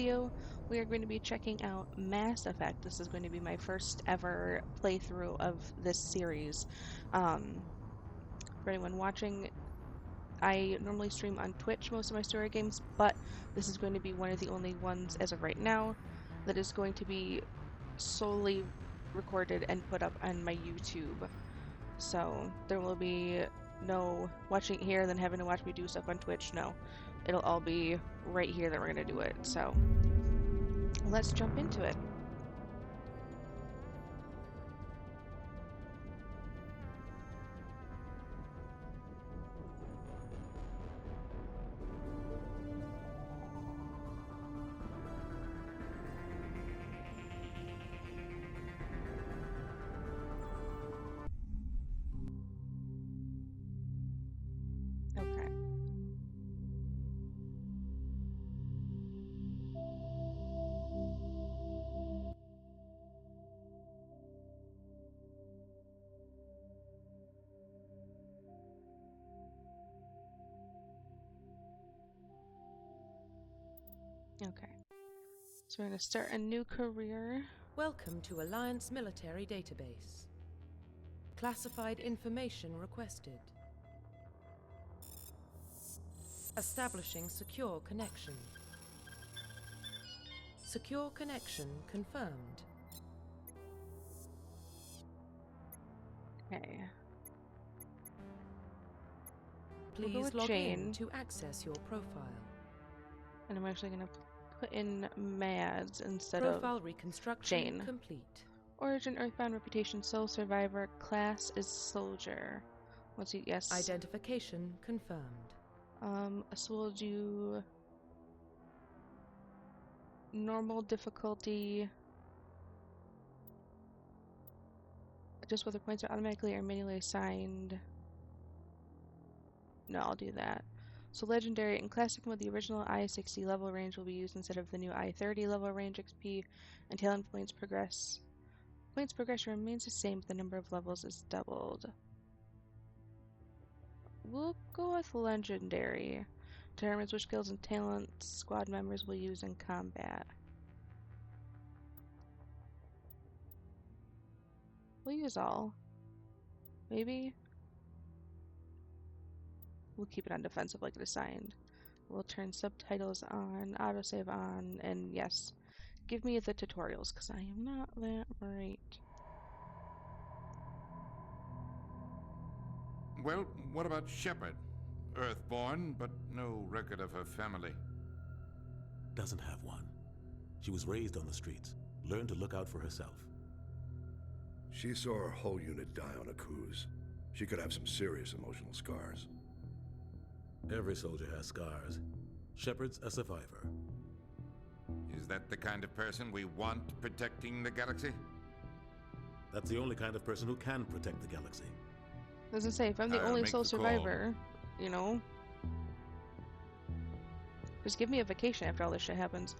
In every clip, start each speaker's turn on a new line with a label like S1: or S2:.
S1: video, we are going to be checking out Mass Effect. This is going to be my first ever playthrough of this series. For anyone watching, I normally stream on Twitch most of my story games, but this is going to be one of the only ones as of right now that is going to be solely recorded and put up on my YouTube. So there will be no watching it here and then having to watch me do stuff on Twitch. No, it'll all be right here that we're going to do it. So let's jump into it. Okay. Okay. So we're going to start a new career.
S2: Welcome to Alliance Military Database. Classified information requested. Establishing secure connection. Secure connection confirmed.
S1: Okay.
S2: Please log
S1: Jane.
S2: in to access your profile.
S1: And I'm actually going to put in Mads instead
S2: Profile
S1: of
S2: reconstruction
S1: Jane.
S2: complete.
S1: Origin, Earthbound, Reputation, Soul Survivor, Class is Soldier. Once you, yes.
S2: Identification confirmed.
S1: So we'll do normal difficulty. Just whether points are automatically or manually assigned. No, I'll do that. So legendary and classic mode, the original I-60 level range will be used instead of the new I-30 level range XP. And talent points progress. Points progression remains the same, but the number of levels is doubled. We'll go with legendary. Determines which skills and talents squad members will use in combat. We'll use all. Maybe? We'll keep it on defensive like it assigned. We'll turn subtitles on, autosave on, and yes, give me the tutorials, because I am not that bright.
S3: Well, what about Shepard? Earthborn, but no record of her family.
S4: Doesn't have one. She was raised on the streets, learned to look out for herself.
S5: She saw her whole unit die on a cruise. She could have some serious emotional scars.
S4: Every soldier has scars. Shepard's a survivor.
S3: Is that the kind of person we want protecting the galaxy?
S4: That's the only kind of person who can protect the galaxy.
S1: Doesn't say if I'm the
S3: I'll
S1: only
S3: make
S1: sole
S3: the call.
S1: survivor, you know. Just give me a vacation after all this shit happens.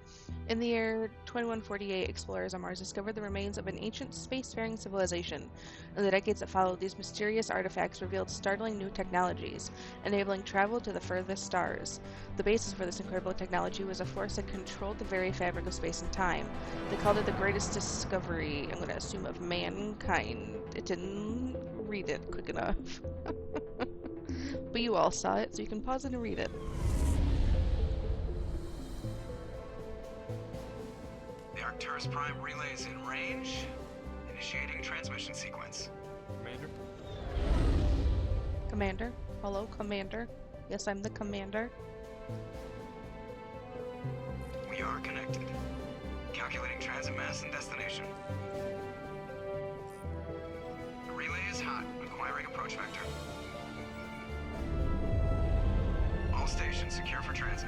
S1: In the year 2148, explorers on Mars discovered the remains of an ancient spacefaring civilization. In the decades that followed, these mysterious artifacts revealed startling new technologies, enabling travel to the furthest stars. The basis for this incredible technology was a force that controlled the very fabric of space and time. They called it the greatest discovery, I'm going to assume, of mankind. It didn't read it quick enough. But you all saw it, so you can pause it and read it.
S6: The Arcturus Prime relay is in range. Initiating transmission sequence.
S7: Commander?
S1: Commander? Hello, Commander? Yes, I'm the Commander.
S6: We are connected. Calculating transit mass and destination. The relay is hot, acquiring approach vector. All stations secure for transit.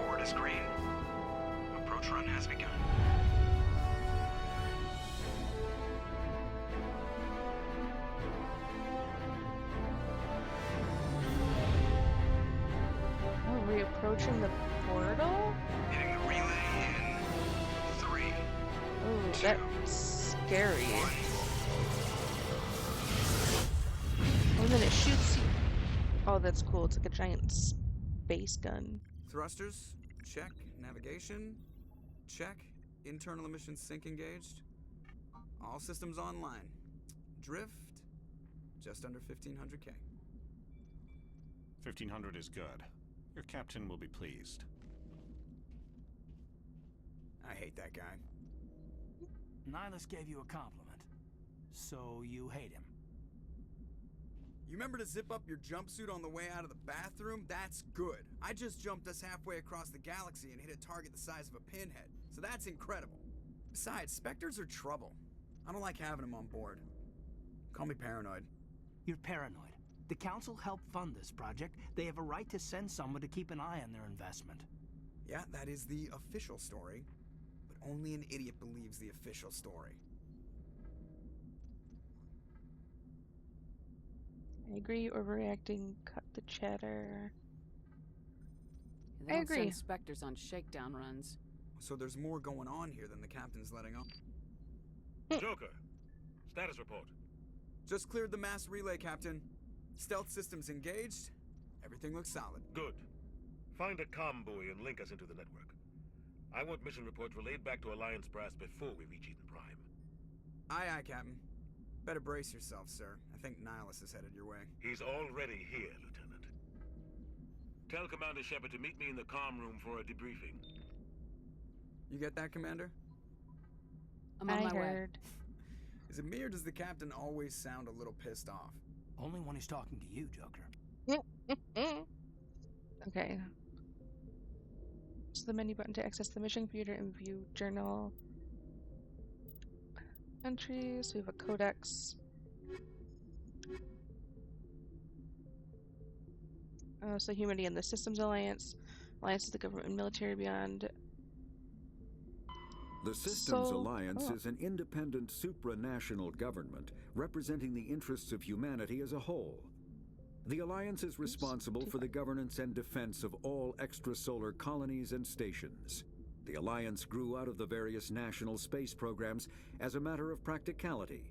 S6: Board is green. Approach run has begun.
S1: Are we approaching the portal?
S6: Hitting the relay in 3,
S1: That's scary. And then it shoots you. Oh, that's cool. It's like a giant space gun.
S6: Thrusters, check. Navigation, check. Internal emissions sync engaged. All systems online. Drift, just under 1500K.
S7: 1500 is good. Your captain will be pleased.
S6: I hate that guy.
S8: Nihilus gave you a compliment, so you hate him.
S6: You remember to zip up your jumpsuit on the way out of the bathroom? That's good. I just jumped us halfway across the galaxy and hit a target the size of a pinhead, so that's incredible. Besides, Spectres are trouble. I don't like having them on board. Call me paranoid.
S8: You're paranoid. The Council helped fund this project. They have a right to send someone to keep an eye on their investment.
S6: Yeah, that is the official story. But only an idiot believes the official story.
S1: I agree. Overreacting. Cut the chatter.
S9: They
S1: I
S9: don't
S1: agree.
S9: send Spectres on shakedown runs.
S6: So there's more going on here than the captain's letting on.
S10: Joker, status report.
S6: Just cleared the mass relay, Captain. Stealth systems engaged. Everything looks solid.
S10: Good. Find a comm buoy and link us into the network. I want mission reports relayed back to Alliance brass before we reach Eden Prime.
S6: Aye, aye, Captain. Better brace yourself, sir. I think Nihilus is headed your way.
S10: He's already here, Lieutenant. Tell Commander Shepard to meet me in the comm room for a debriefing.
S6: You get that, Commander?
S9: I'm on my way.
S1: heard.
S6: Is it me or does the captain always sound a little pissed off?
S8: Only when he's talking to you, Joker.
S1: Okay. So the menu button to access the mission computer and view journal entries. We have a codex. So humanity and the Systems Alliance. Alliance is the government and military beyond.
S11: The Systems
S1: So-
S11: Alliance
S1: oh.
S11: is an independent supranational government representing the interests of humanity as a whole. The Alliance is responsible for the governance and defense of all extrasolar colonies and stations. The Alliance grew out of the various national space programs as a matter of practicality.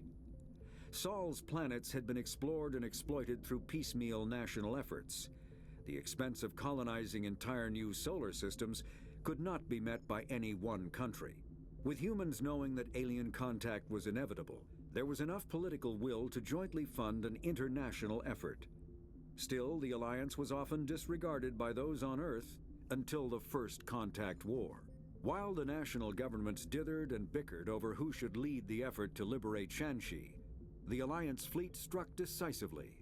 S11: Sol's planets had been explored and exploited through piecemeal national efforts. The expense of colonizing entire new solar systems could not be met by any one country. With humans knowing that alien contact was inevitable, there was enough political will to jointly fund an international effort. Still, the Alliance was often disregarded by those on Earth until the First Contact War. While the national governments dithered and bickered over who should lead the effort to liberate Shanxi, the Alliance fleet struck decisively.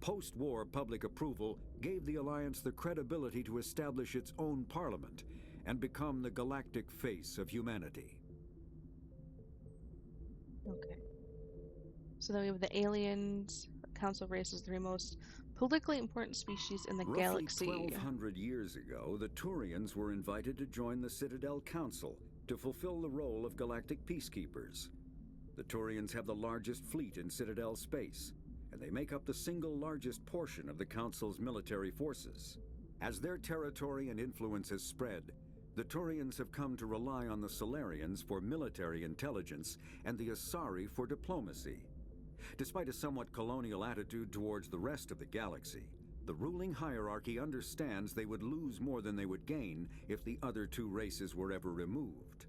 S11: Post-war public approval gave the Alliance the credibility to establish its own parliament and become the galactic face of humanity.
S1: Okay. So then we have the aliens. Council races the three most politically important species in the
S11: Roughly
S1: galaxy.
S11: 1,200 years ago, the Turians were invited to join the Citadel Council to fulfill the role of galactic peacekeepers. The Turians have the largest fleet in Citadel space, and they make up the single largest portion of the Council's military forces. As their territory and influence has spread, the Turians have come to rely on the Solarians for military intelligence and the Asari for diplomacy. Despite a somewhat colonial attitude towards the rest of the galaxy, the ruling hierarchy understands they would lose more than they would gain if the other two races were ever removed.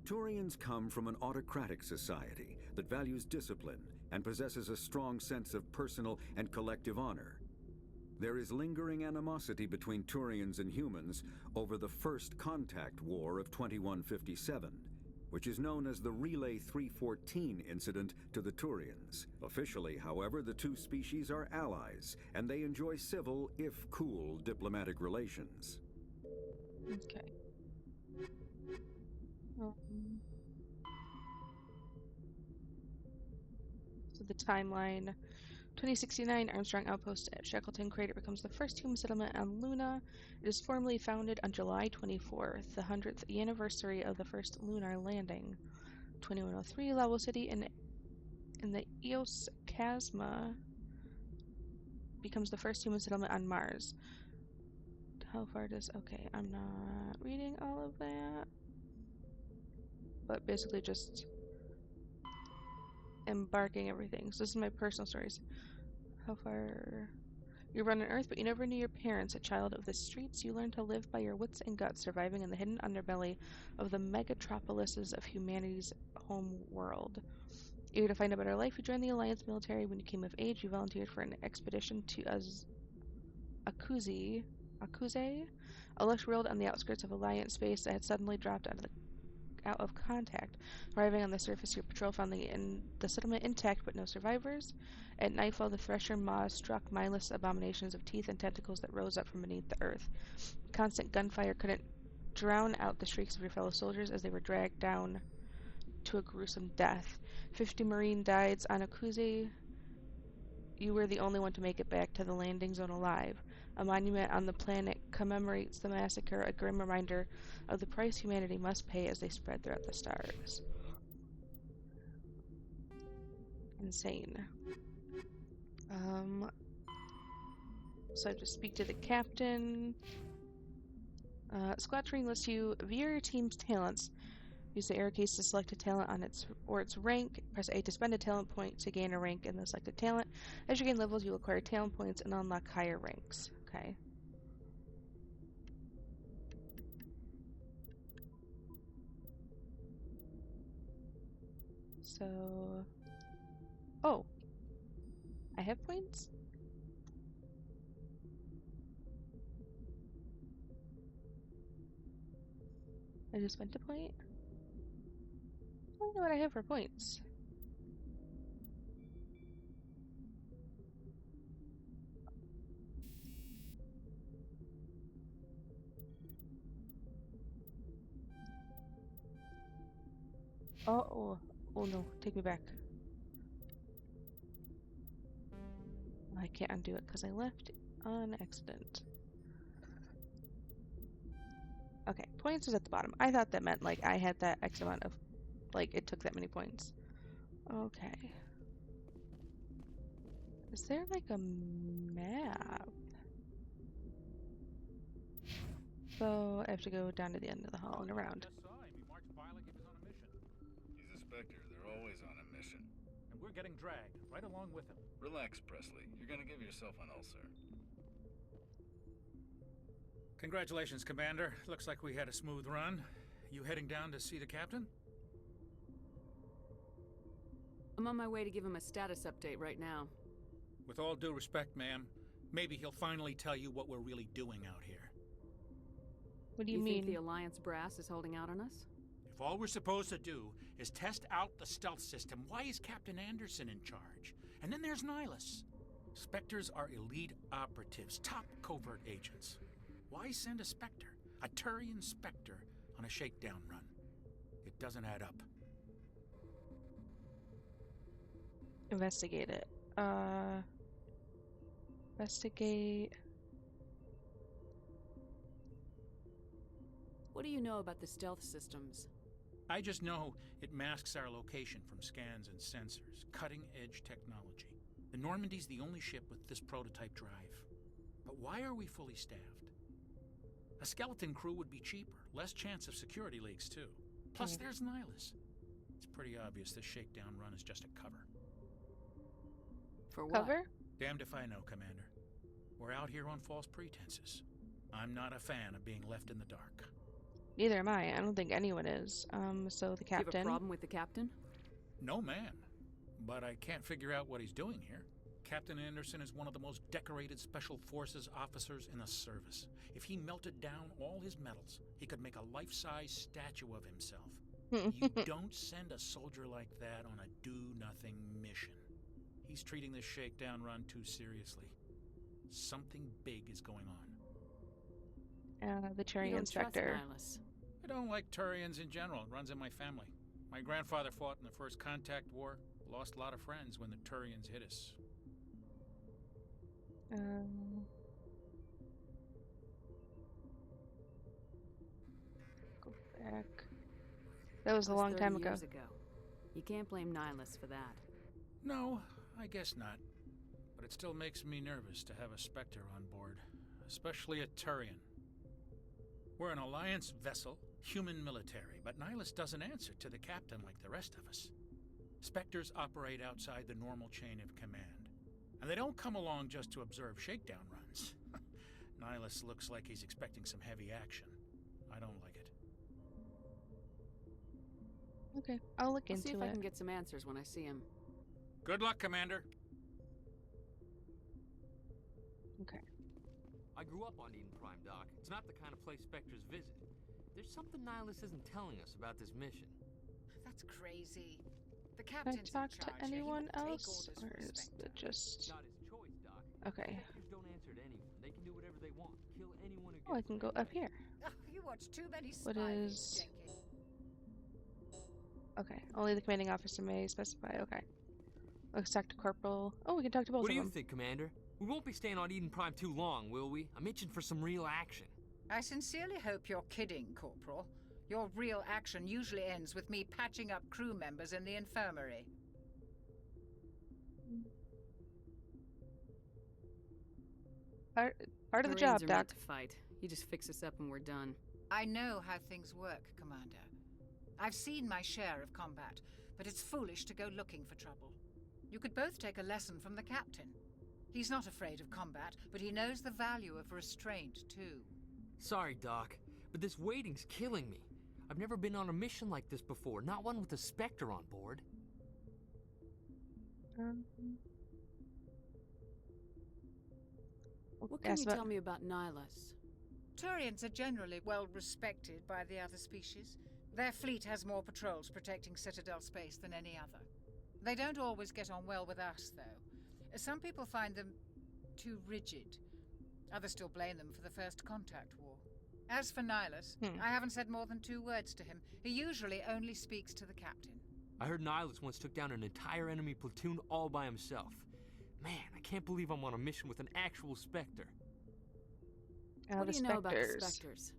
S11: Turians come from an autocratic society that values discipline and possesses a strong sense of personal and collective honor. There is lingering animosity between Turians and humans over the First Contact War of 2157, which is known as the Relay 314 incident to the Turians. Officially, however, the two species are allies, and they enjoy civil, if cool, diplomatic relations.
S1: Okay. So the timeline. 2069, Armstrong Outpost at Shackleton Crater becomes the first human settlement on Luna. It is formally founded on July 24th, the 100th anniversary of the first lunar landing. 2103, Lavo City in the Eos Chasma becomes the first human settlement on Mars. How far does... Okay, I'm not reading all of that. but basically just embarking everything. So this is my personal stories. How far... You run on Earth, but you never knew your parents. A child of the streets, you learn to live by your wits and guts, surviving in the hidden underbelly of the megatropolises of humanity's home world. Eager to find a better life, you joined the Alliance military. When you came of age, you volunteered for an expedition to Akuze, a lush world on the outskirts of Alliance space that had suddenly dropped out of contact. Arriving on the surface, your patrol found the settlement intact, but no survivors. At nightfall, the Thresher Maws struck mindless abominations of teeth and tentacles that rose up from beneath the earth. Constant gunfire couldn't drown out the shrieks of your fellow soldiers as they were dragged down to a gruesome death. 50 Marine died on Akuze. You were the only one to make it back to the landing zone alive. A monument on the planet commemorates the massacre, a grim reminder of the price humanity must pay as they spread throughout the stars. Insane. So I have to speak to the captain. Squad training lets you view your team's talents. Use the arrow keys to select a talent on its rank. Press A to spend a talent point to gain a rank in the selected talent. As you gain levels, you will acquire talent points and unlock higher ranks. Okay. So... Oh! I have points? I just spent a point? I don't know what I have for points. Oh no, take me back. I can't undo it because I left on accident. Okay, points is at the bottom. I thought that meant like I had that X amount of, like it took that many points. Okay. Is there like a map? So I have to go down to the end of the hall and around.
S12: He's a Spectre. They're always on a mission.
S13: And we're getting dragged right along with him.
S12: Relax, Presley. You're gonna give yourself an ulcer.
S13: Congratulations, Commander. Looks like we had a smooth run. You heading down to see the captain?
S9: I'm on my way to give him a status update right now.
S13: With all due respect, ma'am, maybe he'll finally tell you what we're really doing out here.
S1: What do you mean?
S9: Think the Alliance brass is holding out on us?
S13: If all we're supposed to do is test out the stealth system, why is Captain Anderson in charge? And then there's Nihilus. Spectres are elite operatives, top covert agents. Why send a Spectre, a Turian Spectre, on a shakedown run? It doesn't add up.
S1: Investigate it. Investigate.
S9: What do you know about the stealth systems?
S13: I just know it masks our location from scans and sensors. Cutting-edge technology. The Normandy's the only ship with this prototype drive. But why are we fully staffed? A skeleton crew would be cheaper. Less chance of security leaks, too. Plus, there's Nihilus. It's pretty obvious this shakedown run is just a cover.
S9: For what?
S1: Cover?
S13: Damned if I know, Commander. We're out here on false pretenses. I'm not a fan of being left in the dark.
S1: Neither am I. I don't think anyone is. So the captain...
S9: Do you have a problem with the captain?
S13: No, man. But I can't figure out what he's doing here. Captain Anderson is one of the most decorated Special Forces officers in the service. If he melted down all his medals, he could make a life-size statue of himself. You don't send a soldier like that on a do-nothing mission. He's treating this shakedown run too seriously. Something big is going on.
S1: The Turian Spectre.
S13: I don't like Turians in general. It runs in my family. My grandfather fought in the First Contact War. Lost a lot of friends when the Turians hit us.
S1: Go back. That was a long time ago.
S9: You can't blame Nihilus for that.
S13: No, I guess not. But it still makes me nervous to have a Spectre on board. Especially a Turian. We're an Alliance vessel, Human military, but Nihilus doesn't answer to the captain like the rest of us. Spectres operate outside the normal chain of command, and they don't come along just to observe shakedown runs. Nihilus looks like he's expecting some heavy action. I don't like it.
S1: Okay, I'll look into
S9: See if I
S1: it.
S9: can get some answers when I see him.
S13: Good luck, Commander.
S1: Okay.
S14: I grew up on Eden Prime, Doc. It's not the kind of place Spectres visit. There's something Nihilus isn't telling us about this mission.
S15: That's crazy. The
S1: Can I
S15: captain's
S1: talk
S15: in
S1: to
S15: charge here. He
S1: anyone
S15: wouldn't take
S1: else,
S15: orders
S1: or
S15: from a
S1: is
S15: Spectre.
S1: it just...
S14: Not his choice, Doc.
S1: Okay.
S14: Spectres don't answer to anyone. They can do whatever they want. Kill anyone who gets
S1: Oh, I can go up here.
S15: Oh, you watch too many
S1: What
S15: spy
S1: is...
S15: movies, Jenkins.
S1: Okay, only the commanding officer may specify. Okay. Let's talk to Corporal... Oh, we can talk to both
S14: What
S1: of
S14: do
S1: them.
S14: you think, Commander? We won't be staying on Eden Prime too long, will we? I'm itching for some real action.
S15: I sincerely hope you're kidding, Corporal. Your real action usually ends with me patching up crew members in the infirmary.
S1: Part of the
S9: Marines
S1: job,
S9: are
S1: Doc.
S9: meant to fight. You just fix us up and we're done.
S15: I know how things work, Commander. I've seen my share of combat, but it's foolish to go looking for trouble. You could both take a lesson from the captain. He's not afraid of combat, but he knows the value of restraint, too.
S14: Sorry, Doc, but this waiting's killing me. I've never been on a mission like this before, not one with a Spectre on board.
S9: What can you tell me about Nihilus?
S15: Turians are generally well respected by the other species. Their fleet has more patrols protecting Citadel space than any other. They don't always get on well with us, though. Some people find them too rigid. Others still blame them for the First Contact War. As for Nihilus, I haven't said more than 2 words to him. He usually only speaks to the captain.
S14: I heard Nihilus once took down an entire enemy platoon all by himself. Man, I can't believe I'm on a mission with an actual Spectre.
S9: What do you know about the Spectres?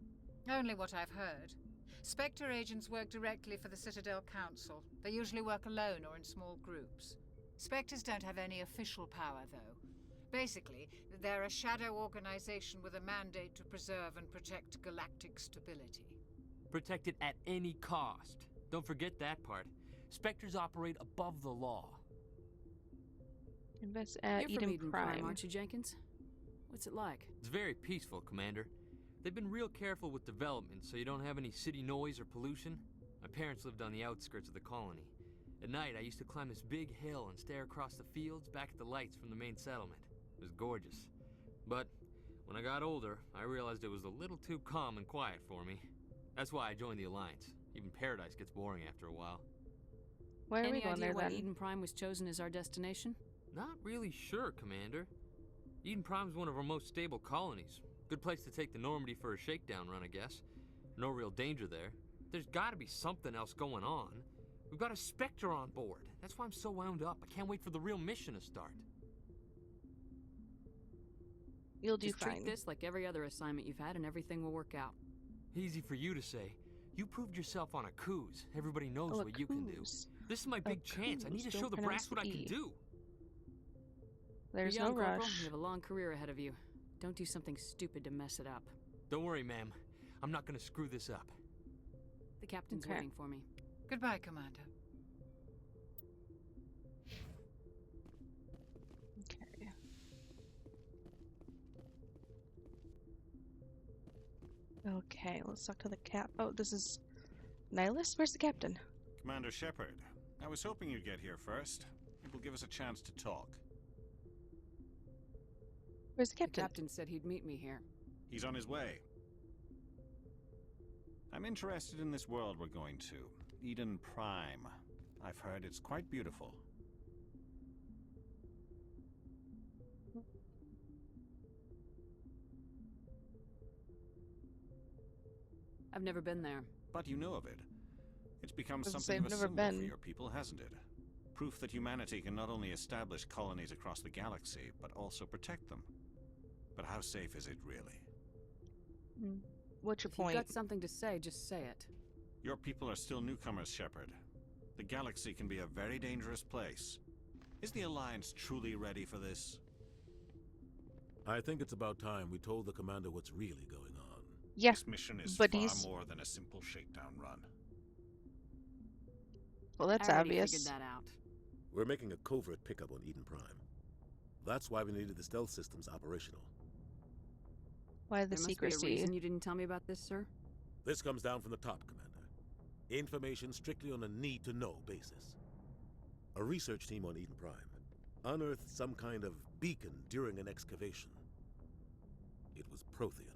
S15: Only what I've heard. Spectre agents work directly for the Citadel Council. They usually work alone or in small groups. Spectres don't have any official power, though. Basically, they're a shadow organization with a mandate to preserve and protect galactic stability.
S14: Protect it at any cost. Don't forget that part. Spectres operate above the law.
S1: Invest at
S9: You're from
S1: Eden Prime.
S9: aren't you, Jenkins? What's it like?
S14: It's very peaceful, Commander. They've been real careful with development, so you don't have any city noise or pollution. My parents lived on the outskirts of the colony. At night, I used to climb this big hill and stare across the fields back at the lights from the main settlement. It was gorgeous. But when I got older, I realized it was a little too calm and quiet for me. That's why I joined the Alliance. Even Paradise gets boring after a while.
S1: Why are we
S9: Any
S1: going
S9: idea
S1: there
S9: why
S1: then?
S9: Eden Prime was chosen as our destination?
S14: Not really sure, Commander. Eden Prime's one of our most stable colonies. Good place to take the Normandy for a shakedown run, I guess. No real danger there. There's gotta be something else going on. We've got a Spectre on board. That's why I'm so wound up. I can't wait for the real mission to start.
S1: You'll do
S9: Just
S1: fine.
S9: treat this like every other assignment you've had and everything will work out.
S14: Easy for you to say. You proved yourself on a cruise. Everybody knows
S1: Oh, a
S14: what you can do.
S1: cruise.
S14: This is my big chance. I need to
S1: cruise.
S14: show
S1: Don't
S14: the brass
S1: pronounce
S14: what I
S1: the
S14: can
S1: E.
S14: do.
S1: There's
S9: You're young,
S1: no
S9: Corporal.
S1: rush.
S9: You have a long career ahead of you. Don't do something stupid to mess it up.
S14: Don't worry, ma'am. I'm not gonna screw this up.
S9: The captain's
S1: Okay.
S9: waiting for me.
S15: Goodbye, Commander.
S1: Okay. Okay, let's talk to the cap. Oh, this is Nihilus? Where's the captain?
S7: Commander Shepard, I was hoping you'd get here first. It will give us a chance to talk.
S1: Where's the
S9: The
S1: captain?
S9: captain said he'd meet me here.
S7: He's on his way. I'm interested in this world we're going to, Eden Prime. I've heard it's quite beautiful.
S9: I've never been there.
S7: But you know of it. It's become
S1: I was gonna
S7: something
S1: say,
S7: of a
S1: I've never
S7: symbol for
S1: been.
S7: your people, hasn't it? Proof that humanity can not only establish colonies across the galaxy, but also protect them. But how safe is it really?
S1: What's your
S9: If you've
S1: point?
S9: got something to say, just say it.
S7: Your people are still newcomers, Shepard. The galaxy can be a very dangerous place. Is the Alliance truly ready for this?
S4: I think it's about time we told the commander what's really going on.
S1: Yeah,
S7: This mission is
S1: but
S7: far
S1: he's...
S7: more than a simple shakedown run.
S1: Well, that's
S9: I already
S1: obvious.
S9: figured that out.
S4: We're making a covert pickup on Eden Prime. That's why we needed the stealth systems operational.
S1: Why the
S9: There must be a
S1: secrecy?
S9: reason you didn't tell me about this, sir.
S4: This comes down from the top, Commander. Information strictly on a need-to-know basis. A research team on Eden Prime unearthed some kind of beacon during an excavation. It was Prothean.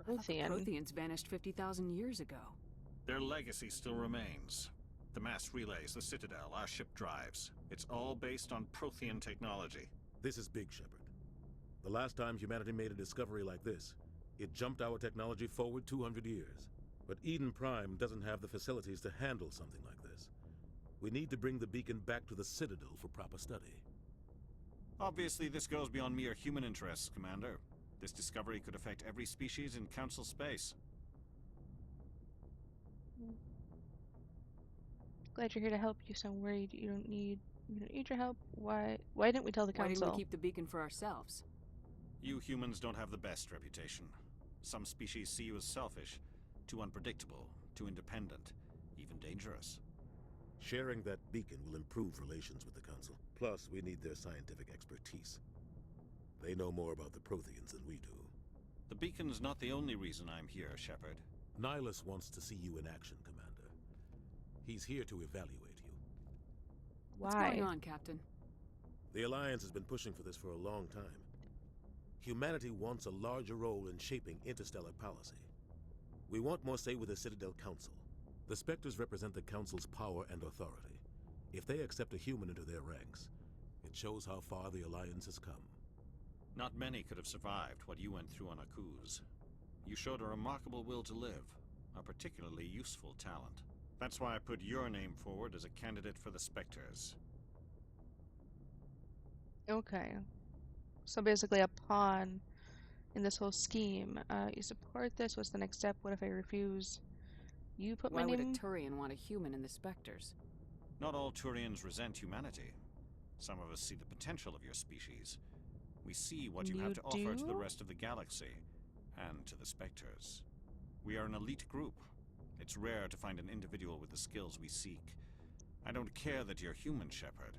S1: Prothean?
S9: Protheans vanished 50,000 years ago.
S7: Their legacy still remains. The mass relays, the Citadel, our ship drives. It's all based on Prothean technology.
S4: This is big, Shepard. The last time humanity made a discovery like this, it jumped our technology forward 200 years. But Eden Prime doesn't have the facilities to handle something like this. We need to bring the beacon back to the Citadel for proper study.
S7: Obviously, this goes beyond mere human interests, Commander. This discovery could affect every species in Council space.
S1: Glad you're here to help. You sound worried. You don't need your help. Why didn't we tell the
S9: Why
S1: council?
S9: didn't we keep the beacon for ourselves?
S7: You humans don't have the best reputation. Some species see you as selfish, too unpredictable, too independent, even dangerous.
S4: Sharing that beacon will improve relations with the Council. Plus, we need their scientific expertise. They know more about the Protheans than we do.
S7: The beacon's not the only reason I'm here, Shepard.
S4: Nihilus wants to see you in action, Commander. He's here to evaluate you.
S9: What's going on, Captain?
S4: The Alliance has been pushing for this for a long time. Humanity wants a larger role in shaping interstellar policy. We want more say with the Citadel Council. The Spectres represent the Council's power and authority. If they accept a human into their ranks, it shows how far the Alliance has come.
S7: Not many could have survived what you went through on Akuz. You showed a remarkable will to live, a particularly useful talent. That's why I put your name forward as a candidate for the Spectres.
S1: Okay. So basically a pawn in this whole scheme. You support this? What's the next step? What if I refuse? You put
S9: Why
S1: my
S9: would
S1: name...
S9: a Turian want a human in the Spectres?
S7: Not all Turians resent humanity. Some of us see the potential of your species. We see what you have to offer to the rest of the galaxy, and to the Spectres. We are an elite group. It's rare to find an individual with the skills we seek. I don't care that you're human, Shepard.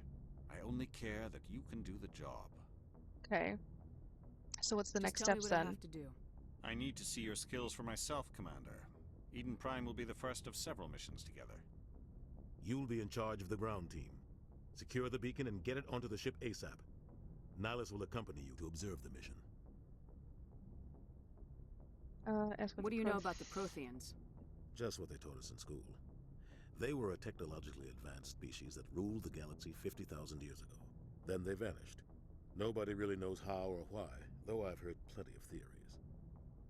S7: I only care that you can do the job.
S1: Okay. So what's the
S9: Just
S1: next
S9: tell me
S1: steps
S9: what I
S1: then?
S9: have to do.
S7: I need to see your skills for myself, Commander. Eden Prime will be the first of several missions together.
S4: You'll be in charge of the ground team. Secure the beacon and get it onto the ship ASAP. Nihilus will accompany you to observe the mission.
S9: What do you know about the Protheans?
S4: Just what they taught us in school. They were a technologically advanced species that ruled the galaxy 50,000 years ago. Then they vanished. Nobody really knows how or why, though I've heard plenty of theories.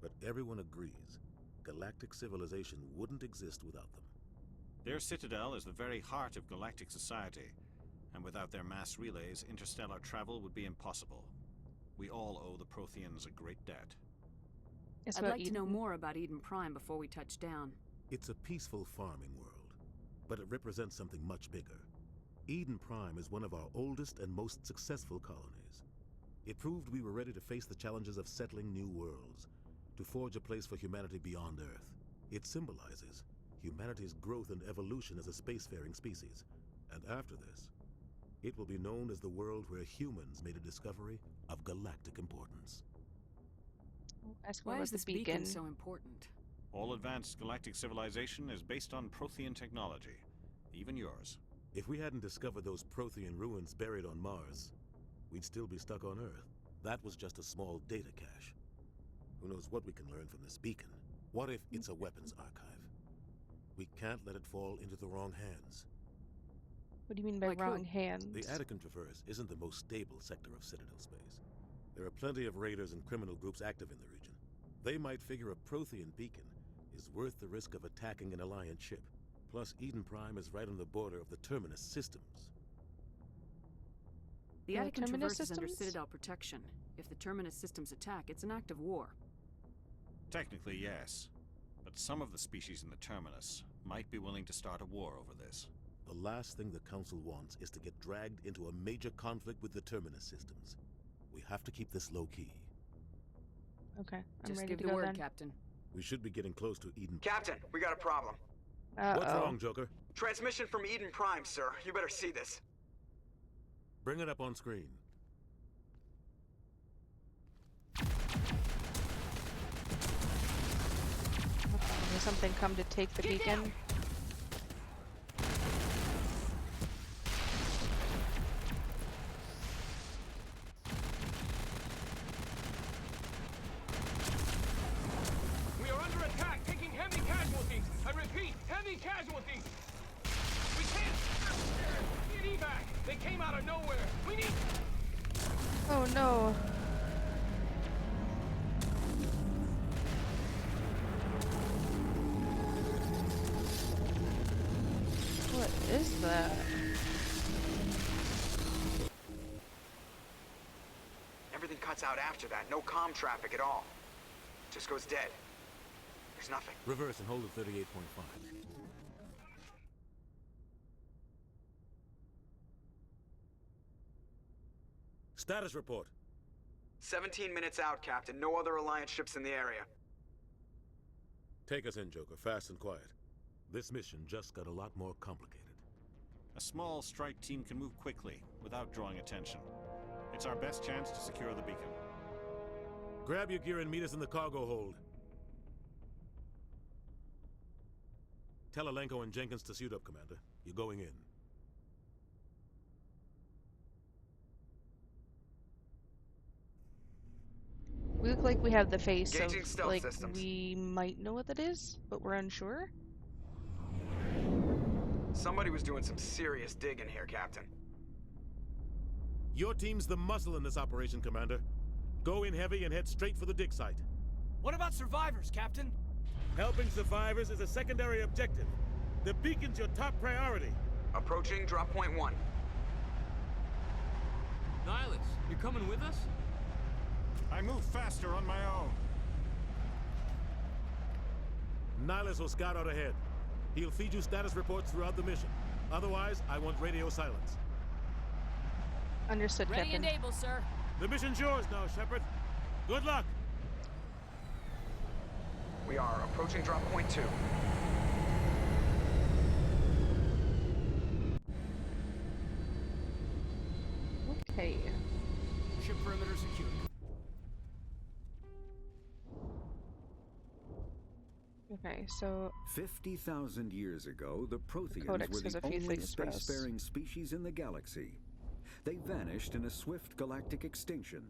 S4: But everyone agrees, galactic civilization wouldn't exist without them.
S7: Their citadel is the very heart of galactic society, and without their mass relays, interstellar travel would be impossible. We all owe the Protheans a great debt.
S9: I'd like to know more about Eden Prime before we touch down.
S4: It's a peaceful farming world, but it represents something much bigger. Eden Prime is one of our oldest and most successful colonies. It proved we were ready to face the challenges of settling new worlds, to forge a place for humanity beyond Earth. It symbolizes humanity's growth and evolution as a spacefaring species. And after this, it will be known as the world where humans made a discovery of galactic importance.
S9: Why is this beacon so important?
S7: All advanced galactic civilization is based on Prothean technology, even yours.
S4: If we hadn't discovered those Prothean ruins buried on Mars, we'd still be stuck on Earth. That was just a small data cache. Who knows what we can learn from this beacon? What if it's a weapons archive? We can't let it fall into the wrong hands.
S1: What do you mean by wrong hands?
S4: The Attican Traverse isn't the most stable sector of Citadel space. There are plenty of raiders and criminal groups active in the region. They might figure a Prothean beacon is worth the risk of attacking an Alliance ship. Plus, Eden Prime is right on the border of the Terminus systems.
S9: The Attican Traverse is under Citadel protection. If the Terminus systems attack, it's an act of war.
S7: Technically, yes. But some of the species in the Terminus might be willing to start a war over this.
S4: The last thing the Council wants is to get dragged into a major conflict with the Terminus systems. We have to keep this low-key.
S1: Okay, I'm
S9: Just
S1: ready
S9: give
S1: to
S9: the
S1: go
S9: word,
S1: then.
S9: Captain.
S4: We should be getting close to Eden.
S6: Captain, we got a problem.
S4: What's wrong, Joker?
S6: Transmission from Eden Prime, sir. You better see this.
S4: Bring it up on screen.
S1: Will something come to take the beacon?
S16: We are under attack, taking heavy casualties. I repeat, heavy casualties. We can't. Need evac. They came out of nowhere. We need.
S1: Oh no. What is that?
S6: Everything cuts out after that. No comm traffic at all. Just goes dead. There's nothing.
S4: Reverse and hold at 38.5. Status report.
S6: 17 minutes out, Captain. No other Alliance ships in the area.
S4: Take us in, Joker, fast and quiet. This mission just got a lot more complicated.
S7: A small strike team can move quickly, without drawing attention. It's our best chance to secure the beacon.
S4: Grab your gear and meet us in the cargo hold. Tell Alenko and Jenkins to suit up, Commander. You're going in.
S1: We look like we have the face
S6: Engaging
S1: of,
S6: stealth
S1: like,
S6: systems.
S1: we might know what that is, but we're unsure.
S6: Somebody was doing some serious digging here, Captain.
S4: Your team's the muscle in this operation, Commander. Go in heavy and head straight for the dig site.
S16: What about survivors, Captain?
S4: Helping survivors is a secondary objective. The beacon's your top priority.
S6: Approaching drop point 1.
S14: Nihilus, you're coming with us?
S7: I move faster on my own.
S4: Nihilus will scout out ahead. He'll feed you status reports throughout the mission. Otherwise, I want radio silence.
S1: Understood,
S9: Ready
S1: Captain.
S9: and able, sir.
S4: The mission's yours now, Shepard. Good luck.
S6: We are approaching drop point 2.
S1: Okay.
S8: Ship perimeter secured.
S1: Okay, so
S11: 50,000 years ago, the Protheans
S1: Codex
S11: were
S1: has
S11: the
S1: a few
S11: only
S1: things for us.
S11: spacefaring species in the galaxy. They vanished in a swift galactic extinction.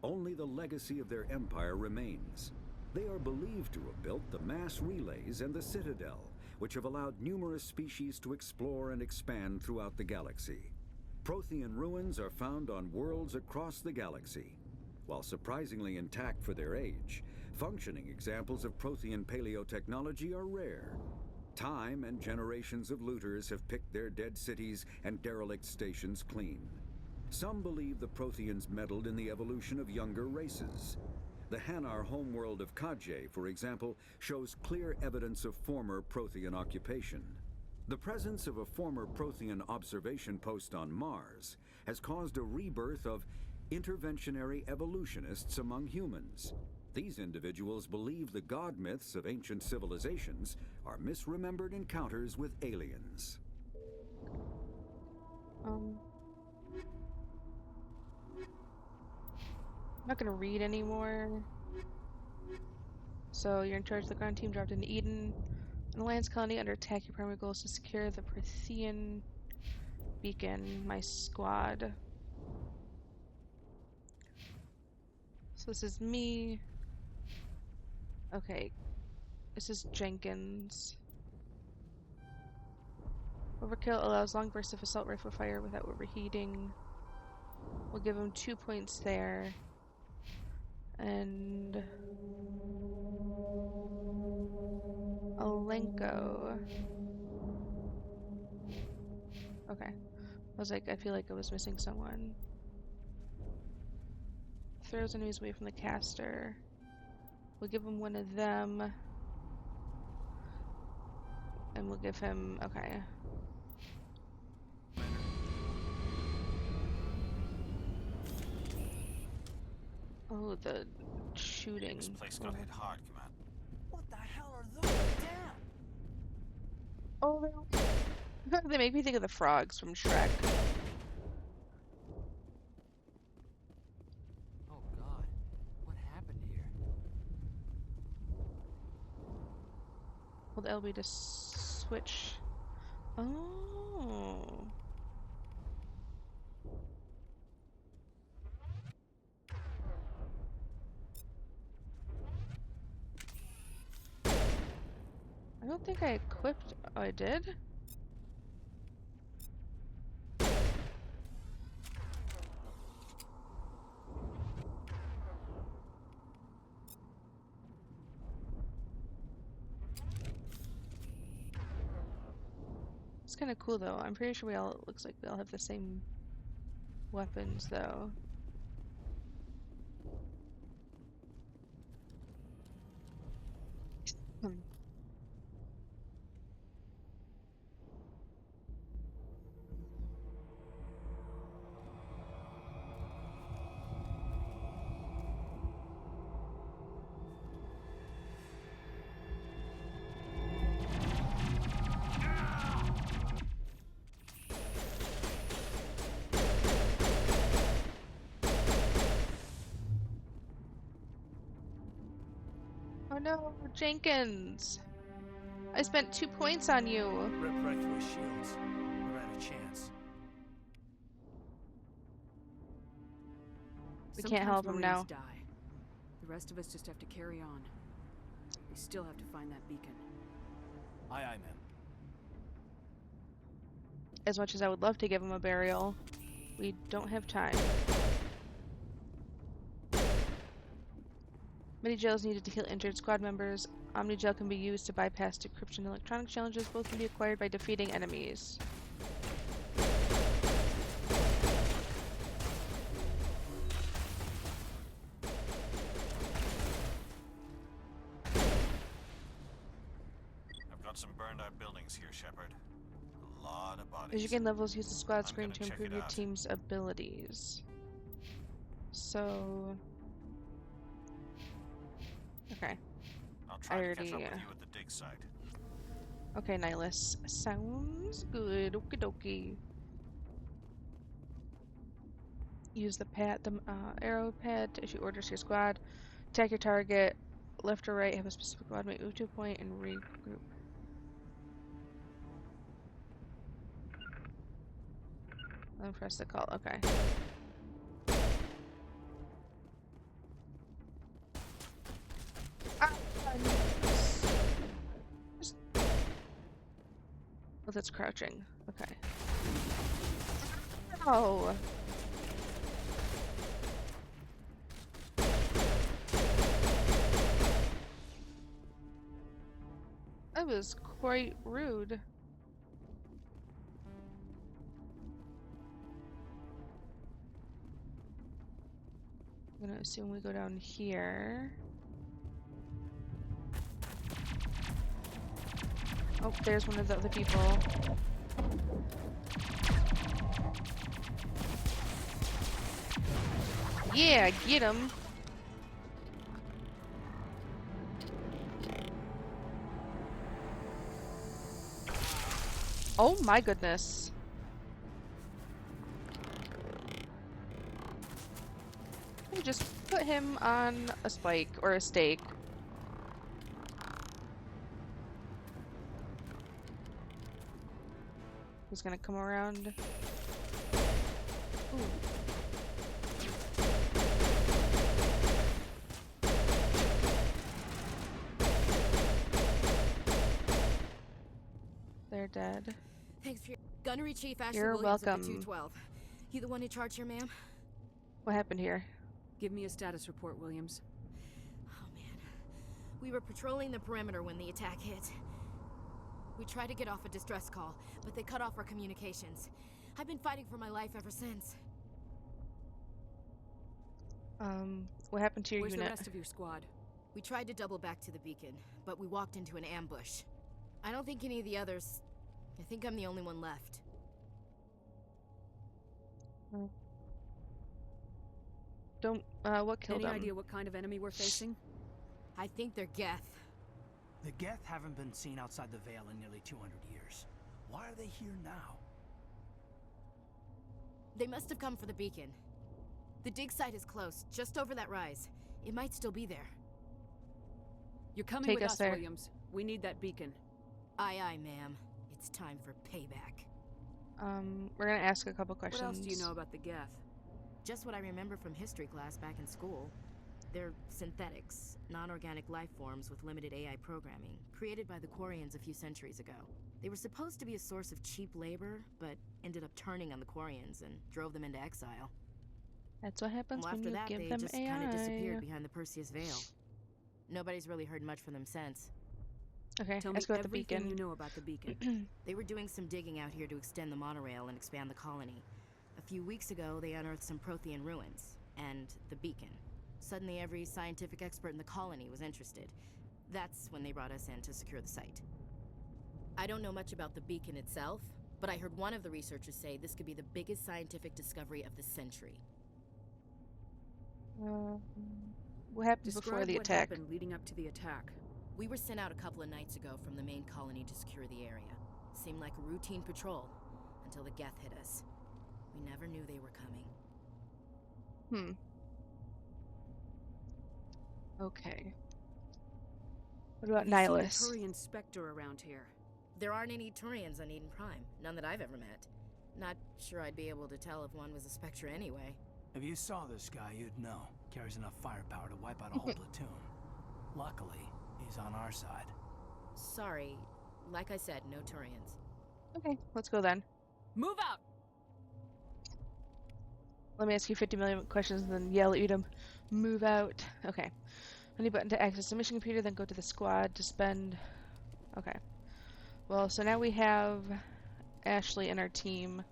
S11: Only the legacy of their empire remains. They are believed to have built the mass relays and the Citadel, which have allowed numerous species to explore and expand throughout the galaxy. Prothean ruins are found on worlds across the galaxy. While surprisingly intact for their age, functioning examples of Prothean paleotechnology are rare. Time and generations of looters have picked their dead cities and derelict stations clean. Some believe the Protheans meddled in the evolution of younger races. The Hanar homeworld of Kadje, for example, shows clear evidence of former Prothean occupation. The presence of a former Prothean observation post on Mars has caused a rebirth of interventionary evolutionists among humans. These individuals believe the god myths of ancient civilizations are misremembered encounters with aliens.
S1: I'm not gonna read anymore. So you're in charge of the ground team dropped into Eden. An Alliance colony under attack. Your primary goal is to secure the Prothean beacon. My squad. So this is me. Okay. This is Jenkins. Overkill allows long bursts of assault rifle fire without overheating. We'll give him 2 points there. And Alenko. Okay. I was like, I feel like I was missing someone. Throws enemies away from the caster. We'll give him one of them. And we'll give him, okay. Oh, the shooting.
S7: This place got hit hard, Command.
S8: What the hell are those? Damn!
S1: Oh, they make me think of the frogs from Shrek.
S14: Oh God, what happened here?
S1: Hold LB to switch. Oh. I don't think I equipped. Oh, I did? It's kind of cool though. I'm pretty sure it looks like we all have the same weapons though. Oh no, Jenkins! I spent 2 points on you!
S8: Rip right through his shields. Never had a chance.
S1: We can't help him now.
S9: Die. The rest of us just have to carry on. We still have to find that beacon.
S8: Aye, aye, ma'am.
S1: As much as I would love to give him a burial, we don't have time. Many gels needed to heal injured squad members. Omnigel can be used to bypass decryption and electronic challenges. Both can be acquired by defeating enemies.
S7: I've got some burned out buildings here, Shepard. A lot of bodies.
S1: As you gain levels, use the squad
S7: I'm
S1: screen
S7: gonna
S1: to
S7: check
S1: improve
S7: it
S1: your
S7: out.
S1: team's abilities. So... Okay.
S7: I'll try to catch up with you at the dig site.
S1: Okay, Nihilus. Sounds good. Okie dokie. Use the arrow pad to issue orders to your squad. Attack your target. Left or right, have a specific squad mate move to a point and regroup. Then press the call. Okay. Oh, that's crouching. Okay. Oh. That was quite rude. I'm gonna assume we go down here. Oh, there's one of the other people. Yeah, get him. Oh my goodness. We just put him on a spike or a stake. He's gonna come around. Ooh. They're dead.
S17: Thanks for your Gunnery Chief Ashley
S1: You're
S17: Williams of
S1: welcome.
S17: the 212. You the one in charge here, ma'am?
S1: What happened here?
S9: Give me a status report, Williams.
S17: Oh man. We were patrolling the perimeter when the attack hit. We tried to get off a distress call, but they cut off our communications. I've been fighting for my life ever since.
S1: What happened to your
S9: Where's
S1: unit?
S9: the rest of your squad?
S17: We tried to double back to the beacon, but we walked into an ambush. I don't think any of the others... I think I'm the only one left.
S1: Don't, what killed
S9: Any
S1: them?
S9: idea what kind of enemy we're facing?
S17: I think they're Geth.
S8: The Geth haven't been seen outside the Veil in nearly 200 years. Why are they here now?
S17: They must have come for the beacon. The dig site is close, just over that rise. It might still be there.
S9: You're coming
S1: Take
S9: with
S1: us
S9: us,
S1: there.
S9: Williams. We need that beacon.
S17: Aye, aye, ma'am. It's time for payback.
S1: We're gonna ask a couple questions.
S9: What else do you know about the Geth?
S17: Just what I remember from history class back in school. They're synthetics, non-organic life forms with limited AI programming, created by the Quarians a few centuries ago. They were supposed to be a source of cheap labor, but ended up turning on the Quarians and drove them into exile.
S1: That's what happens
S17: Well,
S1: when
S17: after
S1: you
S17: that,
S1: give
S17: they
S1: them
S17: just
S1: AI.
S17: kind of disappeared behind the Perseus Veil. Nobody's really heard much from them since.
S1: Okay,
S9: Tell me
S1: let's go with the
S9: everything
S1: beacon.
S9: you know about the beacon.
S17: They were doing some digging out here to extend the monorail and expand the colony. A few weeks ago, they unearthed some Prothean ruins, and the beacon. Suddenly, every scientific expert in the colony was interested. That's when they brought us in to secure the site. I don't know much about the beacon itself, but I heard one of the researchers say this could be the biggest scientific discovery of the century.
S1: What happened
S9: Describe
S1: before the
S9: what
S1: attack?
S9: happened leading up to the attack.
S17: We were sent out a couple of nights ago from the main colony to secure the area. Seemed like a routine patrol, until the Geth hit us. We never knew they were coming.
S1: Okay. What about
S9: Have you
S1: Nihilus?
S9: seen a Turian Spectre around here?
S17: There aren't any Turians on Eden Prime. None that I've ever met. Not sure I'd be able to tell if one was a Spectre anyway.
S8: If you saw this guy, you'd know. Carries enough firepower to wipe out a whole platoon. Luckily, he's on our side.
S17: Sorry. Like I said, no Turians.
S1: Okay, let's go then.
S9: Move out!
S1: Let me ask you 50 million questions and then yell at you to move out. Okay. Any button to access the mission computer, then go to the squad to spend... Okay. Well, so now we have Ashley in our team.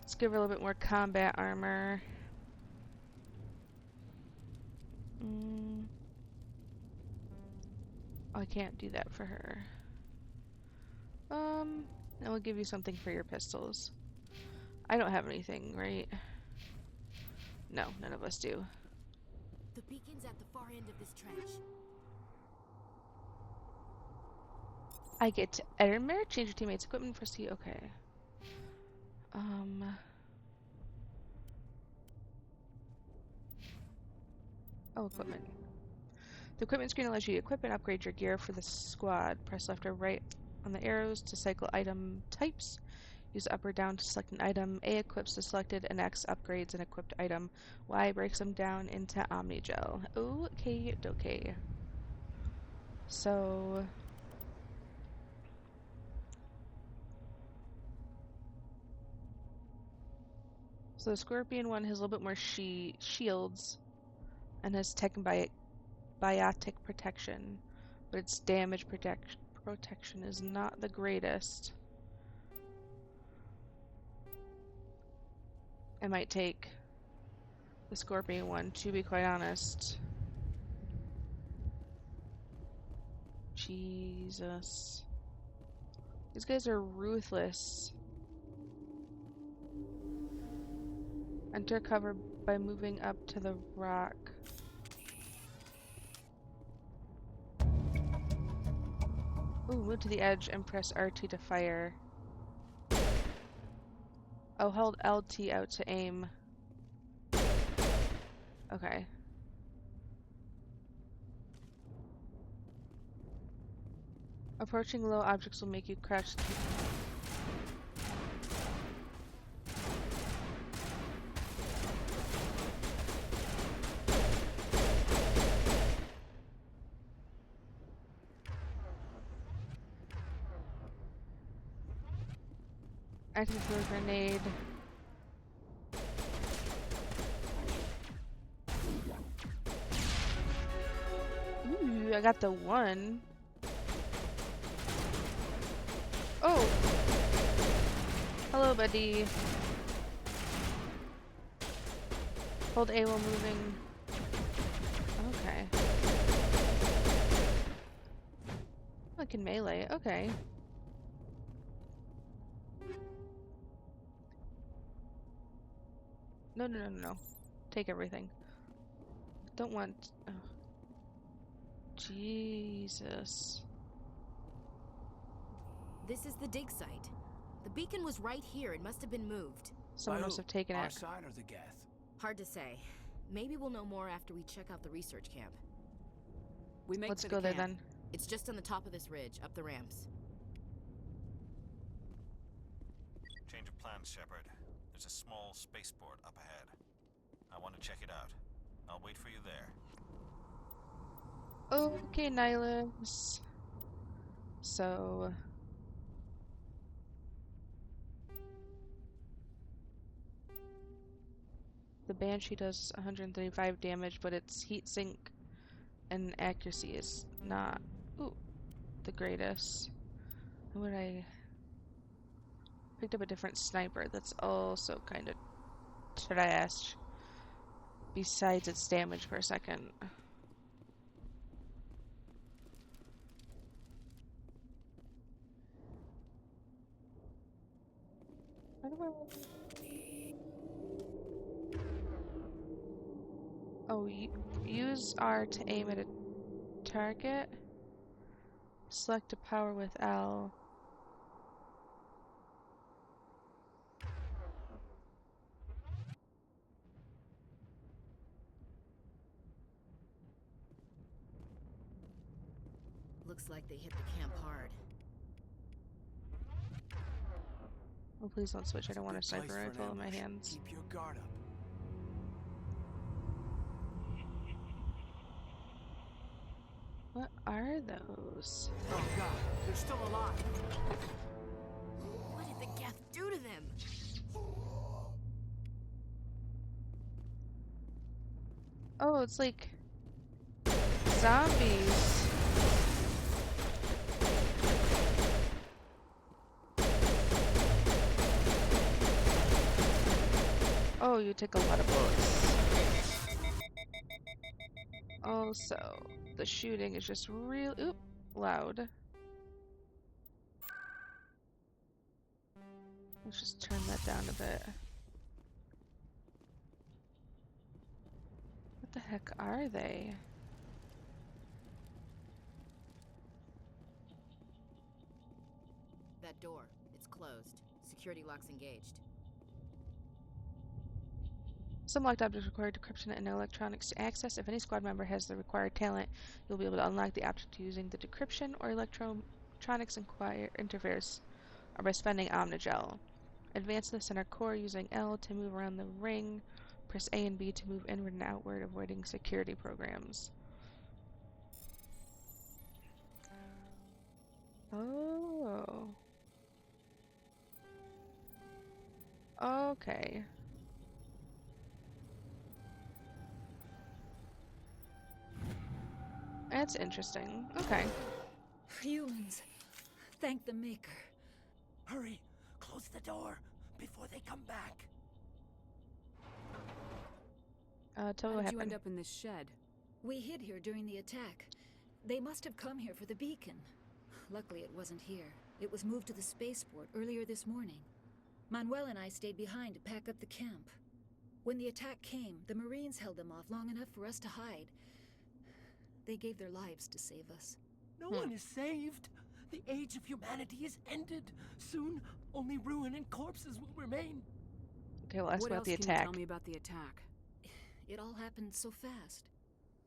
S1: Let's give her a little bit more combat armor. Oh, I can't do that for her. And we'll give you something for your pistols. I don't have anything, right? No, none of us do.
S17: The beacon's at the far end of this trench.
S1: I get to armor, change your teammates' equipment for C. Okay. Oh, equipment. The equipment screen allows you to equip and upgrade your gear for the squad. Press left or right on the arrows to cycle item types. Use up or down to select an item. A equips the selected, and X upgrades an equipped item. Y breaks them down into Omnigel. Okay, okay. So... So the Scorpion one has a little bit more shields and has tech and biotic protection, but its damage protection is not the greatest. I might take the Scorpion one, to be quite honest. Jesus. These guys are ruthless. Enter cover by moving up to the rock. Ooh, move to the edge and press RT to fire. Oh, hold LT out to aim. Okay. Approaching low objects will make you crouch. Active throw a grenade. Ooh, I got the one. Oh! Hello, buddy. Hold A while moving. Okay. I can melee. Okay. No, no, no, no, no. Take everything. Don't want... Oh. Jesus.
S17: This is the dig site. The beacon was right here. It must have been moved.
S1: Someone must have taken
S8: Our
S1: it.
S8: side or the Geth?
S17: Hard to say. Maybe we'll know more after we check out the research camp.
S1: Let's go there then.
S17: It's just on the top of this ridge, up the ramps.
S7: Change of plans, Shepard. There's a small spaceport up ahead. I want to check it out. I'll wait for you there.
S1: Okay, Nihilus. So... the Banshee does 135 damage, but its heat sink and accuracy is not the greatest. How would I... picked up a different sniper that's also kind of trash. Besides its damage per second. How do I... oh, use R to aim at a target. Select a power with L.
S17: Looks like they hit the camp hard.
S1: Oh, please don't switch. I don't want a sniper rifle in my hands.
S8: Keep your guard up.
S1: What are those?
S8: Oh god, they're still alive.
S17: What did the Geth do to them?
S1: Oh, it's like zombies. Oh, you take a lot of bullets. Also, the shooting is just real loud. Let's just turn that down a bit. What the heck are they?
S17: That door, it's closed. Security lock's engaged.
S1: Some locked objects require decryption and electronics to access. If any squad member has the required talent, you'll be able to unlock the object using the decryption or electronics interface or by spending Omnigel. Advance the center core using L to move around the ring. Press A and B to move inward and outward, avoiding security programs. Oh. Okay. That's interesting. Okay.
S18: Humans. Thank the Maker.
S8: Hurry! Close the door before they come back.
S1: Tell me what
S9: How'd you
S1: happened.
S9: end up in this shed?
S18: We hid here during the attack. They must have come here for the beacon. Luckily, it wasn't here. It was moved to the spaceport earlier this morning. Manuel and I stayed behind to pack up the camp. When the attack came, the Marines held them off long enough for us to hide. They gave their lives to save us.
S8: No one is saved. The age of humanity is ended. Soon, only ruin and corpses will remain.
S1: Okay, well, ask
S9: What
S1: about
S9: else
S1: the
S9: can
S1: attack.
S9: you tell me about the attack?
S18: It all happened so fast.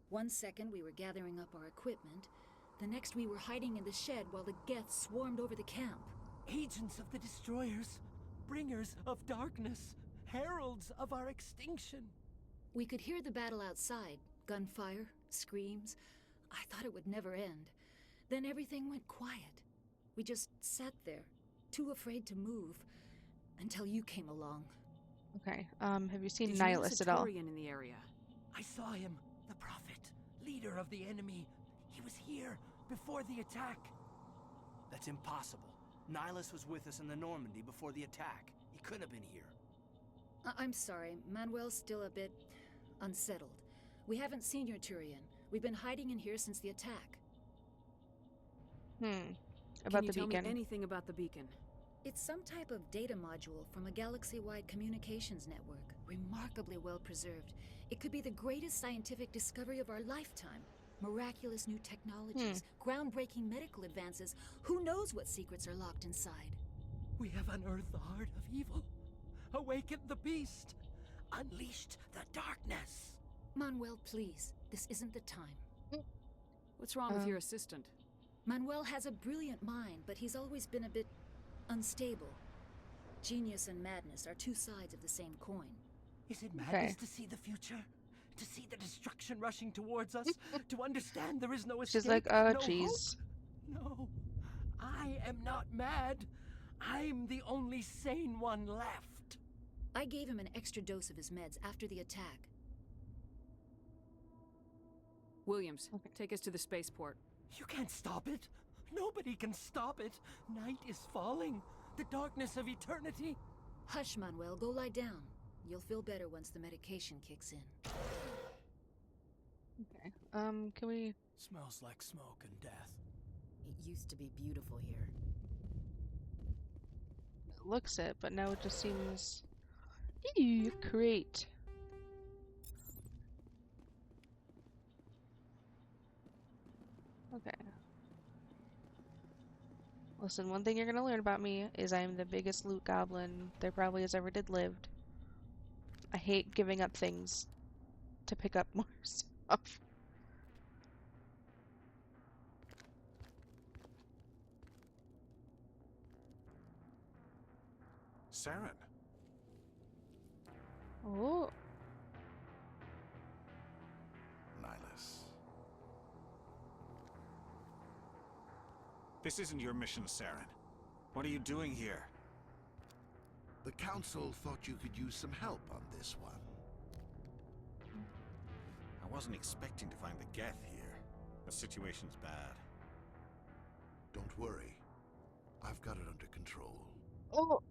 S18: 1 second we were gathering up our equipment. The next we were hiding in the shed while the Geth swarmed over the camp.
S8: Agents of the Destroyers, bringers of darkness, heralds of our extinction.
S18: We could hear the battle outside. Gunfire, screams. I thought it would never end. Then everything went quiet. We just sat there, too afraid to move, until you came along.
S1: Okay. Have you seen
S9: Did you notice
S1: Nihilus
S9: a
S1: at all?
S9: Turian in the area?
S8: I saw him, the Prophet, leader of the enemy. He was here before the attack.
S6: That's impossible. Nihilus was with us in the Normandy before the attack. He couldn't have been here.
S18: I'm sorry, Manuel's still a bit unsettled. We haven't seen your Turian. We've been hiding in here since the attack.
S1: About
S9: Can you
S1: the
S9: tell
S1: beacon.
S9: me anything about the beacon?
S18: It's some type of data module from a galaxy-wide communications network, remarkably well preserved. It could be the greatest scientific discovery of our lifetime. Miraculous new technologies, groundbreaking medical advances. Who knows what secrets are locked inside?
S19: We have unearthed the heart of evil, awakened the beast, unleashed the darkness.
S18: Manuel, please. This isn't the time.
S9: What's wrong with your assistant?
S18: Manuel has a brilliant mind, but he's always been a bit unstable. Genius and madness are two sides of the same coin.
S19: Is it madness to see the future? To see the destruction rushing towards us? To understand there is no escape?
S1: She's like, oh,
S19: no
S1: jeez.
S19: No, I am not mad. I'm the only sane one left.
S18: I gave him an extra dose of his meds after the attack.
S9: Williams, take us to the spaceport.
S19: You can't stop it. Nobody can stop it. Night is falling. The darkness of eternity.
S18: Hush, Manuel. Go lie down. You'll feel better once the medication kicks in.
S1: Okay. Can we...
S19: Smells like smoke and death.
S17: It used to be beautiful here.
S1: It looks it, but now it just seems... Ew, great. Okay. Listen, one thing you're gonna learn about me is I am the biggest loot goblin there probably has ever did lived. I hate giving up things to pick up more stuff.
S3: Saren.
S1: Oh.
S3: Nihilus.
S7: This isn't your mission, Saren. What are you doing here?
S5: The Council thought you could use some help on this one.
S7: I wasn't expecting to find the Geth here. The situation's bad.
S5: Don't worry. I've got it under control.
S1: Oh.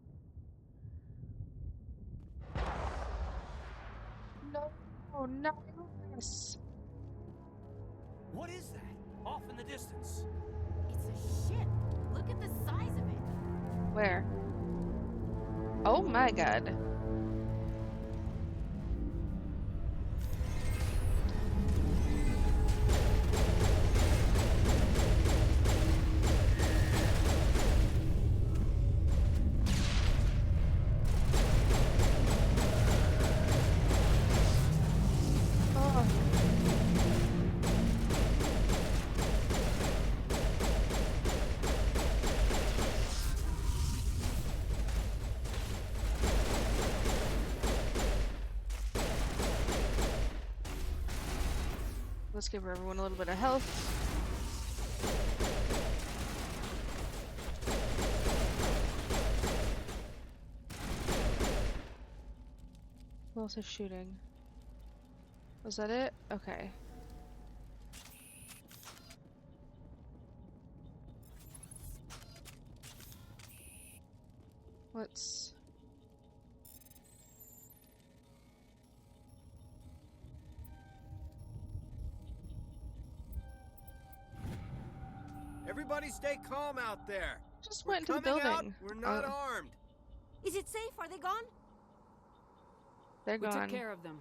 S1: No, no, yes.
S19: What is that? Off in the distance.
S17: It's a ship. Look at the size of it.
S1: Where? Oh my god. Let's give everyone a little bit of health. Who else is shooting? Was that it? Okay. Let's...
S20: Everybody stay calm out there.
S1: Just
S20: We're
S1: went to the
S20: coming out.
S1: building.
S20: We're not armed.
S17: Is it safe? Are they gone?
S1: They're
S9: We
S1: gone.
S9: took care of them.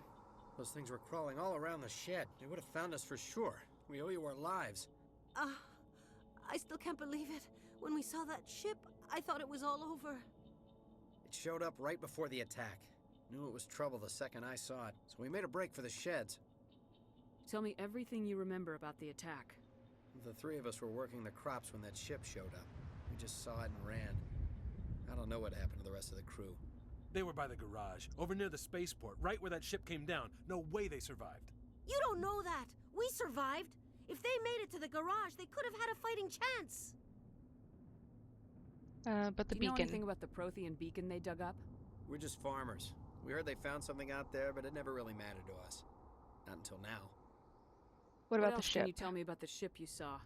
S20: Those things were crawling all around the shed. They would have found us for sure. We owe you our lives.
S17: I still can't believe it. When we saw that ship, I thought it was all over.
S20: It showed up right before the attack. Knew it was trouble the second I saw it, so we made a break for the sheds.
S9: Tell me everything you remember about the attack.
S20: The three of us were working the crops when that ship showed up. We just saw it and ran. I don't know what happened to the rest of the crew.
S21: They were by the garage, over near the spaceport, right where that ship came down. No way they survived.
S17: You don't know that. We survived. If they made it to the garage, they could have had a fighting chance.
S1: But the
S9: Do you know
S1: beacon.
S9: anything about the Prothean beacon they dug up?
S20: We're just farmers. We heard they found something out there, but it never really mattered to us. Not until now.
S1: What about the
S9: else
S1: ship?
S9: Can you tell me about the ship you saw?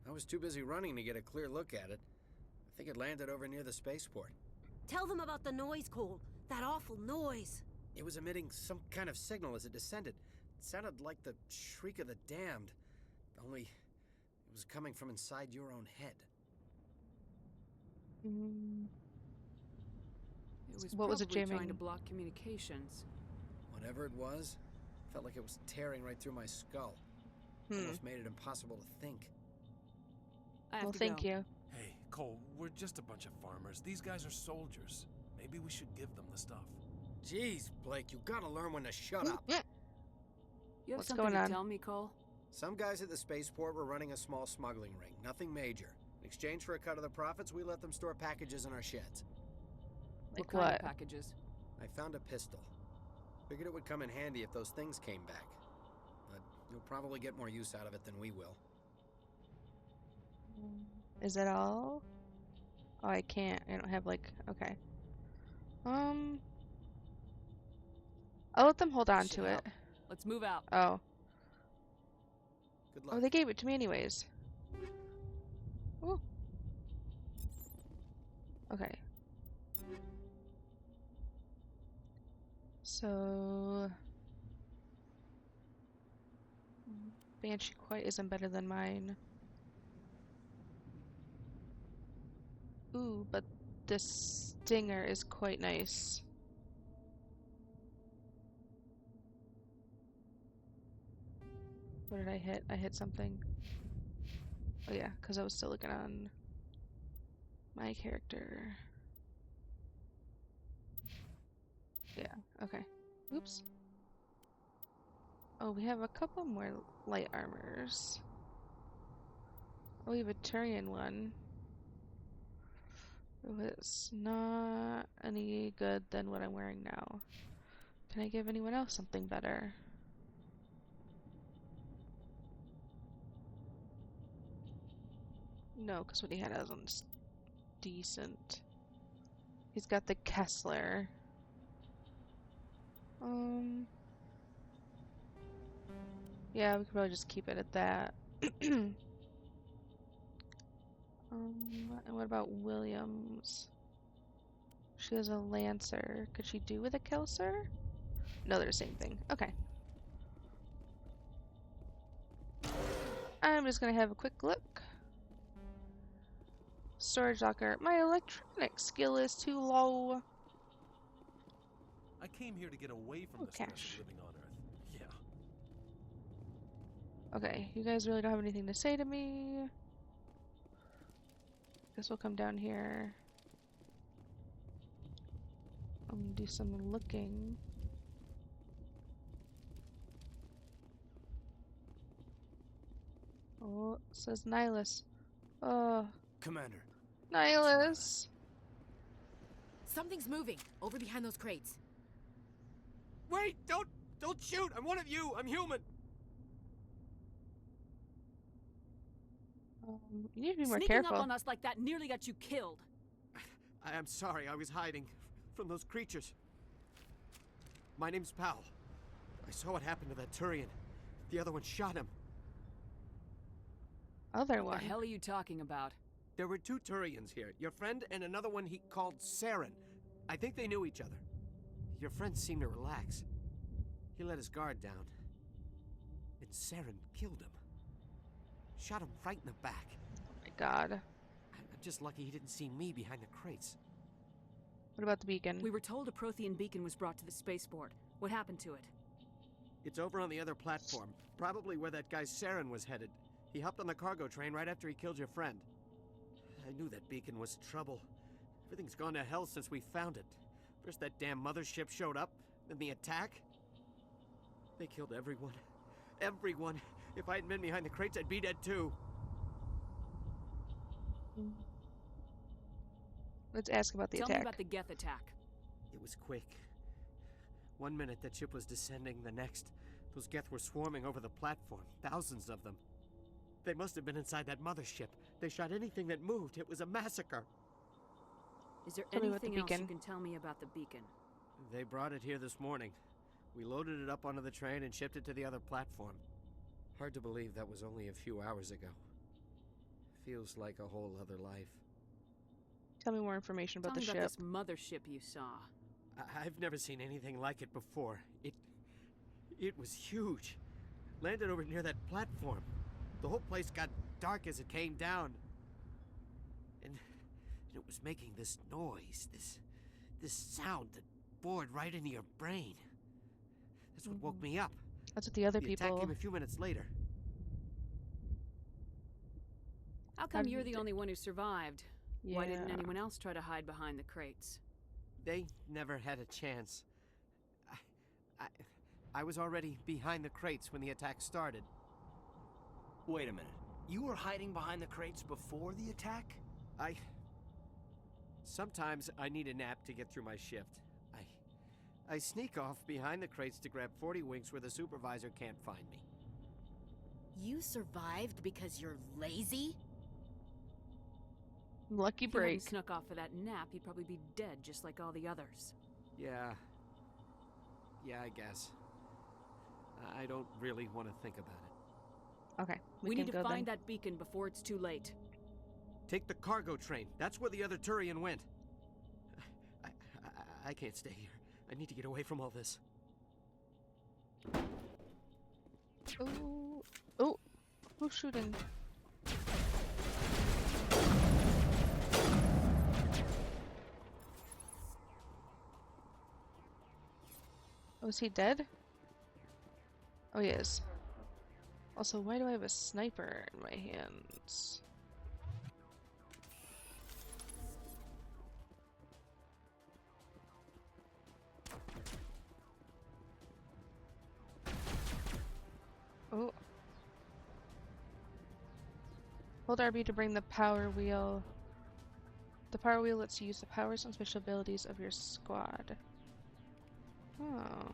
S20: I was too busy running to get a clear look at it. I think it landed over near the spaceport.
S17: Tell them about the noise, Cole. That awful noise.
S20: It was emitting some kind of signal as it descended. It sounded like the shriek of the damned. Only it was coming from inside your own head.
S1: What was it
S9: probably trying
S1: jamming?
S9: to block communications.
S20: Whatever it was, felt like it was tearing right through my skull. Almost made it impossible to think.
S1: Well, thank you.
S21: Hey, Cole, we're just a bunch of farmers. These guys are soldiers. Maybe we should give them the stuff.
S20: Jeez, Blake, you gotta learn when to shut up.
S9: You have
S1: What's
S9: something
S1: going
S9: to
S1: on?
S9: tell me, Cole?
S20: Some guys at the spaceport were running a small smuggling ring, nothing major. In exchange for a cut of the profits, we let them store packages in our sheds.
S1: Like
S9: kind
S1: what?
S9: of packages?
S20: I found a pistol. Figured it would come in handy if those things came back. But you'll probably get more use out of it than we will.
S1: Is that all? Oh, I can't. I don't have like. Okay. I'll let them hold on to it.
S9: Let's move out.
S1: Oh.
S20: Good luck.
S1: Oh, they gave it to me anyways. Ooh. Okay. So Banshee quite isn't better than mine. Ooh, but this Stinger is quite nice. What did I hit? I hit something. Oh yeah, because I was still looking on my character. Yeah, okay. Oops. Oh, we have a couple more light armors. Oh, we have a Turian one. Oh, it's not any good than what I'm wearing now. Can I give anyone else something better? No, because what he had was decent. He's got the Kessler. Yeah, we could probably just keep it at that. And what about Williams? She has a Lancer. Could she do with a Kelser? No, they're the same thing. Okay. I'm just gonna have a quick look. Storage locker. My electronic skill is too low.
S21: I came here to get away from the stress of living on Earth. Yeah.
S1: Okay, you guys really don't have anything to say to me. Guess we'll come down here. I'm gonna do some looking. Oh, it says Nihilus. Oh,
S21: Commander.
S1: Nihilus!
S17: Something's moving over behind those crates.
S2: Wait! Don't shoot! I'm one of you! I'm human!
S1: You need to be more
S9: Sneaking
S1: careful.
S9: up on us like that nearly got you killed.
S2: I am sorry, I was hiding from those creatures. My name's Powell. I saw what happened to that Turian. The other one shot him.
S1: Other
S9: What the hell are you talking about?
S2: There were two Turians here. Your friend and another one he called Saren. I think they knew each other. Your friend seemed to relax. He let his guard down. And Saren killed him. Shot him right in the back.
S1: Oh my god.
S2: I'm just lucky he didn't see me behind the crates.
S1: What about the beacon?
S9: We were told a Prothean beacon was brought to the spaceport. What happened to it?
S2: It's over on the other platform. Probably where that guy Saren was headed. He hopped on the cargo train right after he killed your friend. I knew that beacon was trouble. Everything's gone to hell since we found it. First that damn mothership showed up, then the attack. They killed everyone. Everyone. If I hadn't been behind the crates, I'd be dead too.
S1: Let's ask about the
S9: Tell
S1: attack.
S9: me about the Geth attack.
S2: It was quick. 1 minute that ship was descending, the next, those Geth were swarming over the platform. Thousands of them. They must have been inside that mothership. They shot anything that moved. It was a massacre.
S9: Is there
S1: Tell me about the
S9: anything else you
S1: beacon.
S9: can tell me about the beacon?
S2: They brought it here this morning. We loaded it up onto the train and shipped it to the other platform. Hard to believe that was only a few hours ago. Feels like a whole other life.
S1: Tell me more information about
S9: Tell
S1: the
S9: me
S1: ship.
S9: about this mothership you saw.
S2: I've never seen anything like it before. It was huge. Landed over near that platform. The whole place got dark as it came down. And it was making this noise, this This sound that bored right into your brain. That's what woke me up.
S1: That's what the other
S2: The attack
S1: people...
S2: came a few minutes later.
S9: How come you're the only one who survived? Why didn't
S1: Yeah.
S9: anyone else try to hide behind the crates?
S2: They never had a chance. I was already behind the crates when the attack started.
S8: Wait a minute. You were hiding behind the crates before the attack?
S2: Sometimes I need a nap to get through my shift. I sneak off behind the crates to grab 40 winks where the supervisor can't find me.
S17: You survived because you're lazy?
S1: Lucky
S9: If you hadn't
S1: break.
S9: snuck off for that nap, you'd probably be dead just like all the others.
S2: Yeah, I guess. I don't really want to think about it.
S1: Okay,
S9: We
S1: can
S9: need to
S1: go
S9: find
S1: then.
S9: that beacon before it's too late.
S2: Take the cargo train. That's where the other Turian went. I can't stay here. I need to get away from all this.
S1: Oh, oh, who's shooting? Oh, is he dead? Oh, he is. Also, why do I have a sniper in my hands? Oh. Hold RB to bring the power wheel. The power wheel lets you use the powers and special abilities of your squad. Oh.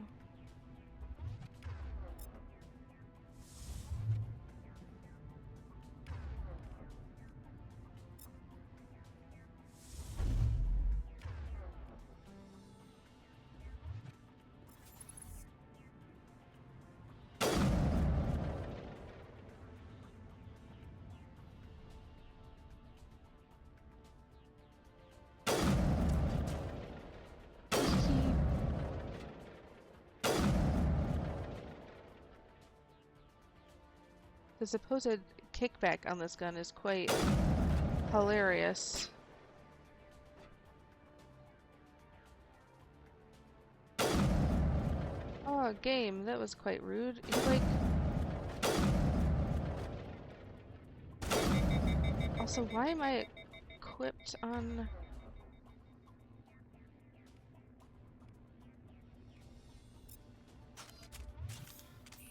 S1: The supposed kickback on this gun is quite hilarious. Oh, game, that was quite rude. You like... Also, why am I equipped on...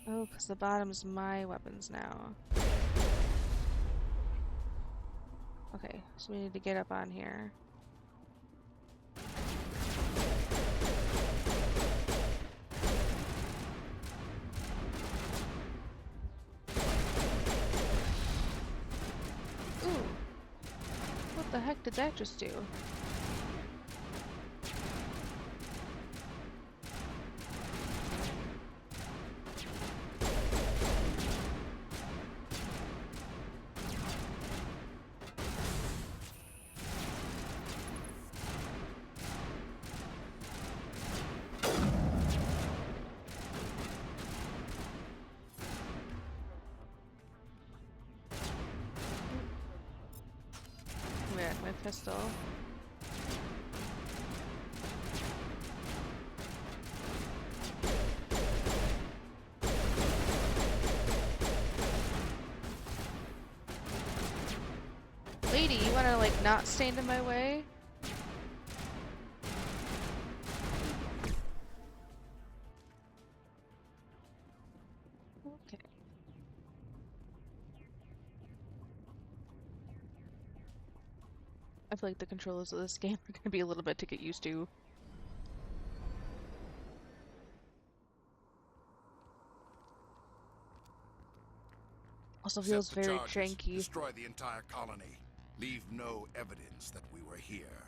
S1: Oh, because the bottom's my weapons now. Okay, so we need to get up on here. Ooh! What the heck did that just do? My pistol. Lady, you wanna like not stand in my way? Okay. I feel like the controls of this game are going to be a little bit to get used to. Also feels
S3: Accept the
S1: very
S3: charges.
S1: janky.
S3: Destroy the entire colony. Leave no evidence that we were here.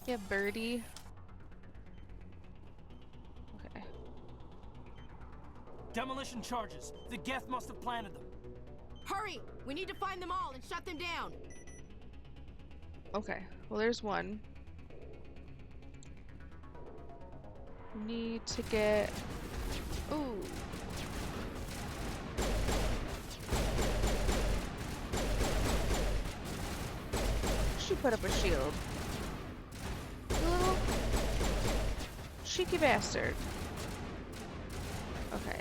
S1: Yeah, birdie. Okay.
S8: Demolition charges. The Geth must have planted them.
S17: Hurry! We need to find them all and shut them down.
S1: Okay. Well, there's one. We need to get... Ooh. She put up a shield. You little cheeky bastard. Okay.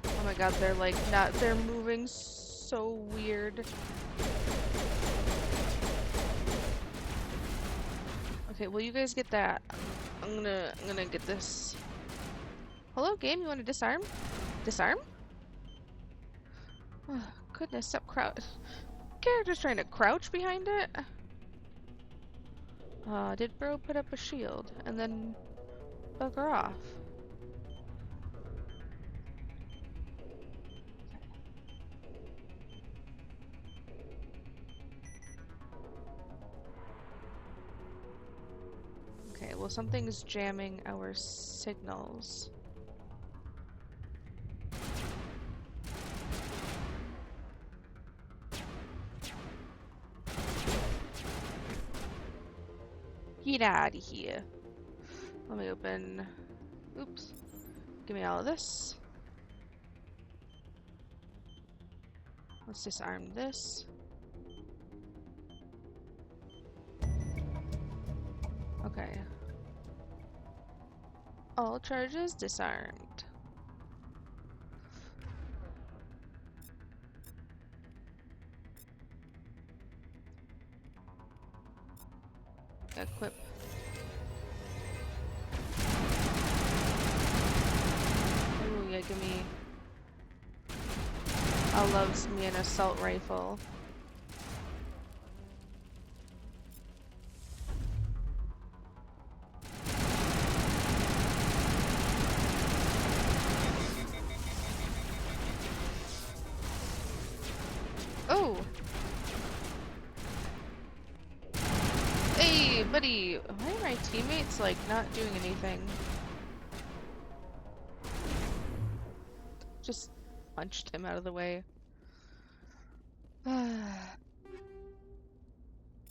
S1: Oh my god, they're like not, they're moving so weird. Okay, well you guys get that. I'm gonna get this. Hello game, you wanna disarm? Disarm? Oh, goodness, stop crouch. Character's trying to crouch behind it. Did bro put up a shield and then bugger off? Okay, well something's jamming our signals. Get out of here. Let me open. Oops. Give me all of this. Let's disarm this. Okay. All charges disarmed. Equip. Ooh, yeah, give me. I loves me an assault rifle. Oh! Hey, buddy! Why are my teammates, like, not doing anything? Just punched him out of the way.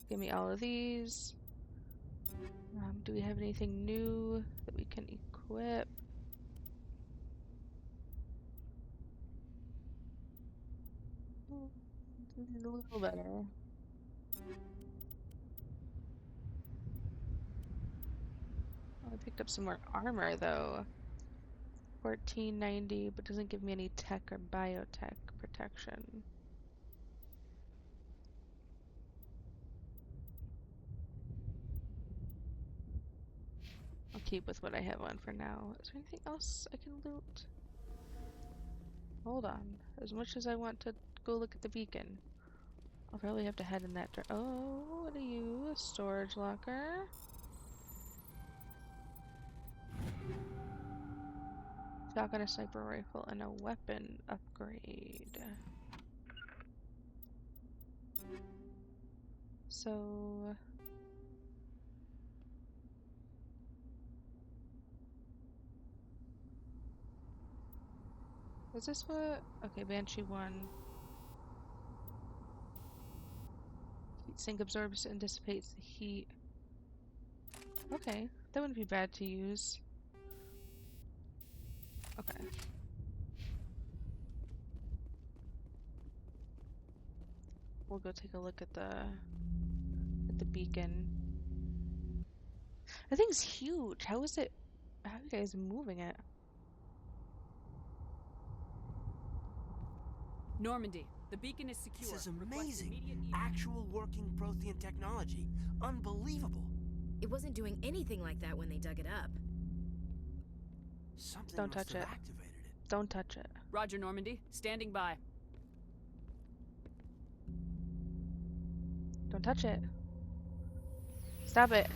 S1: Give me all of these. Do we have anything new that we can equip? A little better. I picked up some more armor though. 1490, but doesn't give me any tech or biotech protection. I'll keep with what I have on for now. Is there anything else I can loot? Hold on. As much as I want to go look at the beacon, I'll probably have to head in that direction. Oh, what are you? A storage locker? Shotgun, a sniper rifle, and a weapon upgrade. So... is this what? Okay, Banshee 1. Heat sink absorbs and dissipates the heat. Okay, that wouldn't be bad to use. Okay. We'll go take a look at the beacon. That thing's huge. How is it? How are you guys moving it?
S10: Normandy, the beacon is secure.
S8: This is amazing. Actual working Prothean technology. Unbelievable.
S17: It wasn't doing anything like that when they dug it up.
S19: Something
S1: Don't
S19: must
S1: touch
S19: have
S1: it.
S19: activated it.
S1: Don't touch it.
S10: Roger, Normandy. Standing by.
S1: Don't touch it. Stop it.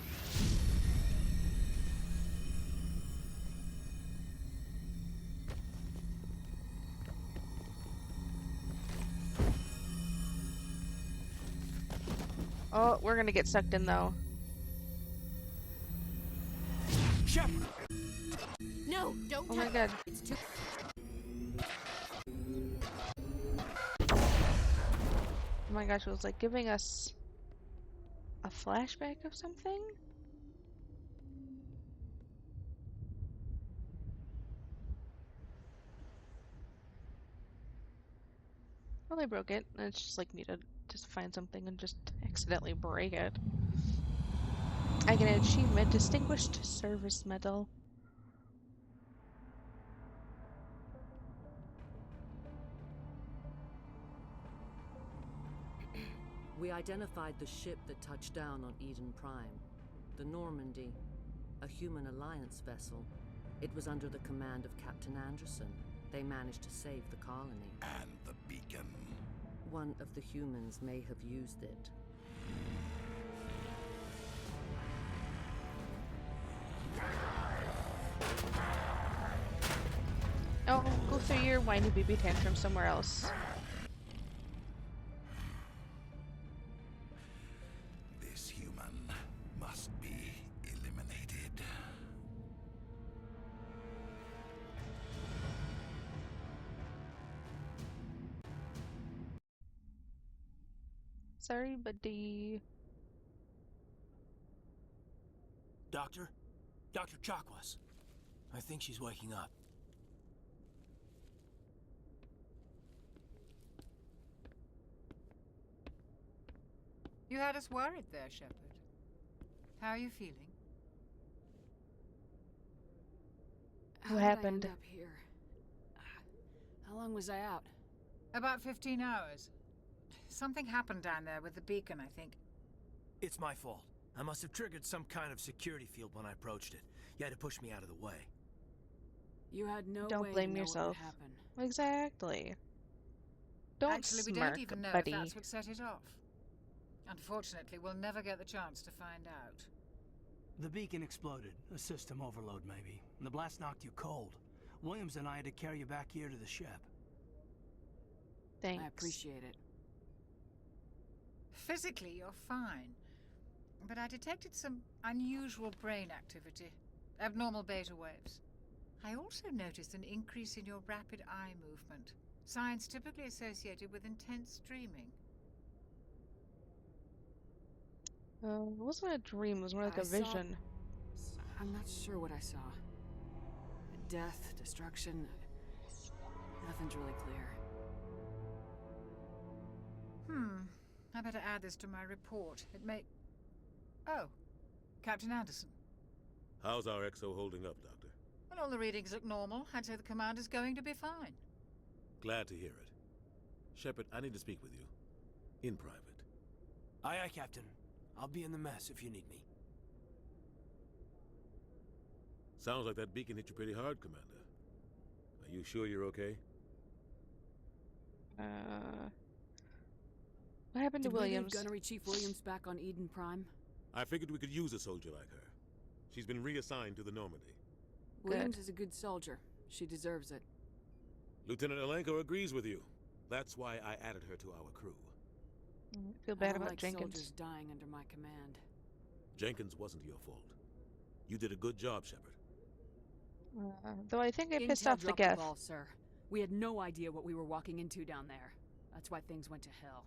S1: Oh, we're gonna get sucked in though.
S19: Shepard!
S17: No, don't
S1: Oh my
S17: touch
S1: god.
S17: it. It's too...
S1: Oh my gosh, it was like giving us a flashback of something? Well, I broke it, and it's just like needed to find something and just accidentally break it. I get an achievement, Distinguished Service Medal.
S12: We identified the ship that touched down on Eden Prime. The Normandy, a human alliance vessel. It was under the command of Captain Anderson. They managed to save the colony.
S3: And the beacon.
S12: One of the humans may have used it.
S1: Oh, go through your whiny baby tantrum somewhere else.
S3: This human must be eliminated.
S1: Sorry, buddy.
S19: Doctor? Dr. Chakwas. I think she's waking up.
S15: You had us worried there, Shepard. How are you feeling?
S1: What happened?
S10: Did I end up here? How long was I out?
S15: About 15 hours. Something happened down there with the beacon, I think.
S19: It's my fault. I must have triggered some kind of security field when I approached it. You had to push me out of the way.
S10: You had no
S1: Don't
S10: way
S1: blame
S10: to know
S1: yourself.
S10: what would happen.
S1: Exactly. Don't
S15: Actually, we
S1: smirk,
S15: don't even know
S1: buddy.
S15: if that's what set it off. Unfortunately, we'll never get the chance to find out.
S8: The beacon exploded. A system overload, maybe. And the blast knocked you cold. Williams and I had to carry you back here to the ship.
S1: Thanks.
S10: I appreciate it.
S15: Physically, you're fine. But I detected some unusual brain activity. Abnormal beta waves. I also noticed an increase in your rapid eye movement. Signs typically associated with intense dreaming.
S1: It wasn't a dream, it was more like
S10: I
S1: a
S10: saw-
S1: vision.
S10: I'm not sure what I saw. Death, destruction. Nothing's really clear.
S15: I better add this to my report. It may... Oh, Captain Anderson.
S4: How's our XO holding up, Doctor?
S15: Well, all the readings look normal. I'd say the commander's going to be fine.
S4: Glad to hear it. Shepard, I need to speak with you. In private.
S19: Aye, aye, Captain. I'll be in the mess if you need me.
S4: Sounds like that beacon hit you pretty hard, Commander. Are you sure you're okay?
S1: What happened to
S10: Did we leave
S1: Williams?
S10: Gunnery Chief Williams back on Eden Prime?
S4: I figured we could use a soldier like her. She's been reassigned to the Normandy.
S10: Williams is a good soldier. She deserves it.
S4: Lieutenant Alenko agrees with you. That's why I added her to our crew.
S1: I feel
S10: I
S1: bad
S10: don't
S1: about
S10: like
S1: Jenkins.
S10: soldiers dying under my command.
S4: Jenkins wasn't your fault. You did a good job, Shepard.
S1: Though I think I pissed
S10: Intel
S1: off the
S10: dropped
S1: Geth.
S10: ball, sir. We had no idea what we were walking into down there. That's why things went to hell.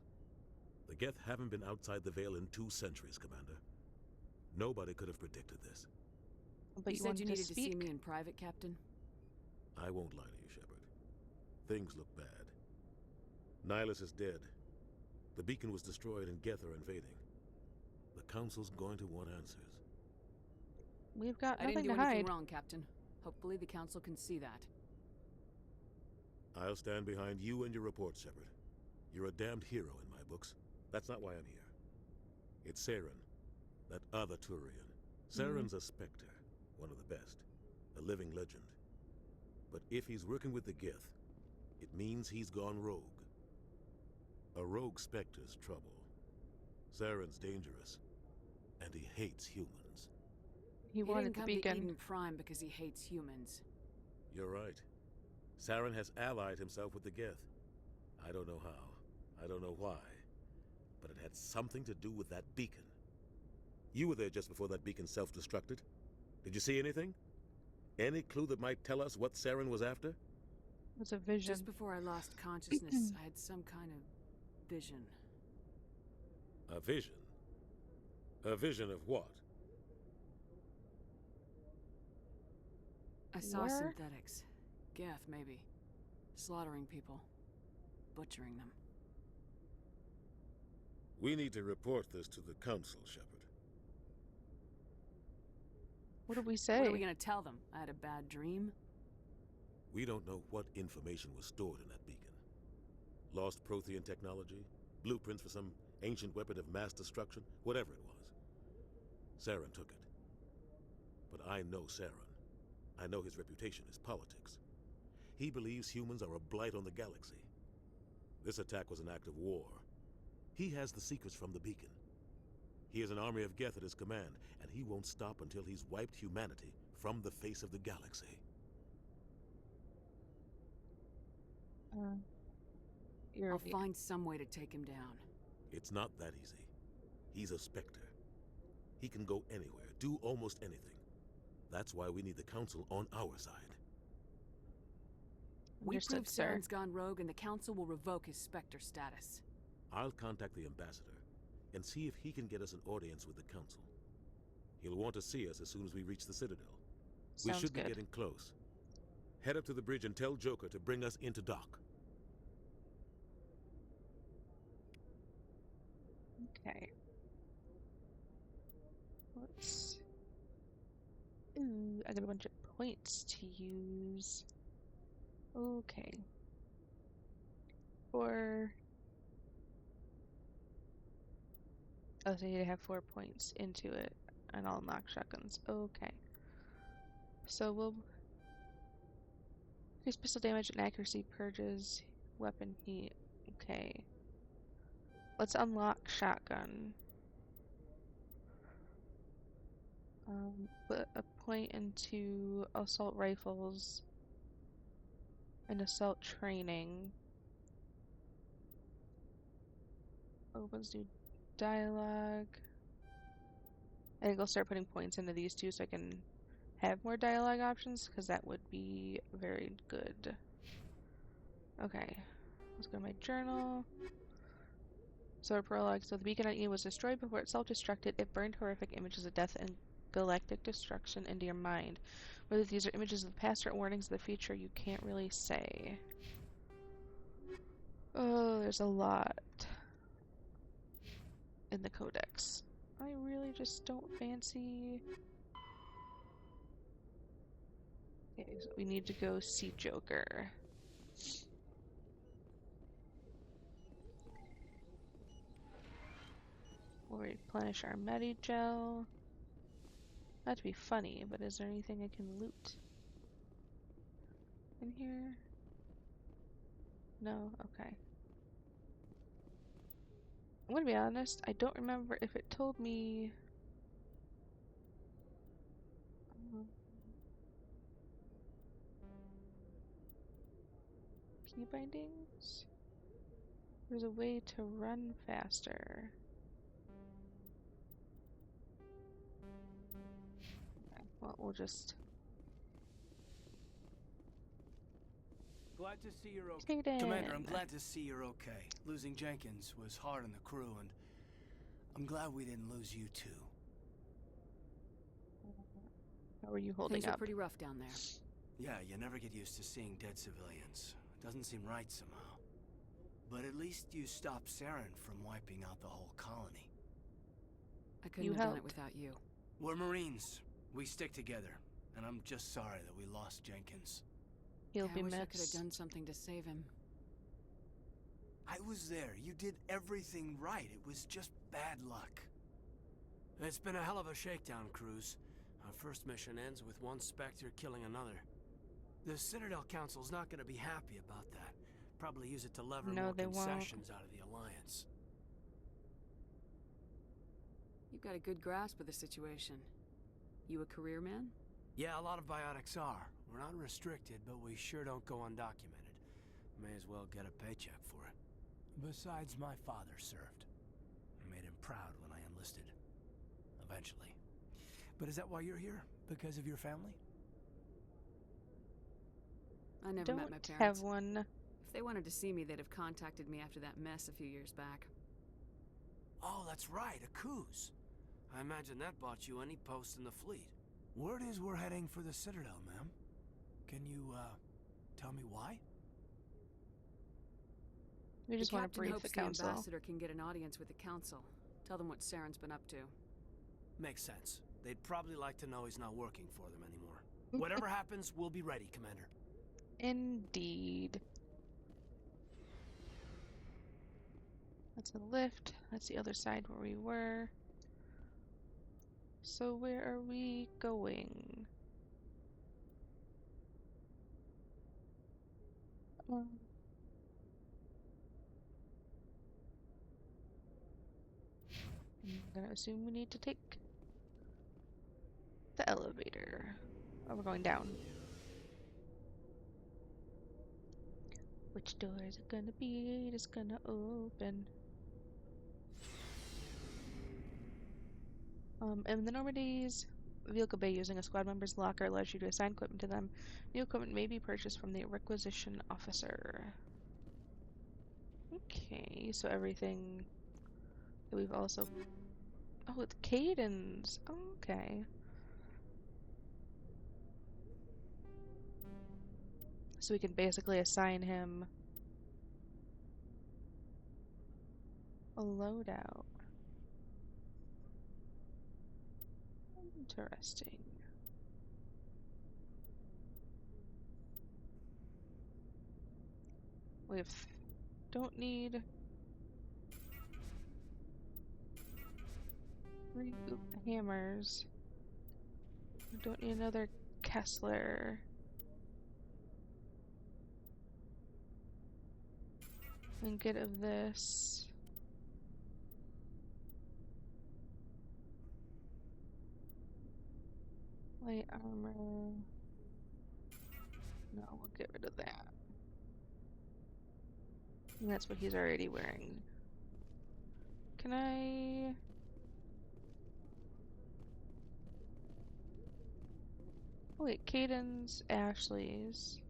S4: The Geth haven't been outside the Veil in 2 centuries, Commander. Nobody could have predicted this.
S1: But
S10: you
S1: you
S10: said
S1: wanted
S10: you
S1: to
S10: needed to see
S1: speak?
S10: me in private, Captain?
S4: I won't lie to you, Shepard. Things look bad. Nihilus is dead. The beacon was destroyed and Geth are invading. The Council's going to want answers.
S1: We've got
S10: I didn't
S1: nothing
S10: do
S1: to
S10: anything
S1: hide.
S10: wrong, Captain. Hopefully the Council can see that.
S4: I'll stand behind you and your report, Shepard. You're a damned hero in my books. That's not why I'm here. It's Saren, that other Turian. Saren's a Spectre, one of the best, a living legend. But if he's working with the Geth, it means he's gone rogue. A rogue Spectre's trouble. Saren's dangerous, and he hates humans.
S1: He wanted
S9: didn't
S1: the
S9: come
S1: beacon.
S9: to Eden Prime because he hates humans.
S4: You're right. Saren has allied himself with the Geth. I don't know how. I don't know why. But it had something to do with that beacon. You were there just before that beacon self-destructed. Did you see anything? Any clue that might tell us what Saren was after?
S1: It's a vision.
S9: Just before I lost consciousness, I had some kind of vision.
S4: A vision? A vision of what?
S9: I saw
S1: Where?
S9: synthetics. Geth, maybe. Slaughtering people. Butchering them.
S4: We need to report this to the Council, Shepard.
S1: What did we say?
S9: What are we gonna tell them? I had a bad dream?
S4: We don't know what information was stored in that beacon. Lost Prothean technology, blueprints for some ancient weapon of mass destruction, whatever it was. Saren took it. But I know Saren. I know his reputation is politics. He believes humans are a blight on the galaxy. This attack was an act of war. He has the secrets from the beacon. He has an army of Geth at his command, and he won't stop until he's wiped humanity from the face of the galaxy.
S9: I'll find some way to take him down.
S4: It's not that easy. He's a Spectre. He can go anywhere, do almost anything. That's why we need the Council on our side.
S9: We
S1: Understood,
S9: prove
S1: sir.
S9: Saren's gone rogue and the Council will revoke his Spectre status.
S4: I'll contact the Ambassador and see if he can get us an audience with the Council. He'll want to see us as soon as we reach the Citadel. We
S1: Sounds
S4: should be
S1: good.
S4: getting close. Head up to the bridge and tell Joker to bring us into dock.
S1: Okay. Let's... Ooh, I got a bunch of points to use. Okay. Oh, so you have 4 points into it, and I'll knock shotguns. Okay. So we'll... Increase pistol damage and accuracy, purges, weapon heat. Okay. Let's unlock shotgun. Put a point into assault rifles and assault training. Opens new dialogue. I think I'll start putting points into these two so I can have more dialogue options, because that would be very good. Okay, let's go to my journal. So our prologue. So the beacon on Eden was destroyed before it self-destructed. It burned horrific images of death and galactic destruction into your mind. Whether these are images of the past or warnings of the future, you can't really say. Oh, there's a lot in the codex. I really just don't fancy... Okay, so we need to go see Joker. We'll replenish our Medigel. Not to be funny, but is there anything I can loot in here? No? Okay. I'm gonna be honest, I don't remember if it told me... key bindings? There's a way to run faster. Okay, well, we'll just...
S8: Glad to see you're okay.
S1: Kaden.
S8: Commander, I'm glad to see you're okay. Losing Jenkins was hard on the crew, and I'm glad we didn't lose you too.
S1: How are you holding
S9: Things
S1: up?
S9: are pretty rough down there.
S8: Yeah, you never get used to seeing dead civilians. Doesn't seem right somehow. But at least you stopped Saren from wiping out the whole colony.
S9: I couldn't
S1: You
S9: have done it
S1: helped.
S9: without you.
S8: We're Marines. We stick together. And I'm just sorry that we lost Jenkins.
S1: He'll
S9: I
S1: be
S9: wish I could have
S1: missed.
S9: done something to save him.
S8: I was there. You did everything right. It was just bad luck.
S19: It's been a hell of a shakedown, Cruz. Our first mission ends with one Spectre killing another.
S8: The Citadel Council's not gonna be happy about that. Probably use it to lever
S1: No,
S8: more
S1: they won't.
S8: concessions out of the Alliance.
S9: You've got a good grasp of the situation. You a career man?
S8: Yeah, a lot of biotics are. We're not restricted, but we sure don't go undocumented. May as well get a paycheck for it. Besides, my father served. I made him proud when I enlisted. Eventually. But is that why you're here? Because of your family?
S9: I never
S1: Don't
S9: met my parents.
S1: have one.
S9: If they wanted to see me, they'd have contacted me after that mess a few years back.
S8: Oh, that's right, a Kuz. I imagine that bought you any post in the fleet. Word is we're heading for the Citadel, ma'am. Can you, tell me why?
S1: We just want to brief the
S9: the
S1: council.
S9: ambassador can get an audience with the council. Tell them what Saren's been up to.
S8: Makes sense. They'd probably like to know he's not working for them anymore. Whatever happens, we'll be ready, Commander.
S1: Indeed. That's a lift. That's the other side where we were. So where are we going? I'm gonna assume we need to take the elevator. Oh, we're going down. Which door is it gonna be? It's gonna open. In the Normandy's vehicle bay, using a squad member's locker allows you to assign equipment to them. New equipment may be purchased from the requisition officer. Okay, so everything that we've also... Oh, it's Kaidan's. Okay. So we can basically assign him a loadout. Interesting. We don't need 3 hammers. We don't need another Kessler. And get of this. Light armor. No, we'll get rid of that. And that's what he's already wearing. Can I... Oh wait, Kaidan's, Ashley's.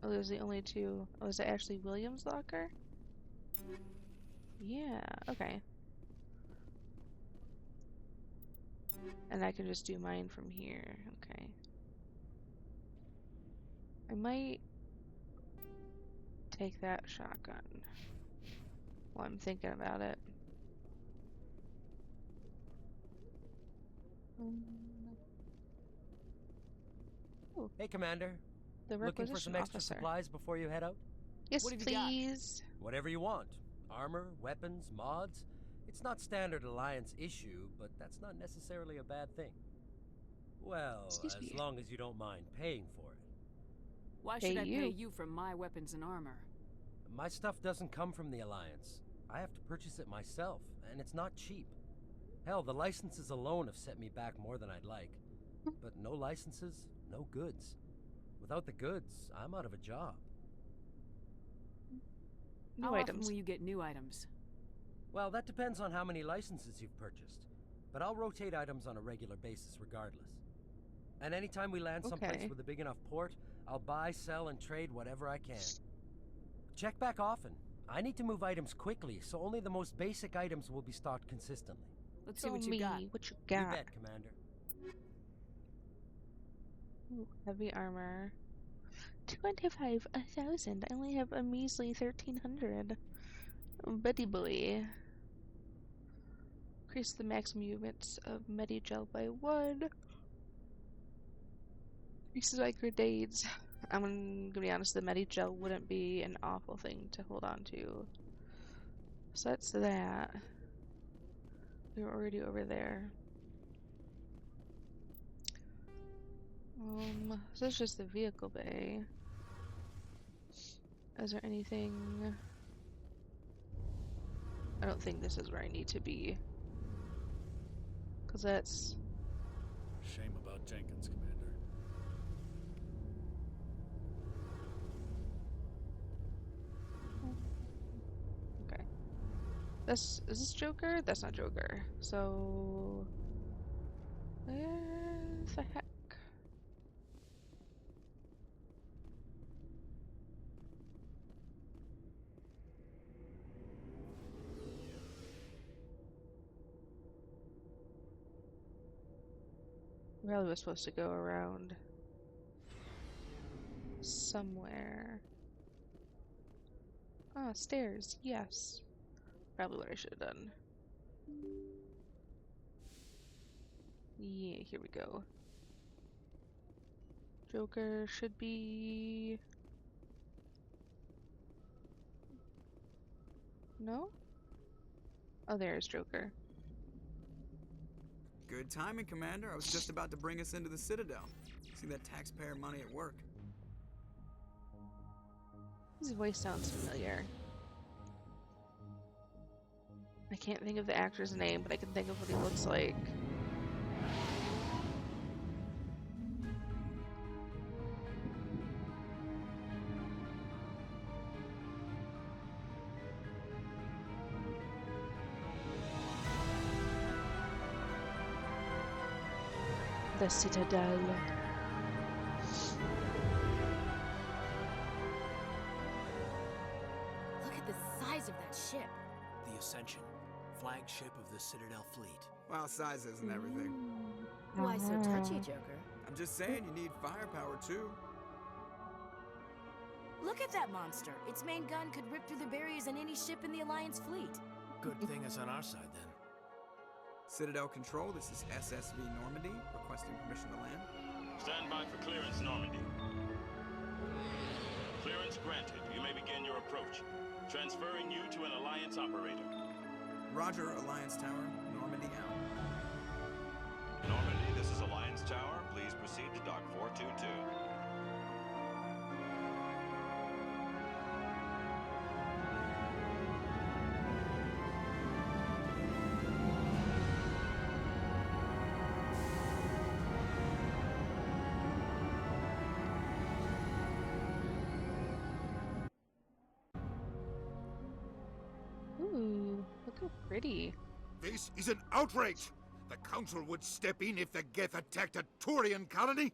S1: Oh, there's the only two. Oh, is it Ashley Williams' locker? Yeah, okay. And I can just do mine from here. Okay. I might take that shotgun while I'm thinking about it.
S19: Oh. Hey, Commander.
S1: The
S19: Looking for some extra
S1: officer.
S19: supplies before you head out?
S1: Yes,
S19: what have
S1: please.
S19: You got? Whatever you want. Armor, weapons, mods. It's not standard Alliance issue, but that's not necessarily a bad thing. Well, as long as you don't mind paying for it.
S9: Why should I pay you for my weapons and armor?
S19: My stuff doesn't come from the Alliance. I have to purchase it myself, and it's not cheap. Hell, the licenses alone have set me back more than I'd like. But no licenses, no goods. Without the goods, I'm out of a job.
S9: How often will you get new items?
S19: Well, that depends on how many licenses you've purchased. But I'll rotate items on a regular basis regardless. And anytime we land someplace with a big enough port, I'll buy, sell, and trade whatever I can. Check back often. I need to move items quickly, so only the most basic items will be stocked consistently.
S9: Let's see what you got.
S1: What you got?
S19: You bet, Commander.
S1: Ooh, heavy armor. 25,000. I only have a measly 1,300. Buddy boy. Increase the maximum units of Medigel by 1. Increases my grenades. I'm gonna be honest, the Medigel wouldn't be an awful thing to hold on to. So that's that. We were already over there. So it's just the vehicle bay. Is there anything? I don't think this is where I need to be. Because that's...
S21: Shame about Jenkins, Commander.
S1: Okay. Is this Joker? That's not Joker. So... where the heck? Really was supposed to go around somewhere. Ah, stairs. Yes. Probably what I should have done. Yeah, here we go. Joker should be... No? Oh, there's Joker.
S6: Good timing, Commander. I was just about to bring us into the Citadel. See that taxpayer money at work.
S1: His voice sounds familiar. I can't think of the actor's name, but I can think of what he looks like. The Citadel.
S17: Look at the size of that ship.
S8: The Ascension, flagship of the Citadel fleet.
S6: Well, size isn't everything.
S17: Why so touchy, Joker?
S6: I'm just saying you need firepower too.
S17: Look at that monster. Its main gun could rip through the barriers in any ship in the Alliance fleet.
S8: Good thing it's on our side then.
S6: Citadel Control, this is SSV Normandy, requesting permission to land.
S13: Stand by for clearance, Normandy. Clearance granted. You may begin your approach. Transferring you to an Alliance operator.
S6: Roger, Alliance Tower. Normandy out.
S13: Normandy, this is Alliance Tower. Please proceed to Dock 422.
S1: Ooh, look how pretty.
S3: This is an outrage! The Council would step in if the Geth attacked a Turian colony?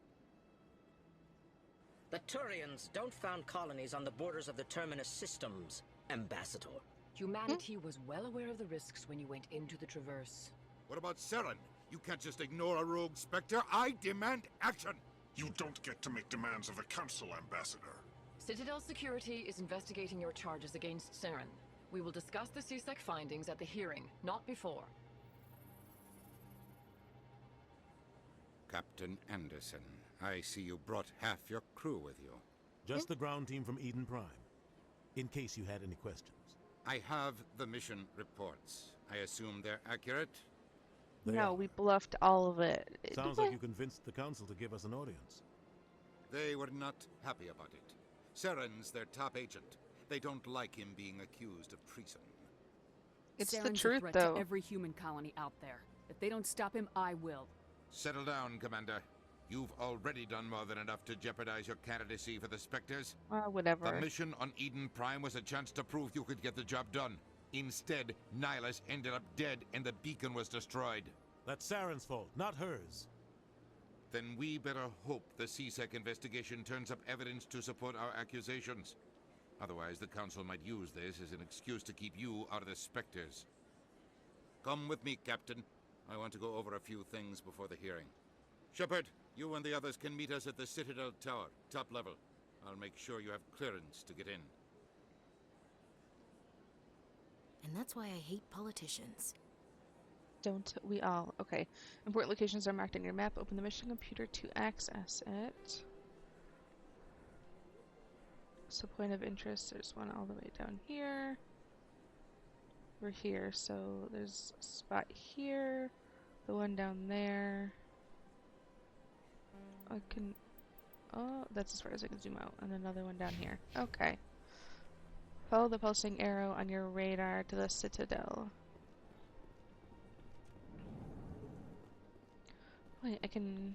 S22: The Turians don't found colonies on the borders of the Terminus systems, Ambassador.
S10: Humanity was well aware of the risks when you went into the Traverse.
S3: What about Saren? You can't just ignore a rogue Spectre. I demand action!
S23: You don't get to make demands of the Council, Ambassador.
S10: Citadel Security is investigating your charges against Saren. We will discuss the CSEC findings at the hearing, not before.
S3: Captain Anderson, I see you brought half your crew with you.
S4: Just the ground team from Eden Prime, in case you had any questions.
S3: I have the mission reports. I assume they're accurate?
S1: No, we bluffed all of it.
S4: Sounds like you convinced the Council to give us an audience.
S3: They were not happy about it. Saren's their top agent. They don't like him being accused of treason.
S1: It's
S9: Saren's
S1: the truth,
S9: a threat
S1: though.
S9: to every human colony out there. If they don't stop him, I will.
S3: Settle down, Commander. You've already done more than enough to jeopardize your candidacy for the Spectres.
S1: Whatever.
S3: The mission on Eden Prime was a chance to prove you could get the job done. Instead, Nihilus ended up dead and the beacon was destroyed.
S4: That's Saren's fault, not hers.
S3: Then we better hope the CSEC investigation turns up evidence to support our accusations. Otherwise, the Council might use this as an excuse to keep you out of the Spectres. Come with me, Captain. I want to go over a few things before the hearing. Shepard, you and the others can meet us at the Citadel Tower, top level. I'll make sure you have clearance to get in.
S17: And that's why I hate politicians.
S1: Don't we all? Okay. Important locations are marked on your map. Open the mission computer to access it. So point of interest, there's one all the way down here. We're here, so there's a spot here, the one down there. I can... Oh, that's as far as I can zoom out. And another one down here. Okay. Follow the pulsing arrow on your radar to the Citadel. Wait, I can...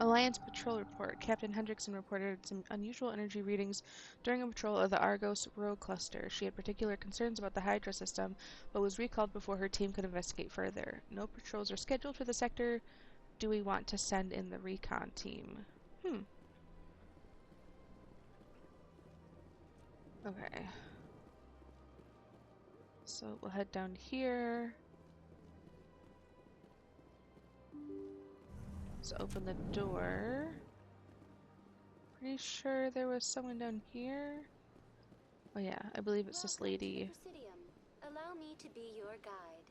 S1: Alliance Patrol Report. Captain Hendrickson reported some unusual energy readings during a patrol of the Argos Rogue Cluster. She had particular concerns about the Hydra system, but was recalled before her team could investigate further. No patrols are scheduled for the sector. Do we want to send in the recon team? Okay. So we'll head down here. Let's open the door. Pretty sure there was someone down here. Oh yeah, I believe it's this lady.
S11: Presidium. Allow me to be your guide.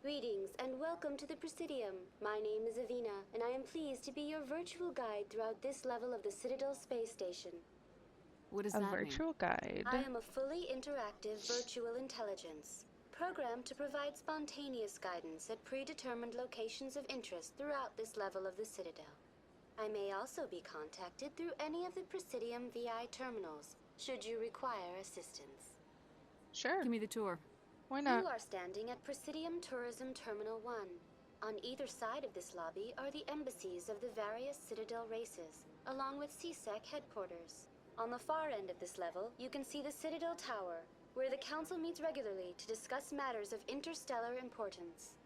S11: Greetings and welcome to the Presidium. My name is Avina, and I am pleased to be your virtual guide throughout this level of the Citadel space station.
S9: What does that mean?
S1: A virtual guide.
S11: I am a fully interactive virtual intelligence, programmed to provide spontaneous guidance at predetermined locations of interest throughout this level of the Citadel. I may also be contacted through any of the Presidium VI terminals, should you require assistance.
S1: Sure.
S9: Give me the tour.
S1: Why not?
S11: You are standing at Presidium Tourism Terminal 1. On either side of this lobby are the embassies of the various Citadel races, along with CSEC headquarters. On the far end of this level, you can see the Citadel Tower, where the Council meets regularly to discuss matters of interstellar importance.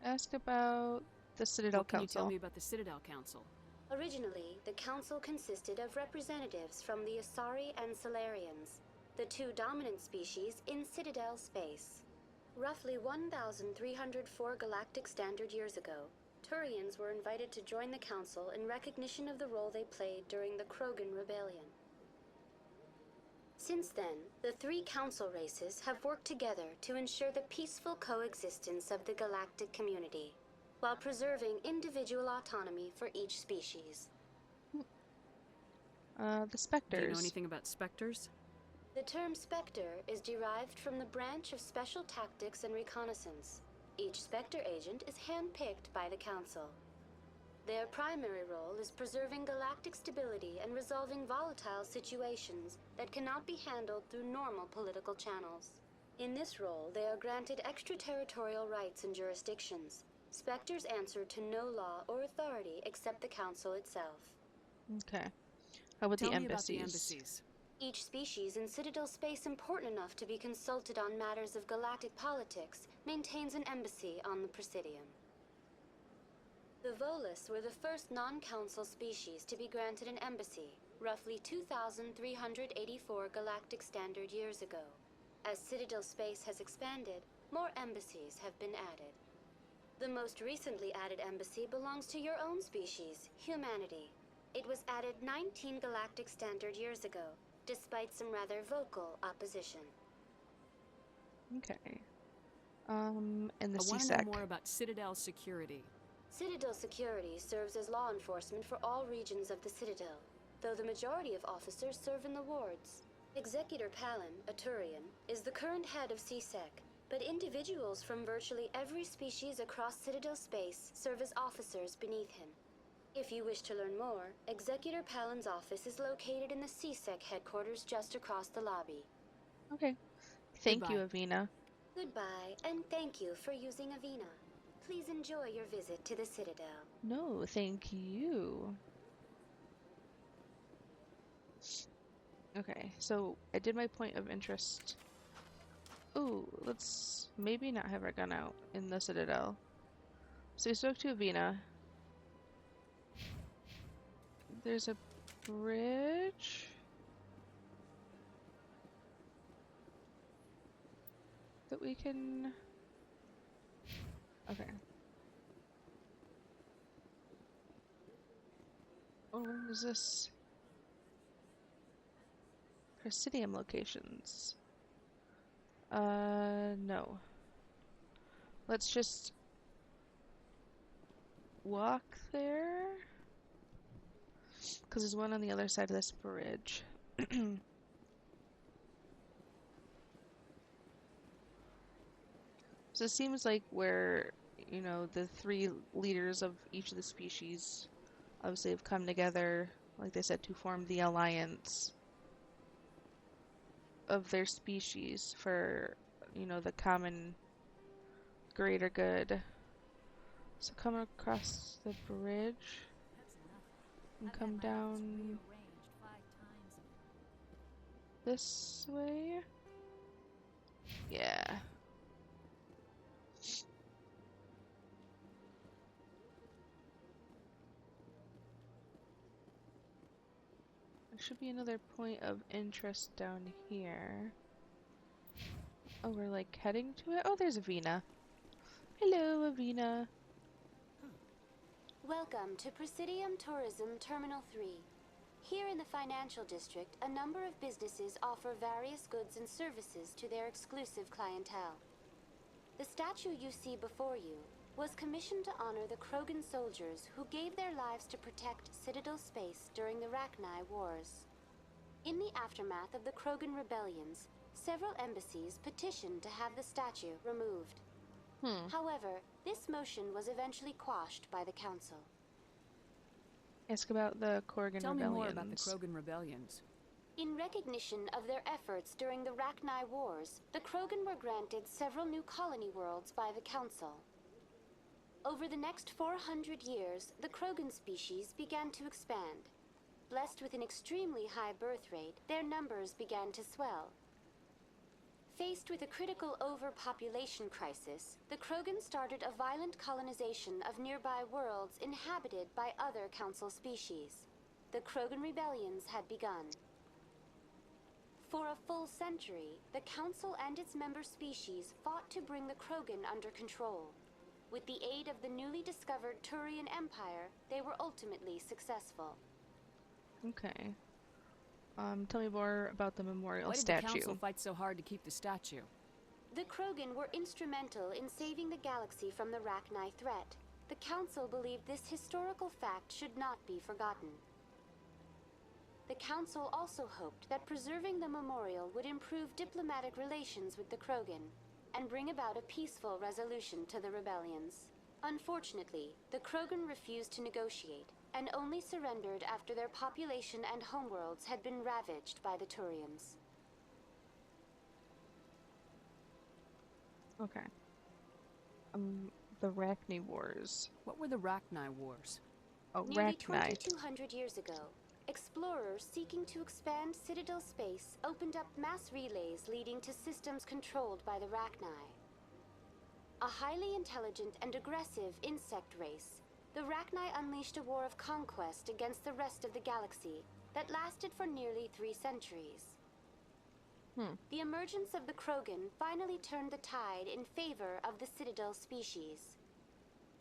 S1: Ask about the Citadel
S9: What can you
S1: Council.
S9: tell me about the Citadel Council?
S11: Originally, the Council consisted of representatives from the Asari and Solarians, the two dominant species in Citadel space. Roughly 1,304 galactic standard years ago, Turians were invited to join the Council in recognition of the role they played during the Krogan Rebellion. Since then, the three Council races have worked together to ensure the peaceful coexistence of the galactic community, while preserving individual autonomy for each species.
S1: The Spectres.
S9: Do you know anything about Spectres?
S11: The term Spectre is derived from the branch of Special Tactics and Reconnaissance. Each Spectre agent is handpicked by the Council. Their primary role is preserving galactic stability and resolving volatile situations that cannot be handled through normal political channels. In this role, they are granted extraterritorial rights and jurisdictions. Spectres answer to no law or authority except the Council itself.
S1: Okay. How about
S9: Tell
S1: the
S9: me
S1: embassies?
S9: about the embassies.
S11: Each species in Citadel space important enough to be consulted on matters of galactic politics maintains an embassy on the Presidium. The Volus were the first non-council species to be granted an embassy, roughly 2,384 galactic standard years ago. As Citadel space has expanded, more embassies have been added. The most recently added embassy belongs to your own species, humanity. It was added 19 galactic standard years ago, despite some rather vocal opposition.
S1: Okay. And the
S9: I want to
S1: CSEC.
S9: know more about Citadel security.
S11: Citadel security serves as law enforcement for all regions of the Citadel, though the majority of officers serve in the wards. Executor Palin, a Turian, is the current head of CSEC, but individuals from virtually every species across Citadel space serve as officers beneath him. If you wish to learn more, Executor Palin's office is located in the CSEC headquarters just across the lobby.
S1: Okay. Thank you, Avina.
S11: Goodbye, and thank you for using Avina. Please enjoy your visit to the Citadel.
S1: No, thank you. Okay, so I did my point of interest. Ooh, let's maybe not have our gun out in the Citadel. So we spoke to Avina. There's a bridge that we can... Okay. Oh, where is this? Presidium locations. No. Let's just walk there. Because there's one on the other side of this bridge. So it seems like where, you know, the three leaders of each of the species obviously have come together, like they said, to form the alliance of their species for, you know, the common greater good. So come across the bridge and come down this way. Yeah. There should be another point of interest down here. Oh, we're like heading to it? Oh, there's Avina. Hello, Avina.
S11: Welcome to Presidium Tourism Terminal 3. Here in the financial district, a number of businesses offer various goods and services to their exclusive clientele. The statue you see before you was commissioned to honor the Krogan soldiers who gave their lives to protect Citadel space during the Rachni Wars. In the aftermath of the Krogan rebellions, several embassies petitioned to have the statue removed. However, this motion was eventually quashed by the Council.
S1: Ask about the Krogan rebellions.
S9: Tell me more about the Krogan rebellions.
S11: In recognition of their efforts during the Rachni Wars, the Krogan were granted several new colony worlds by the Council. Over the next 400 years, the Krogan species began to expand. Blessed with an extremely high birth rate, their numbers began to swell. Faced with a critical overpopulation crisis, the Krogan started a violent colonization of nearby worlds inhabited by other Council species. The Krogan rebellions had begun. For a full century, the Council and its member species fought to bring the Krogan under control. With the aid of the newly discovered Turian Empire, they were ultimately successful.
S1: Okay. Tell me more about the memorial statue.
S9: Why did the Council fight so hard to keep the statue?
S11: The Krogan were instrumental in saving the galaxy from the Rachni threat. The Council believed this historical fact should not be forgotten. The Council also hoped that preserving the memorial would improve diplomatic relations with the Krogan and bring about a peaceful resolution to the rebellions. Unfortunately, the Krogan refused to negotiate and only surrendered after their population and homeworlds had been ravaged by the Turians.
S1: Okay. The Rachni Wars.
S9: What were the Rachni Wars?
S1: Oh,
S11: Nearly
S1: Rachni.
S11: 2,200 years ago, explorers seeking to expand Citadel space opened up mass relays leading to systems controlled by the Rachni. A highly intelligent and aggressive insect race, the Rachni unleashed a war of conquest against the rest of the galaxy that lasted for nearly 3 centuries. The emergence of the Krogan finally turned the tide in favor of the Citadel species.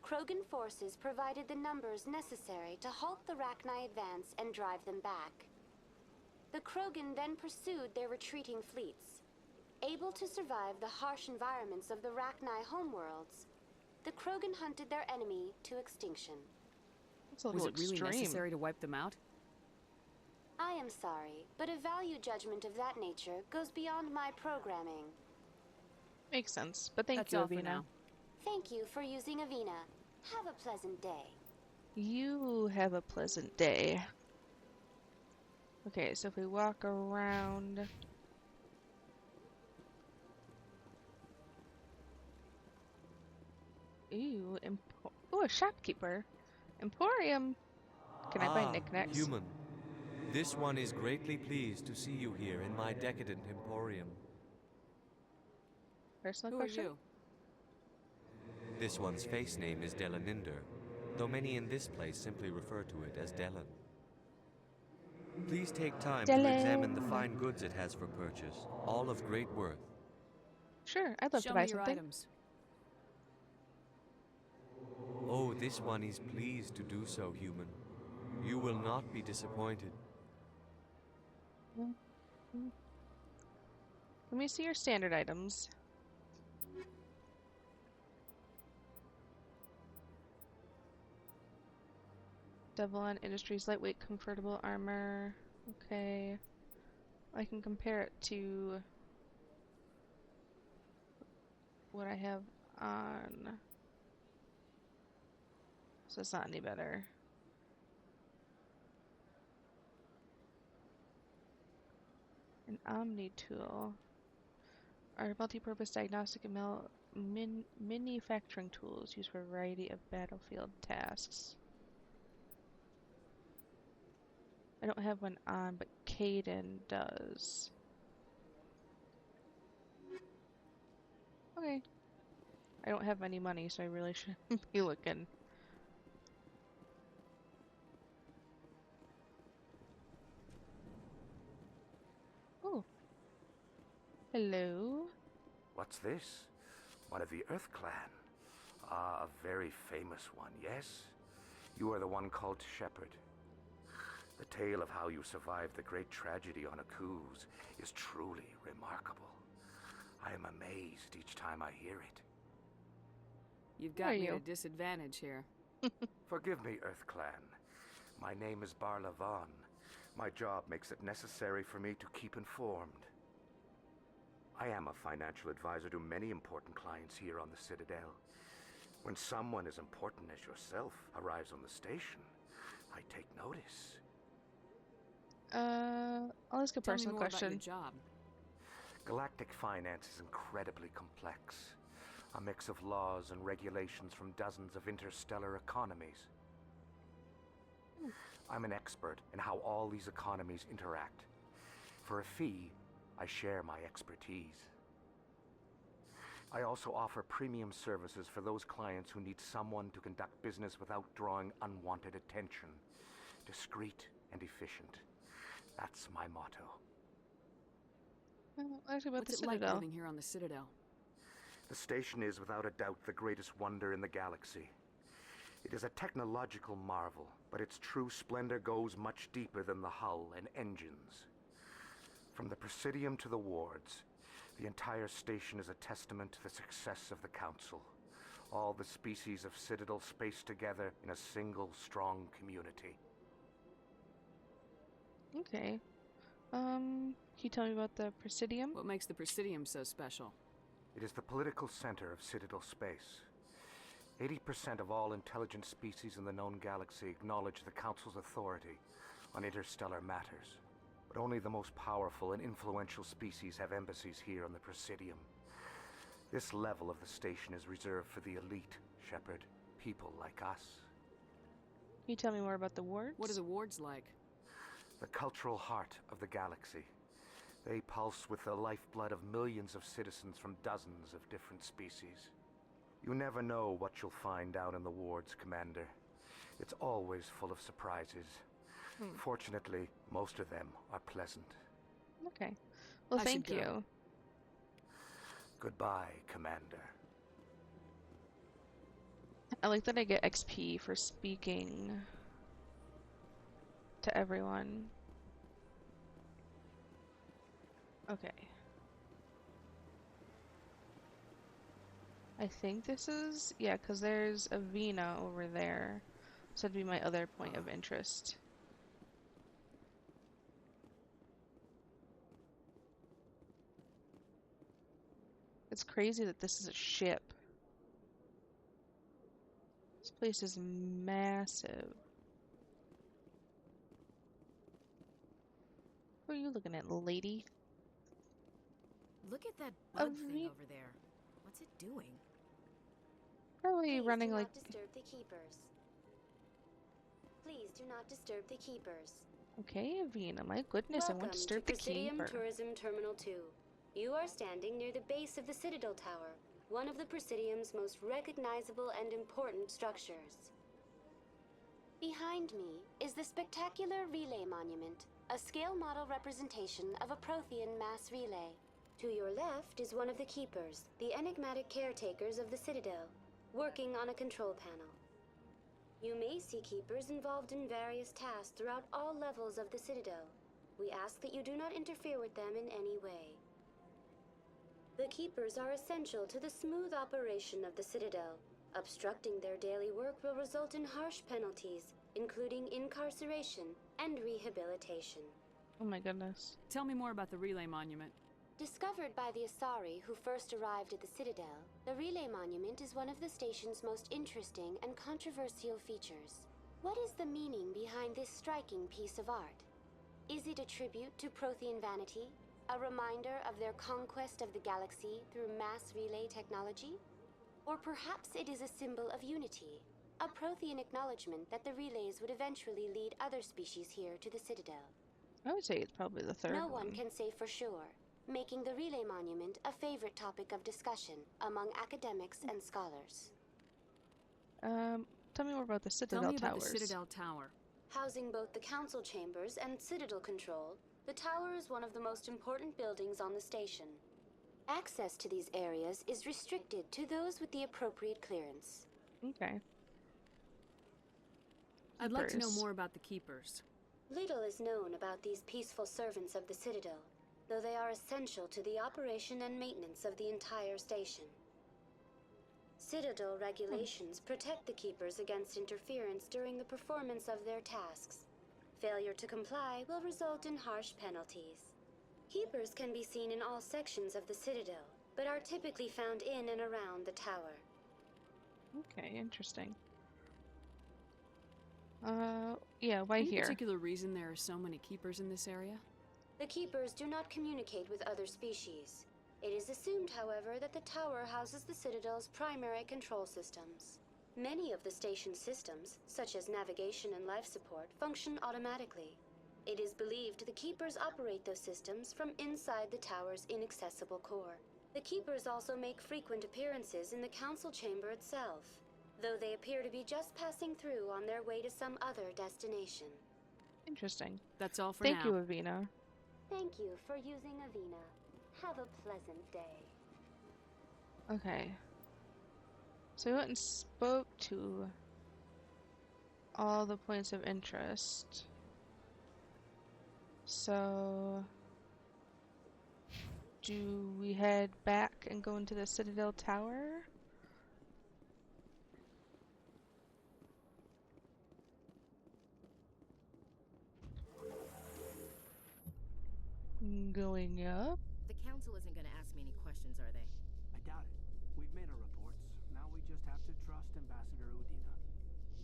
S11: Krogan forces provided the numbers necessary to halt the Rachni advance and drive them back. The Krogan then pursued their retreating fleets. Able to survive the harsh environments of the Rachni homeworlds, the Krogan hunted their enemy to extinction.
S9: Was it really necessary to wipe them out?
S11: I am sorry, but a value judgment of that nature goes beyond my programming.
S1: Makes sense, but thank
S9: That's
S1: you,
S9: all for
S1: Avina.
S9: now.
S11: Thank you for using Avina. Have a pleasant day.
S1: You have a pleasant day. Okay, so if we walk around... Ooh, a shopkeeper. Emporium. Can I buy knickknacks?
S14: Human. This one is greatly pleased to see you here in my decadent emporium.
S1: Personal
S9: Who
S1: question?
S9: are you?
S14: This one's face name is Delaninder, though many in this place simply refer to it as Delan. Please take time to examine the fine goods it has for purchase, all of great worth.
S1: Sure, I'd love
S9: Show
S1: to buy
S9: me your
S1: something.
S9: items.
S14: Oh, this one is pleased to do so, human. You will not be disappointed.
S1: Let me see your standard items. Devlon Industries lightweight comfortable armor. Okay. I can compare it to what I have on. So it's not any better. An Omni tool are multi-purpose diagnostic and manufacturing tools used for a variety of battlefield tasks. I don't have one on, but Caden does. Okay. I don't have any money, so I really shouldn't be looking. Oh. Hello.
S7: What's this? One of the Earth Clan. Ah, a very famous one, yes? You are the one called Shepard. The tale of how you survived the great tragedy on Akuz is truly remarkable. I am amazed each time I hear it.
S9: You've got me at a disadvantage here.
S7: Forgive me, Earth Clan. My name is Barla Vaughn. My job makes it necessary for me to keep informed. I am a financial advisor to many important clients here on the Citadel. When someone as important as yourself arrives on the station, I take notice.
S1: I'll ask a personal question.
S9: About your job.
S7: Galactic finance is incredibly complex. A mix of laws and regulations from dozens of interstellar economies. I'm an expert in how all these economies interact. For a fee, I share my expertise. I also offer premium services for those clients who need someone to conduct business without drawing unwanted attention. Discreet and efficient. That's my motto.
S1: Actually, about
S9: What's
S1: the
S9: it like
S1: Citadel?
S9: living here on the Citadel?
S7: The station is without a doubt the greatest wonder in the galaxy. It is a technological marvel, but its true splendor goes much deeper than the hull and engines. From the Presidium to the wards, the entire station is a testament to the success of the Council. All the species of Citadel space together in a single strong community.
S1: Okay. Can you tell me about the Presidium?
S9: What makes the Presidium so special?
S7: It is the political center of Citadel space. 80% of all intelligent species in the known galaxy acknowledge the Council's authority on interstellar matters. But only the most powerful and influential species have embassies here on the Presidium. This level of the station is reserved for the elite, Shepard. People like us.
S1: Can you tell me more about the wards?
S9: What are the wards like?
S7: The cultural heart of the galaxy. They pulse with the lifeblood of millions of citizens from dozens of different species. You never know what you'll find down in the wards, Commander. It's always full of surprises. Fortunately, most of them are pleasant.
S1: Okay. Well, thank you.
S7: Goodbye, Commander.
S1: I like that I get XP for speaking to everyone. Okay. I think this is... yeah, because there's a Vina over there. So that'd be my other point of interest. It's crazy that this is a ship. This place is massive. What are you looking at, lady?
S17: Look at that bug thing over there. What's it doing?
S1: Probably running
S11: do
S1: like...
S11: not disturb the keepers. Please do not disturb the keepers.
S1: Okay, Avina, my goodness,
S11: Welcome
S1: I won't disturb the
S11: Presidium
S1: keeper.
S11: Tourism Terminal 2. You are standing near the base of the Citadel Tower, one of the Presidium's most recognizable and important structures. Behind me is the spectacular Relay Monument, a scale model representation of a Prothean mass relay. To your left is one of the Keepers, the enigmatic caretakers of the Citadel, working on a control panel. You may see Keepers involved in various tasks throughout all levels of the Citadel. We ask that you do not interfere with them in any way. The Keepers are essential to the smooth operation of the Citadel. Obstructing their daily work will result in harsh penalties, including incarceration and rehabilitation.
S1: Oh my goodness.
S9: Tell me more about the Relay Monument.
S11: Discovered by the Asari who first arrived at the Citadel, the Relay Monument is one of the station's most interesting and controversial features. What is the meaning behind this striking piece of art? Is it a tribute to Prothean vanity? A reminder of their conquest of the galaxy through mass relay technology? Or perhaps it is a symbol of unity, a Prothean acknowledgement that the relays would eventually lead other species here to the Citadel.
S1: I would say it's probably the third
S11: No one can say for sure, making the Relay Monument a favorite topic of discussion among academics and scholars.
S1: Tell me more about the Citadel
S9: Tell me
S1: Towers.
S9: about the Citadel Tower.
S11: Housing both the council chambers and Citadel control, the tower is one of the most important buildings on the station. Access to these areas is restricted to those with the appropriate clearance.
S1: Okay.
S9: I'd like to know more about the Keepers.
S11: Little is known about these peaceful servants of the Citadel, though they are essential to the operation and maintenance of the entire station. Citadel regulations protect the Keepers against interference during the performance of their tasks. Failure to comply will result in harsh penalties. Keepers can be seen in all sections of the Citadel, but are typically found in and around the tower.
S1: Okay, interesting. Yeah, why
S9: Any
S1: here?
S9: particular reason there are so many Keepers in this area?
S11: The Keepers do not communicate with other species. It is assumed, however, that the tower houses the Citadel's primary control systems. Many of the station's systems, such as navigation and life support, function automatically. It is believed the Keepers operate those systems from inside the tower's inaccessible core. The Keepers also make frequent appearances in the council chamber itself, though they appear to be just passing through on their way to some other destination.
S1: Interesting.
S9: That's all for now.
S1: Thank you, Avina.
S11: Thank you for using Avina. Have a pleasant day.
S1: Okay. So we went and spoke to all the points of interest. So do we head back and go into the Citadel Tower? Going up?
S17: The council isn't going to ask me any questions, are they?
S8: I doubt it. We've made our reports. Now we just have to trust Ambassador Udina.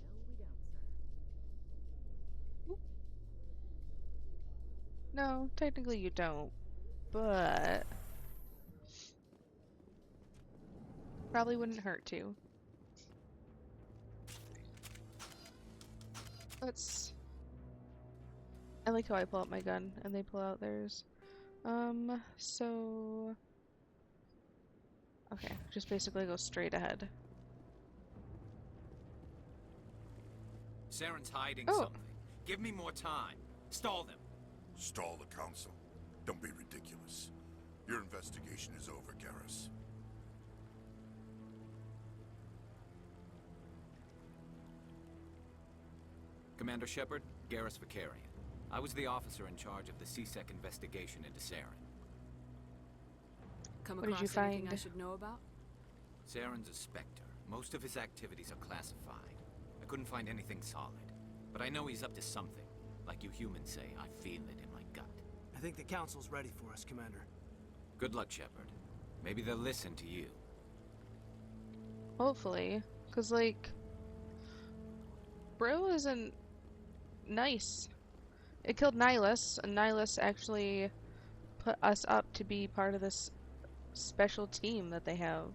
S17: No, we don't, sir.
S1: No, technically you don't, but probably wouldn't hurt to. I like how I pull out my gun and they pull out theirs. So okay, just basically go straight ahead.
S5: Saren's hiding something. Give me more time. Stall them.
S23: Stall the council. Don't be ridiculous. Your investigation is over, Garrus.
S5: Commander Shepard, Garrus Vakarian. I was the officer in charge of the C-Sec investigation into Saren.
S9: Come
S1: What did
S9: across
S1: you
S9: anything
S1: find?
S9: I should know about?
S5: Saren's a Spectre. Most of his activities are classified. I couldn't find anything solid. But I know he's up to something. Like you humans say, I feel it in my gut.
S8: I think the council's ready for us, Commander.
S5: Good luck, Shepard. Maybe they'll listen to you.
S1: Hopefully, cause like, bro isn't nice. It killed Nihilus, and Nihilus actually put us up to be part of this special team that they have.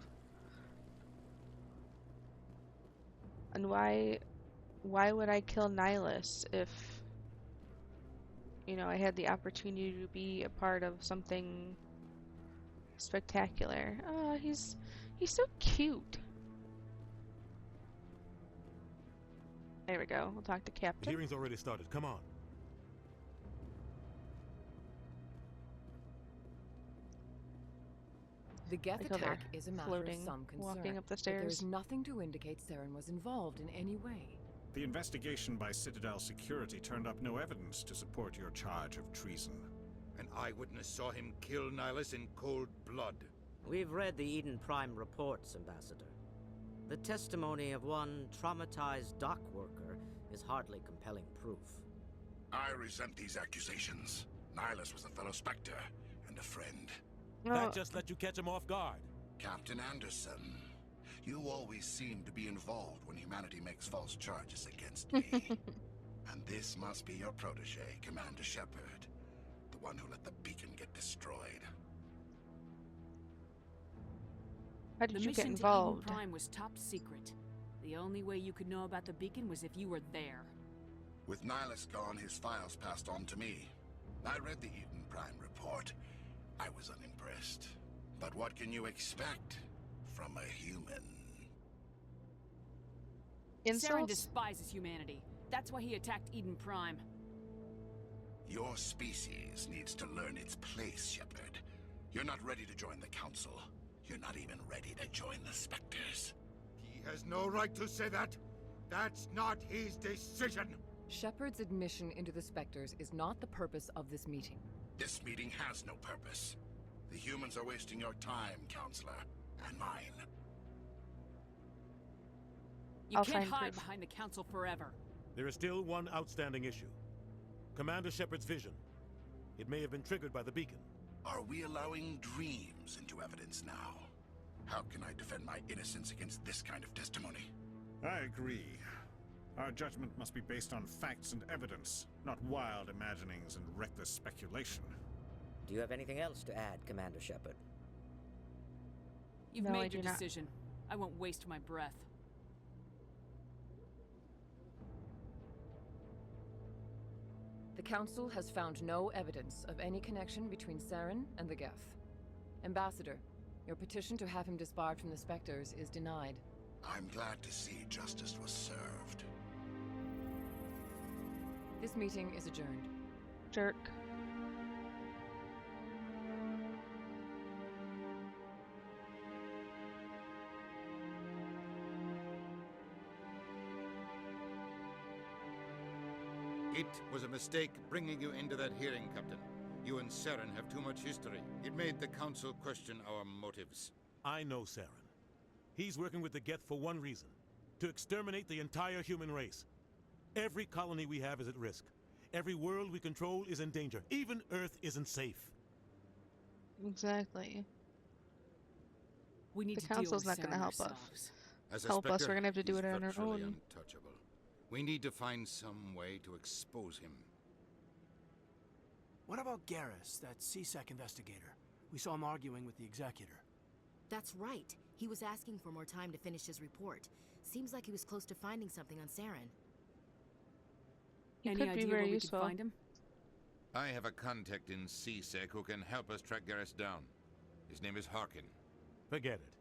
S1: And why would I kill Nihilus if, you know, I had the opportunity to be a part of something spectacular? Oh, he's so cute. There we go. We'll talk to
S4: The
S1: Captain.
S4: hearing's already started. Come on.
S16: The Geth
S1: Like how
S16: attack
S1: they're
S16: is a matter
S1: floating,
S16: of some concern,
S1: walking up the
S16: but there's
S1: stairs.
S16: nothing to indicate Saren was involved in any way.
S23: The investigation by Citadel Security turned up no evidence to support your charge of treason.
S3: An eyewitness saw him kill Nihilus in cold blood.
S22: We've read the Eden Prime reports, Ambassador. The testimony of one traumatized dock worker is hardly compelling proof.
S23: I resent these accusations. Nihilus was a fellow Spectre and a friend.
S21: That just let you catch him off guard.
S23: Captain Anderson, you always seem to be involved when humanity makes false charges against me. And this must be your protege, Commander Shepard. The one who let the beacon get destroyed.
S1: How did
S9: the
S1: you
S9: mission
S1: get involved?
S9: To Eden Prime was top secret. The only way you could know about the beacon was if you were there.
S23: With Nihilus gone, his files passed on to me. I read the Eden Prime report. I was unimpressed. But what can you expect from a human?
S9: Saren despises humanity. That's why he attacked Eden Prime.
S23: Your species needs to learn its place, Shepard. You're not ready to join the Council. You're not even ready to join the Spectres.
S3: He has no right to say that. That's not his decision.
S16: Shepard's admission into the Spectres is not the purpose of this meeting.
S23: This meeting has no purpose. The humans are wasting your time, Counselor, and mine.
S9: You can't hide behind the Council forever.
S4: There is still one outstanding issue. Commander Shepard's vision. It may have been triggered by the beacon.
S23: Are we allowing dreams into evidence now? How can I defend my innocence against this kind of testimony?
S2: I agree. Our judgment must be based on facts and evidence, not wild imaginings and reckless speculation.
S22: Do you have anything else to add, Commander Shepard?
S9: You've made your decision. I won't waste my breath.
S16: The Council has found no evidence of any connection between Saren and the Geth. Ambassador, your petition to have him disbarred from the Spectres is denied.
S23: I'm glad to see justice was served.
S16: This meeting is adjourned.
S1: Jerk.
S3: It was a mistake bringing you into that hearing, Captain. You and Saren have too much history. It made the Council question our motives.
S4: I know Saren. He's working with the Geth for one reason. To exterminate the entire human race. Every colony we have is at risk. Every world we control is in danger. Even Earth isn't safe.
S1: Exactly.
S9: We need
S1: the
S9: to
S1: Council's
S9: deal with
S1: not going to help
S9: ourselves.
S1: us. Help us, we're going to have to do it on our own.
S3: Untouchable. We need to find some way to expose him.
S8: What about Garrus, that CSEC investigator? We saw him arguing with the Executor.
S17: That's right. He was asking for more time to finish his report. Seems like he was close to finding something on Saren.
S9: Any idea where we could find him?
S3: I have a contact in CSEC who can help us track Garrus down. His name is Harkin.
S4: Forget it.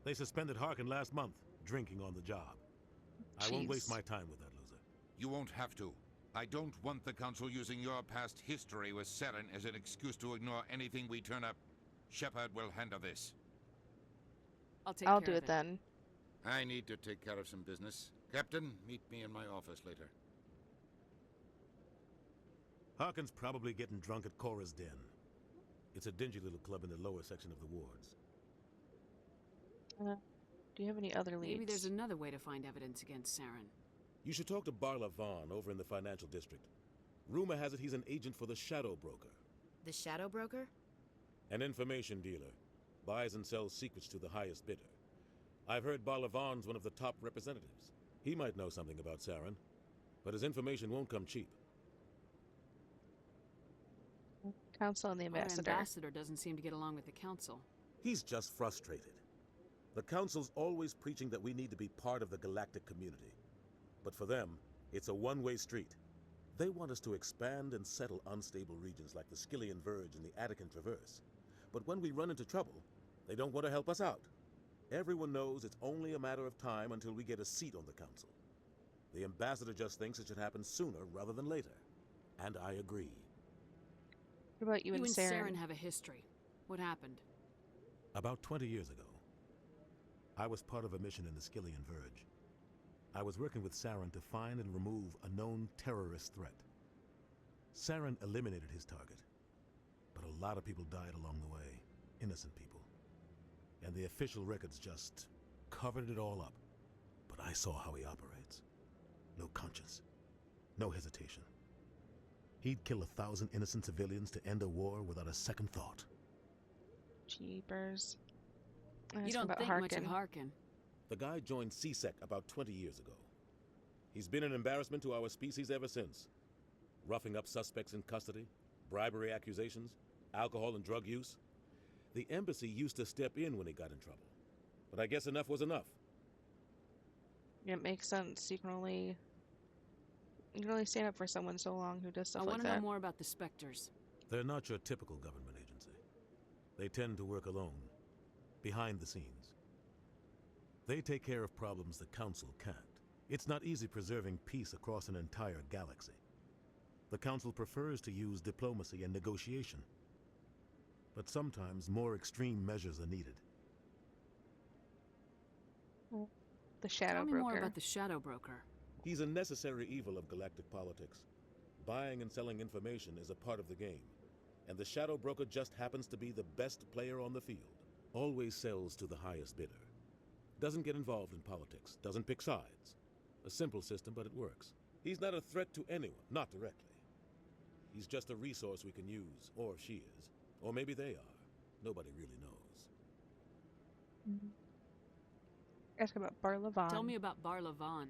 S4: They suspended Harkin last month, drinking on the job. I won't waste my time with that loser.
S3: You won't have to. I don't want the Council using your past history with Saren as an excuse to ignore anything we turn up. Shepard will handle this.
S1: I'll do it then.
S3: I need to take care of some business. Captain, meet me in my office later.
S4: Harkin's probably getting drunk at Cora's Den. It's a dingy little club in the lower section of the wards.
S1: Do you have any other leads?
S9: Maybe there's another way to find evidence against Saren.
S4: You should talk to Barla Vaughn over in the financial district. Rumor has it he's an agent for the Shadow Broker.
S17: The Shadow Broker?
S4: An information dealer. Buys and sells secrets to the highest bidder. I've heard Barla Vaughn's one of the top representatives. He might know something about Saren, but his information won't come cheap.
S1: Council and the Ambassador.
S9: Our Ambassador doesn't seem to get along with the Council.
S4: He's just frustrated. The Council's always preaching that we need to be part of the galactic community. But for them, it's a one-way street. They want us to expand and settle unstable regions like the Skillian Verge and the Attican Traverse. But when we run into trouble, they don't want to help us out. Everyone knows it's only a matter of time until we get a seat on the Council. The Ambassador just thinks it should happen sooner rather than later. And I agree.
S1: What about you and Saren?
S9: You and Saren have a history. What happened?
S4: About 20 years ago, I was part of a mission in the Skillian Verge. I was working with Saren to find and remove a known terrorist threat. Saren eliminated his target, but a lot of people died along the way, innocent people. And the official records just covered it all up. But I saw how he operates. No conscience, no hesitation. He'd kill 1,000 innocent civilians to end a war without a second thought.
S1: Jeepers.
S9: You don't think much of Harkin.
S4: The guy joined CSEC about 20 years ago. He's been an embarrassment to our species ever since. Roughing up suspects in custody, bribery accusations, alcohol and drug use. The embassy used to step in when he got in trouble. But I guess enough was enough.
S1: It makes sense. You can only stand up for someone so long who does stuff like that.
S9: I want to know more about the Spectres.
S4: They're not your typical government agency. They tend to work alone, behind the scenes. They take care of problems the Council can't. It's not easy preserving peace across an entire galaxy. The Council prefers to use diplomacy and negotiation. But sometimes more extreme measures are needed.
S1: The Shadow
S9: Tell me
S1: Broker.
S9: more about the Shadow Broker.
S4: He's a necessary evil of galactic politics. Buying and selling information is a part of the game. And the Shadow Broker just happens to be the best player on the field. Always sells to the highest bidder. Doesn't get involved in politics. Doesn't pick sides. A simple system, but it works. He's not a threat to anyone, not directly. He's just a resource we can use, or she is. Or maybe they are. Nobody really knows.
S1: Ask about Barlavan.
S9: Tell me about Barlavan.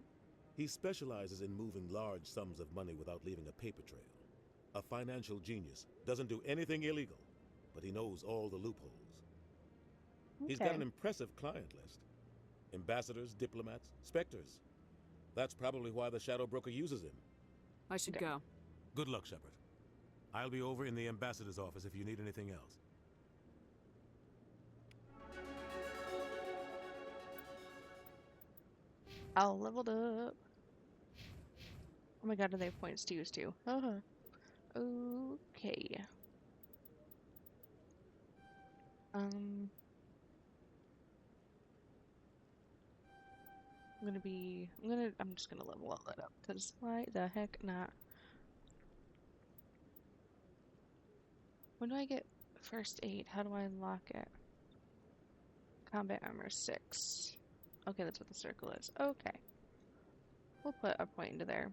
S4: He specializes in moving large sums of money without leaving a paper trail. A financial genius. Doesn't do anything illegal, but he knows all the loopholes. He's got an impressive client list. Ambassadors, diplomats, specters. That's probably why the Shadow Broker uses him.
S9: I should go.
S4: Good luck, Shepard. I'll be over in the ambassador's office if you need anything else.
S1: I'll leveled up. Oh my god, do they have points to use too? Okay. I'm just gonna level all that up, because why the heck not? When do I get first aid? How do I unlock it? Combat armor 6. Okay, that's what the circle is. Okay. We'll put a point into there.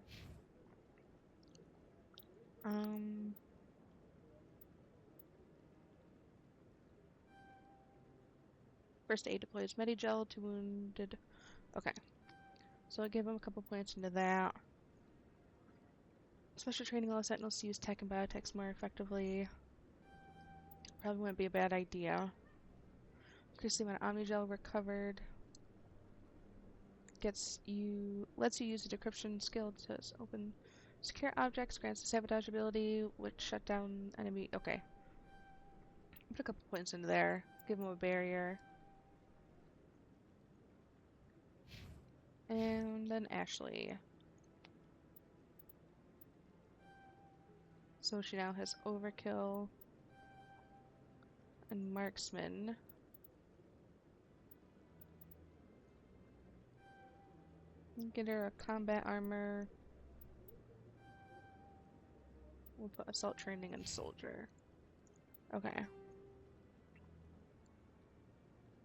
S1: First aid deploys Medigel to wounded. Okay. So I'll give him a couple points into that. Special training all sentinels to use tech and biotechs more effectively. Probably wouldn't be a bad idea. Increase the amount of Omnigel recovered. Lets you use the decryption skill to open secure objects, grants the sabotage ability, which shut down enemy. Okay. Put a couple points into there. Give him a barrier. And then Ashley. So she now has Overkill and Marksman. Get her a combat armor. We'll put assault training and soldier. Okay.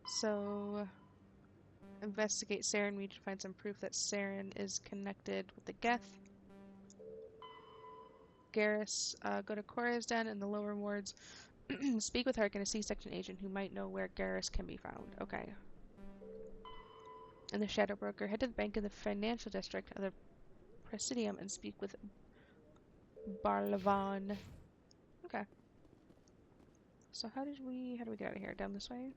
S1: So investigate Saren. We need to find some proof that Saren is connected with the Geth. Garrus, go to Cora's den in the lower wards. Speak with Harkin, a C-section agent who might know where Garrus can be found. Okay. And the Shadow Broker, head to the bank in the financial district of the Presidium and speak with Barlavan. Okay. So how do we get out of here? Down this way?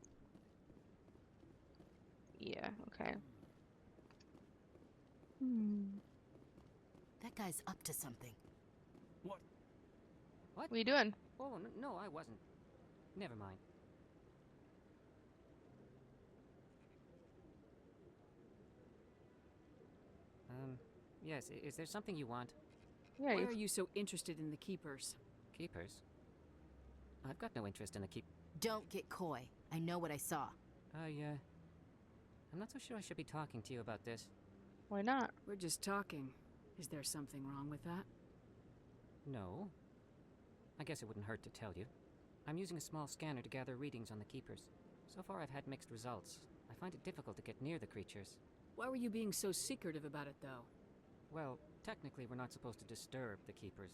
S1: Yeah, okay.
S17: That guy's up to something.
S12: What?
S1: What are you doing?
S12: Oh, no, I wasn't. Never mind. Yes, is there something you want?
S1: Yeah,
S9: Why are you so interested in the Keepers?
S12: Keepers? I've got no interest in the keep...
S17: Don't get coy. I know what I saw.
S12: I'm not so sure I should be talking to you about this.
S1: Why not?
S9: We're just talking. Is there something wrong with that?
S12: No. I guess it wouldn't hurt to tell you. I'm using a small scanner to gather readings on the Keepers. So far I've had mixed results. I find it difficult to get near the creatures.
S9: Why were you being so secretive about it, though?
S12: Well, technically we're not supposed to disturb the Keepers.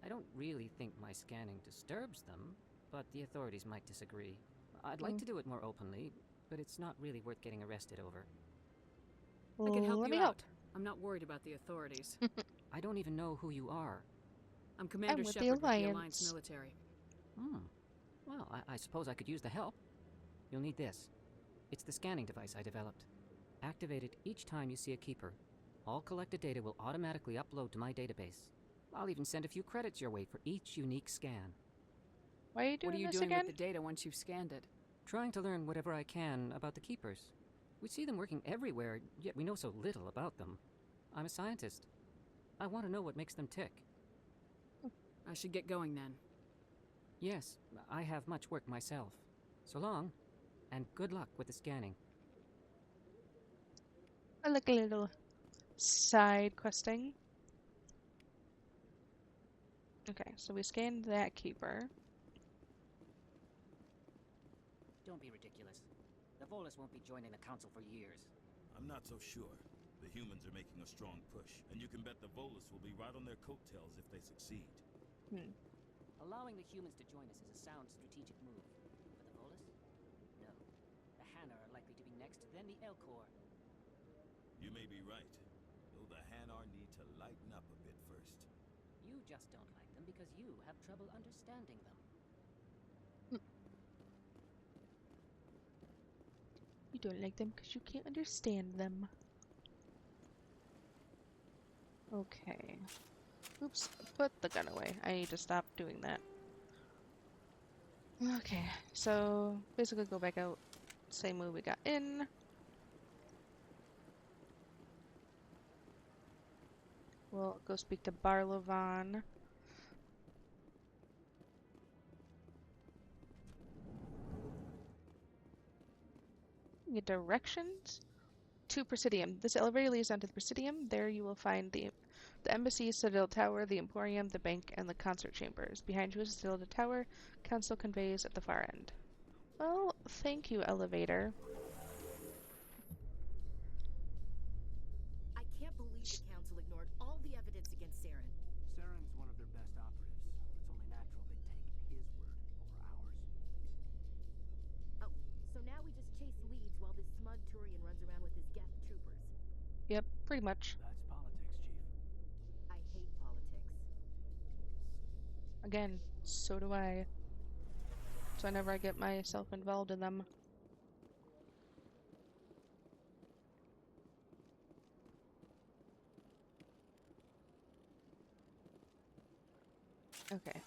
S12: I don't really think my scanning disturbs them, but the authorities might disagree. I'd like to do it more openly, but it's not really worth getting arrested over.
S16: I can help
S1: let
S16: you
S1: me
S16: out.
S1: help.
S16: I'm not worried about the authorities.
S12: I don't even know who you are.
S16: I'm Commander
S1: with the
S16: Shepard with the
S1: Alliance.
S16: Alliance military.
S12: Well, I suppose I could use the help. You'll need this. It's the scanning device I developed. Activate it each time you see a keeper. All collected data will automatically upload to my database. I'll even send a few credits your way for each unique scan.
S1: Why are you doing
S16: What are you
S1: this
S16: doing
S1: again?
S16: with the data once you've scanned it?
S12: Trying to learn whatever I can about the keepers. We see them working everywhere, yet we know so little about them. I'm a scientist. I want to know what makes them tick.
S16: I should get going then.
S12: Yes, I have much work myself. So long, and good luck with the scanning.
S1: I like a little side questing. Okay, so we scanned that keeper.
S12: Don't be ridiculous. The Volus won't be joining the Council for years.
S13: I'm not so sure. The humans are making a strong push, and you can bet the Volus will be right on their coattails if they succeed.
S12: Allowing the humans to join us is a sound strategic move. For the Volus? No. The Hanar are likely to be next, then the Elcor.
S13: You may be right, though the Hanar need to lighten up a bit first.
S12: You just don't like them because you have trouble understanding them.
S1: You don't like them because you can't understand them. Okay. Oops, put the gun away. I need to stop doing that. Okay, so basically go back out, same way we got in. We'll go speak to Barlovan. Get directions to Presidium. This elevator leads onto the Presidium. There you will find the Embassy, Citadel Tower, the Emporium, the Bank, and the Concert Chambers. Behind you is the Citadel Tower. Council conveys at the far end. Well, thank you, elevator.
S17: I can't believe the Council ignored all the evidence against Saren.
S8: Saren's one of their best operatives. It's only natural they'd take his word over ours.
S17: Oh, so now we just chase leads while this smug Turian runs around with his Geth troopers.
S1: Yep, pretty much.
S8: That's politics, Chief.
S17: I hate politics.
S1: Again, so do I. So whenever I get myself involved in them. Okay.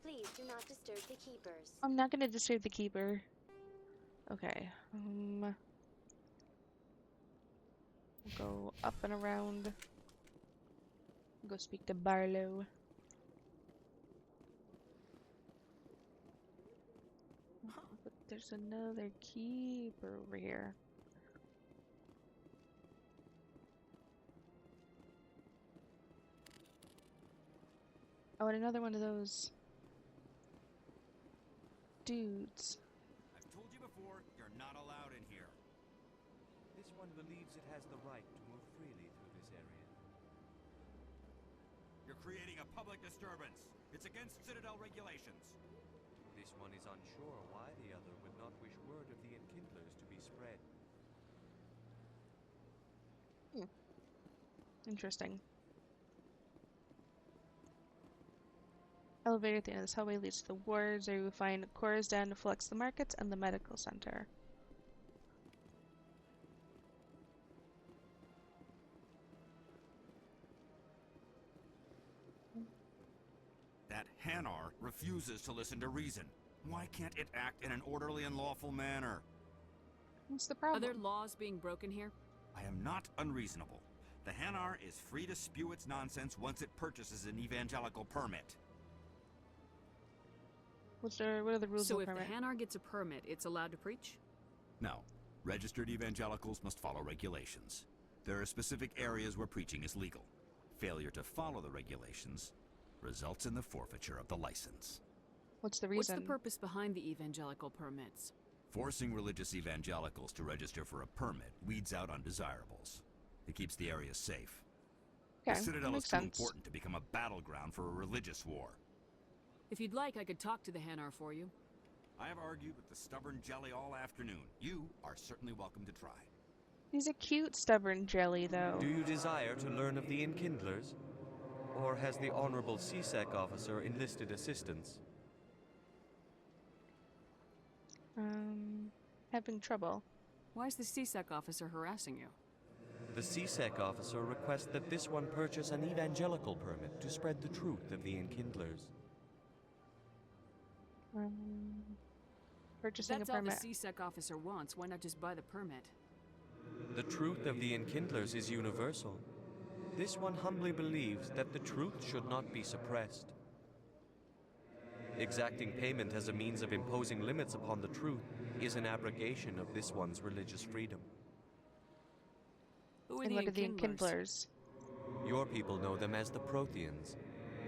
S11: Please do not disturb the keepers.
S1: I'm not gonna disturb the keeper. Okay. Go up and around. Go speak to Barlow. But there's another keeper over here. Oh, and another one of those dudes.
S15: I've told you before, you're not allowed in here.
S14: This one believes it has the right to move freely through this area.
S15: You're creating a public disturbance. It's against Citadel regulations.
S14: This one is unsure why the other would not wish word of the Enkindlers to be spread.
S1: Interesting. Elevator at the end of this hallway leads to the wards, where you will find Cora's Den, Flux the Markets, and the Medical Center.
S15: That Hanar refuses to listen to reason. Why can't it act in an orderly and lawful manner?
S1: What's the
S16: Are
S1: problem?
S16: there laws being broken here?
S15: I am not unreasonable. The Hanar is free to spew its nonsense once it purchases an evangelical permit.
S1: What are the rules
S16: So
S1: of
S16: if
S1: permit?
S16: the Hanar gets a permit, it's allowed to preach?
S15: No. Registered evangelicals must follow regulations. There are specific areas where preaching is legal. Failure to follow the regulations results in the forfeiture of the license.
S1: What's the
S16: What's
S1: reason?
S16: the purpose behind the evangelical permits?
S15: Forcing religious evangelicals to register for a permit weeds out undesirables. It keeps the area safe.
S1: Okay,
S15: The Citadel
S1: that
S15: is
S1: makes
S15: too
S1: sense.
S15: important to become a battleground for a religious war.
S16: If you'd like, I could talk to the Hanar for you.
S15: I have argued with the stubborn jelly all afternoon. You are certainly welcome to try.
S1: He's a cute, stubborn jelly, though.
S14: Do you desire to learn of the Enkindlers? Or has the Honorable CSEC officer enlisted assistance?
S1: Having trouble.
S9: Why is the CSEC officer harassing you?
S14: The CSEC officer requests that this one purchase an evangelical permit to spread the truth of the Enkindlers.
S1: Purchasing
S9: That's
S1: a permit.
S9: all the CSEC officer wants. Why not just buy the permit?
S14: The truth of the Enkindlers is universal. This one humbly believes that the truth should not be suppressed. Exacting payment as a means of imposing limits upon the truth is an abrogation of this one's religious freedom.
S9: Who are
S1: And what are the Enkindlers?
S14: Your people know them as the Protheans.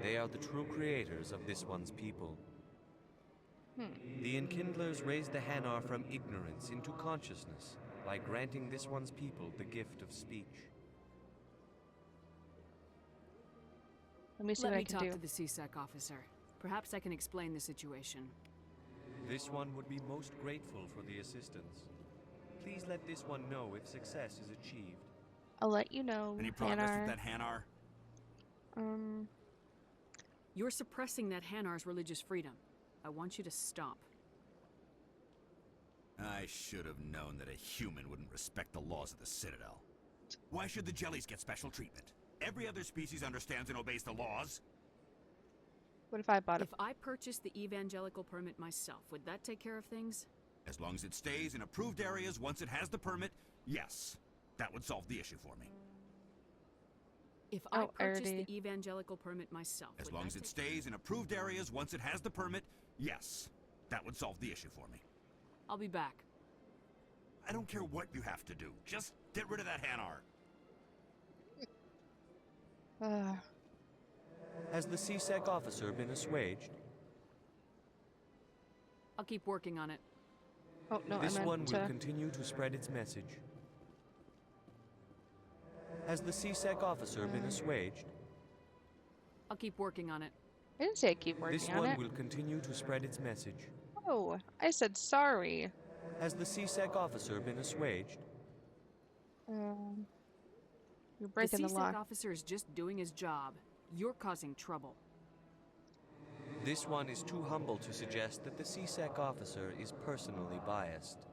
S14: They are the true creators of this one's people. The Enkindlers raised the Hanar from ignorance into consciousness by granting this one's people the gift of speech.
S1: Let me see
S9: Let
S1: what
S9: me
S1: I can
S9: talk
S1: do.
S9: to the CSEC officer. Perhaps I can explain the situation.
S14: This one would be most grateful for the assistance. Please let this one know if success is achieved.
S1: I'll let you know.
S15: Any progress
S1: Hanar.
S15: with that Hanar?
S9: You're suppressing that Hanar's religious freedom. I want you to stop.
S15: I should have known that a human wouldn't respect the laws of the Citadel. Why should the jellies get special treatment? Every other species understands and obeys the laws.
S1: What if I bought it?
S9: If I purchased the evangelical permit myself, would that take care of things?
S15: As long as it stays in approved areas once it has the permit, yes. That would solve the issue for me.
S9: If I purchased the evangelical permit myself,
S15: As
S9: would
S15: long
S9: that
S15: as it
S9: take-
S15: stays in approved areas once it has the permit, yes. That would solve the issue for me.
S9: I'll be back.
S15: I don't care what you have to do. Just get rid of that Hanar.
S14: Has the CSEC officer been assuaged?
S9: I'll keep working on it.
S1: Oh, no,
S14: This
S1: I meant
S14: one will continue to spread its message. Has the CSEC officer been assuaged?
S9: I'll keep working on it.
S1: I didn't say I keep working
S14: This
S1: on
S14: one
S1: it.
S14: will continue to spread its message.
S1: Oh, I said sorry.
S14: Has the CSEC officer been assuaged?
S1: You're breaking the
S9: CSEC
S1: law.
S9: officer is just doing his job. You're causing trouble.
S14: This one is too humble to suggest that the CSEC officer is personally biased.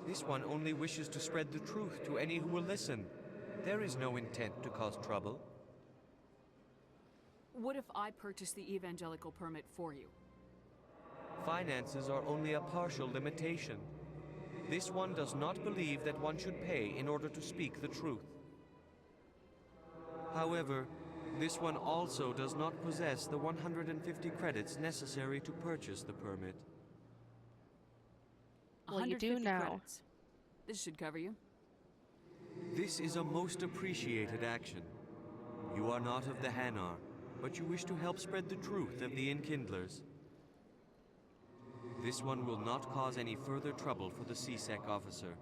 S14: This one only wishes to spread the truth to any who will listen. There is no intent to cause trouble.
S9: What if I purchase the evangelical permit for you?
S14: Finances are only a partial limitation. This one does not believe that one should pay in order to speak the truth. However, this one also does not possess the 150 credits necessary to purchase the permit.
S1: Well, you do
S9: 150
S1: now.
S9: credits. This should cover you.
S14: This is a most appreciated action. You are not of the Hanar, but you wish to help spread the truth of the Enkindlers. This one will not cause any further trouble for the CSEC officer.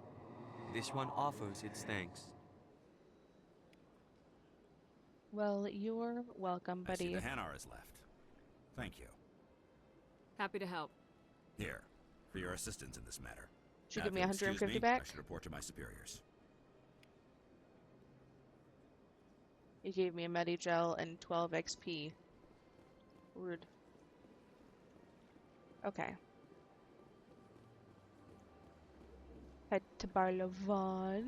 S14: This one offers its thanks.
S1: Well, you're welcome,
S15: I see
S1: buddy.
S15: the Hanar is left. Thank you.
S9: Happy to help.
S15: Here, for your assistance in this matter.
S1: Should
S15: Now,
S1: give
S15: if
S1: me
S15: you'll excuse
S1: 150
S15: me,
S1: back?
S15: I should report to my superiors.
S1: You gave me a Medigel and 12 XP. Rude. Okay. Head to Barlovan.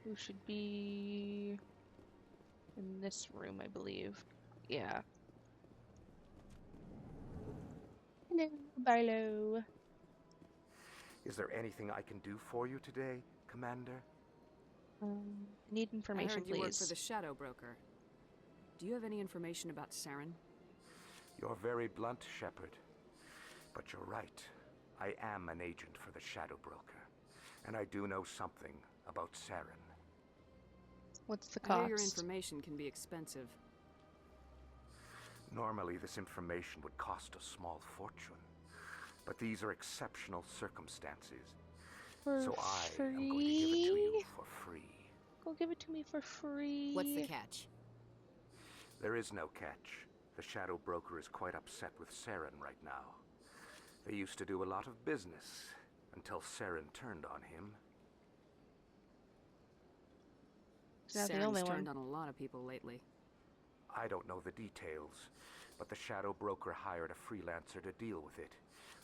S1: Who should be in this room, I believe. Yeah. Hello, Barlow.
S7: Is there anything I can do for you today, Commander?
S1: Need
S9: I
S1: information,
S9: heard you work for
S1: please.
S9: the Shadow Broker. Do you have any information about Saren?
S7: You're very blunt, Shepard. But you're right. I am an agent for the Shadow Broker. And I do know something about Saren.
S1: What's the
S9: I hear your
S1: cost?
S9: information can be expensive.
S7: Normally, this information would cost a small fortune. But these are exceptional circumstances. So I am going to give it to you for free.
S1: Go give it to me for free.
S17: What's the catch?
S7: There is no catch. The Shadow Broker is quite upset with Saren right now. They used to do a lot of business until Saren turned on him.
S1: He's not the
S9: Saren's
S1: only
S9: turned
S1: one.
S9: on a lot of people lately.
S7: I don't know the details, but the Shadow Broker hired a freelancer to deal with it.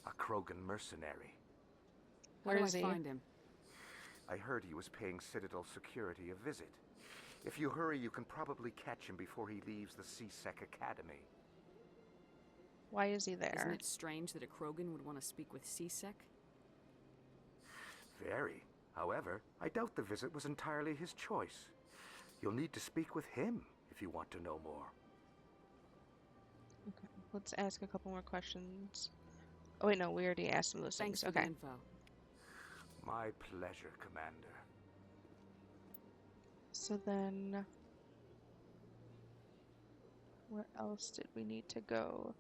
S7: A Krogan mercenary.
S9: Where
S1: Where
S9: do
S1: is
S9: I
S1: he?
S9: find him?
S7: I heard he was paying Citadel security a visit. If you hurry, you can probably catch him before he leaves the C-Sec Academy.
S1: Why is he there?
S9: Isn't it strange that a Krogan would want to speak with C-Sec?
S7: Very. However, I doubt the visit was entirely his choice. You'll need to speak with him if you want to know more.
S1: Okay, let's ask a couple more questions. Oh wait, no, we already asked him those
S9: Thanks
S1: things.
S9: for
S1: Okay.
S9: the info.
S7: My pleasure, Commander.
S1: So then, where else did we need to go?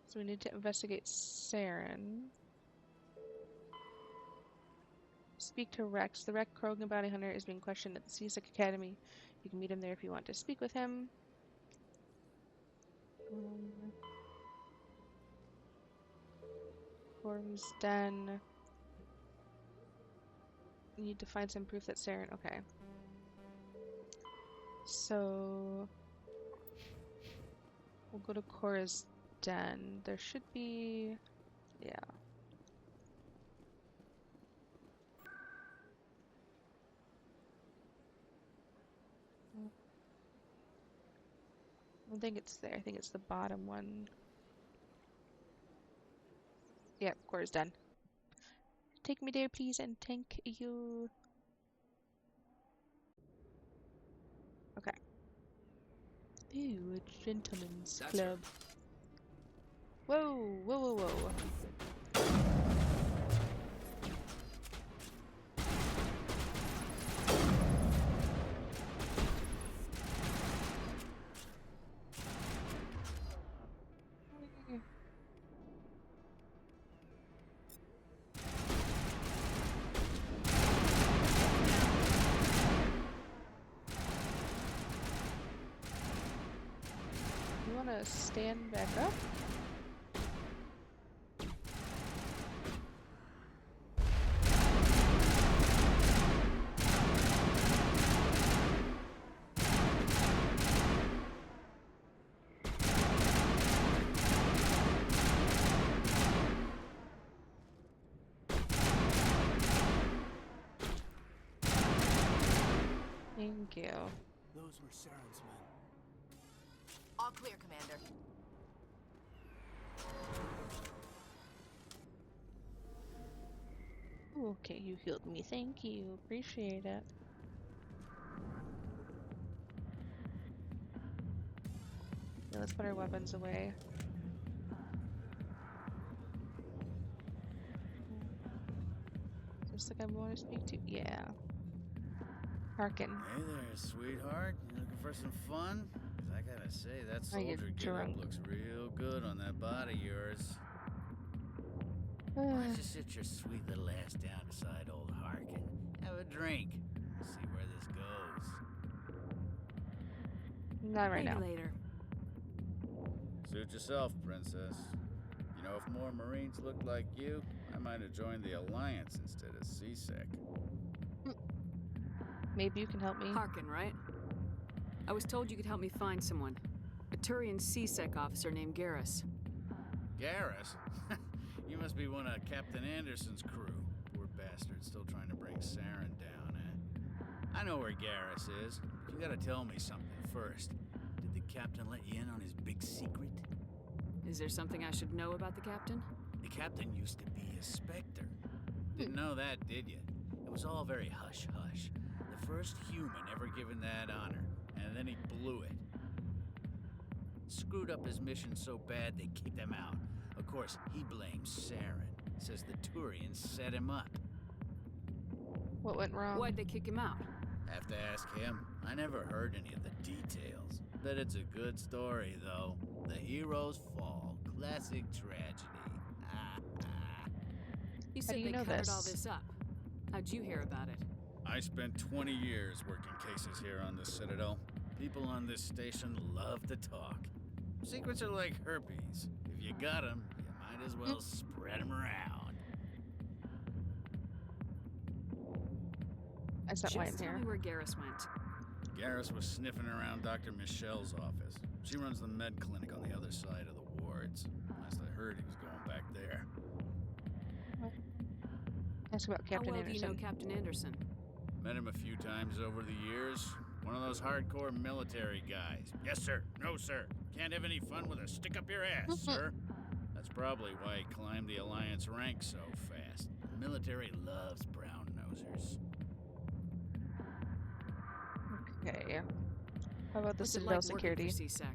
S1: So we need to investigate Saren. Speak to Rex. The Rex Krogan bounty hunter is being questioned at the C-Sec Academy. You can meet him there if you want to speak with him. Corv's Den. You need to find some proof that Saren. Okay. So we'll go to Cora's Den. There should be, yeah. I don't think it's there. I think it's the bottom one. Yep, Cora's Den. Take me there, please, and thank you. Okay. Ooh, a gentleman's
S5: That's
S1: club. Whoa, whoa, whoa, whoa. You wanna stand back up? Thank you.
S8: Those were Saren's men.
S18: All clear, Commander.
S1: Okay, you healed me. Thank you. Appreciate it. Yeah, let's put our weapons away. Just like I want to speak to. Yeah. Harkin.
S19: Hey there, sweetheart. You looking for some fun? 'Cause I gotta say, that
S1: Oh, you're
S19: soldier getup
S1: drunk.
S19: looks real good on that body of yours. Why don't you sit your sweet little ass down beside old Harkin? Have a drink. See where this goes.
S1: Not right
S9: Maybe
S1: now.
S9: later.
S19: Suit yourself, princess. You know, if more Marines looked like you, I might have joined the Alliance instead of C-Sec.
S1: Maybe you can help me.
S9: Harkin, right? I was told you could help me find someone. A Turian C-Sec officer named Garrus.
S19: Garrus? You must be one of Captain Anderson's crew. Poor bastard, still trying to bring Saren down, eh? I know where Garrus is, but you gotta tell me something first. Did the captain let you in on his big secret?
S9: Is there something I should know about the captain?
S19: The captain used to be a Spectre. Didn't know that, did you? It was all very hush-hush. The first human ever given that honor, and then he blew it. Screwed up his mission so bad they kicked him out. Of course, he blames Saren. Says the Turians set him up.
S1: What went wrong?
S9: Why'd they kick him out?
S19: Have to ask him. I never heard any of the details. Bet it's a good story, though. The heroes fall. Classic tragedy.
S9: You
S1: How
S9: said
S1: do you
S9: they
S1: know
S9: covered
S1: this?
S9: all this up. How'd you hear about it?
S19: I spent 20 years working cases here on the Citadel. People on this station love to talk. Secrets are like herpes. If you got them, you might as well spread them around.
S1: That's not why I'm
S9: Just tell
S1: here.
S9: me where Garrus went.
S19: Garrus was sniffing around Dr. Michelle's office. She runs the med clinic on the other side of the wards. Last I heard, he was going back there.
S1: Ask about Captain
S9: How well do you
S1: Anderson.
S9: know Captain Anderson?
S19: Met him a few times over the years. One of those hardcore military guys. Yes, sir. No, sir. Can't have any fun with a stick up your ass, sir. That's probably why he climbed the Alliance ranks so fast. The military loves brown nosers.
S1: Okay. How about the
S9: What's it
S1: Citadel
S9: like
S1: security?
S9: working for CSEC?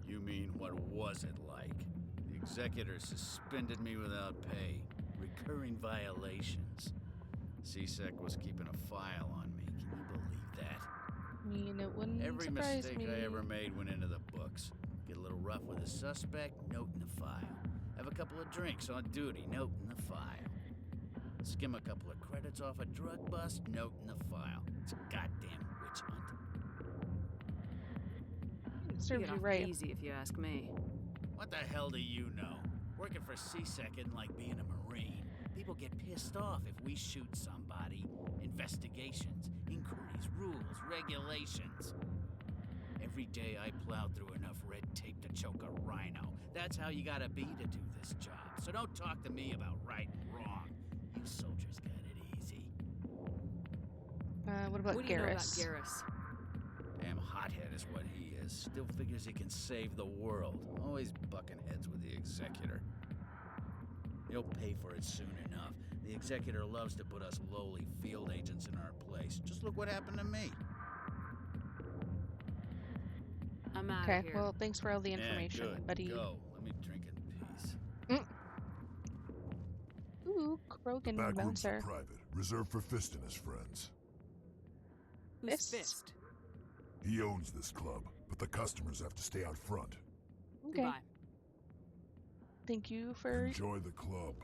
S19: You mean, what was it like? The executor suspended me without pay. Recurring violations. CSEC was keeping a file on me. Can you believe that?
S1: I mean, it wouldn't
S19: Every
S1: surprise
S19: mistake
S1: me.
S19: I ever made went into the books. Get a little rough with a suspect, note in the file. Have a couple of drinks on duty, note in the file. Skim a couple of credits off a drug bust, note in the file. It's a goddamn witch hunt.
S1: It
S9: You
S1: serves
S9: get
S1: you
S9: off
S1: right.
S9: easy if you ask me.
S19: What the hell do you know? Working for CSEC isn't like being a Marine. People get pissed off if we shoot somebody. Investigations, inquiries, rules, regulations. Every day I plow through enough red tape to choke a rhino. That's how you gotta be to do this job. So don't talk to me about right and wrong. You soldiers got it easy.
S1: What about
S9: What do you know about
S1: Garrus?
S9: Garrus?
S19: Damn hothead is what he is. Still figures he can save the world. Always bucking heads with the executor. He'll pay for it soon enough. The executor loves to put us lowly field agents in our place. Just look what happened to me.
S9: I'm out
S1: Okay,
S9: of here.
S1: well, thanks for all the
S19: Yeah,
S1: information,
S19: good.
S1: buddy.
S19: Go. Let me drink in peace.
S1: Ooh, Krogan
S6: Back rooms
S1: bouncer.
S6: are private, reserved for Fist and his friends.
S9: Who's
S1: Fist?
S9: Fist?
S6: He owns this club, but the customers have to stay out front.
S1: Okay.
S9: Goodbye.
S1: Thank you for...
S6: Enjoy the club.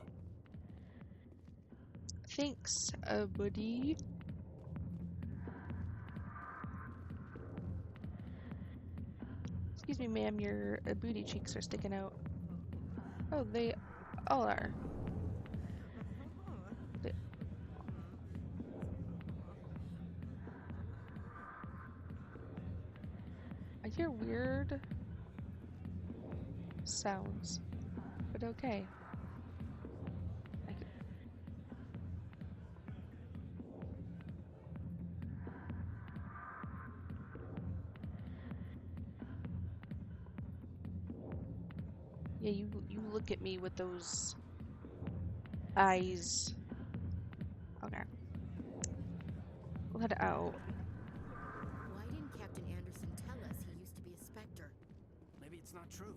S1: Thanks, buddy. Excuse me, ma'am, your booty cheeks are sticking out. Oh, they all are. They- I hear weird sounds, but okay. I c- Yeah, you look at me with those eyes. Okay. We'll head out.
S17: Why didn't Captain Anderson tell us he used to be a Spectre?
S8: Maybe it's not true.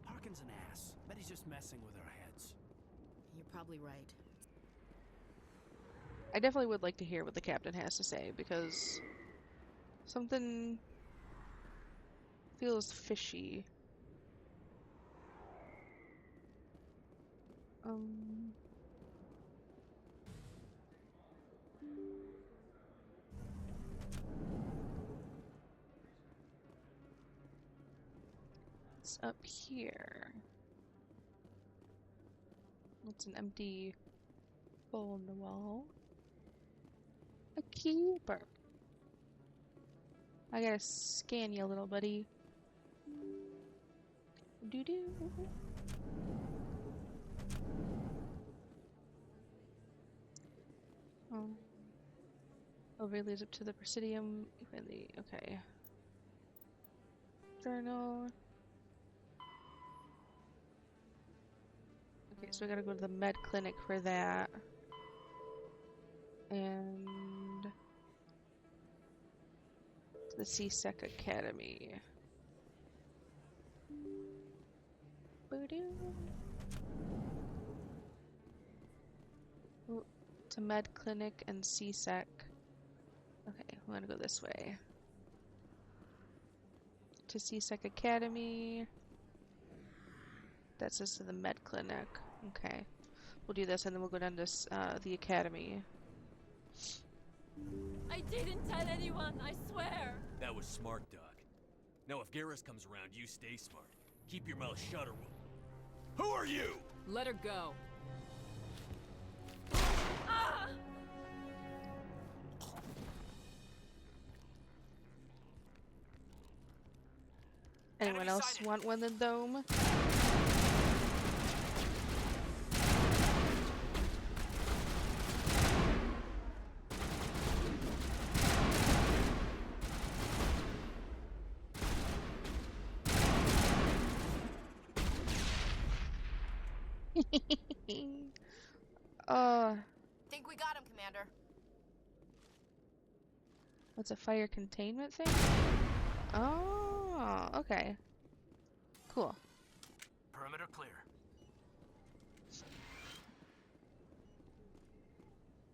S8: Harkin's an ass. Bet he's just messing with our heads.
S17: You're probably right.
S1: I definitely would like to hear what the captain has to say because something feels fishy. It's up here. It's an empty hole in the wall. A keeper. I gotta scan you, little buddy. Doo doo. Oh. Over leads up to the Presidium. Really, okay. Journal. Okay, so we gotta go to the med clinic for that. And to the CSEC Academy. Boo-doo. Ooh, to med clinic and CSEC. Okay, I'm gonna go this way. To CSEC Academy. That says to the med clinic. Okay. We'll do this and then we'll go down to the academy.
S16: didn't tell anyone, I swear.
S10: That was smart, Doc. Now if Garrus comes around, you stay smart. Keep your mouth shut or we'll... Who are you?
S9: Let her go.
S16: Ah!
S1: Anyone else want one in the dome?
S18: Think we got him, Commander.
S1: What's a fire containment thing? Oh, okay. Cool.
S8: Perimeter clear.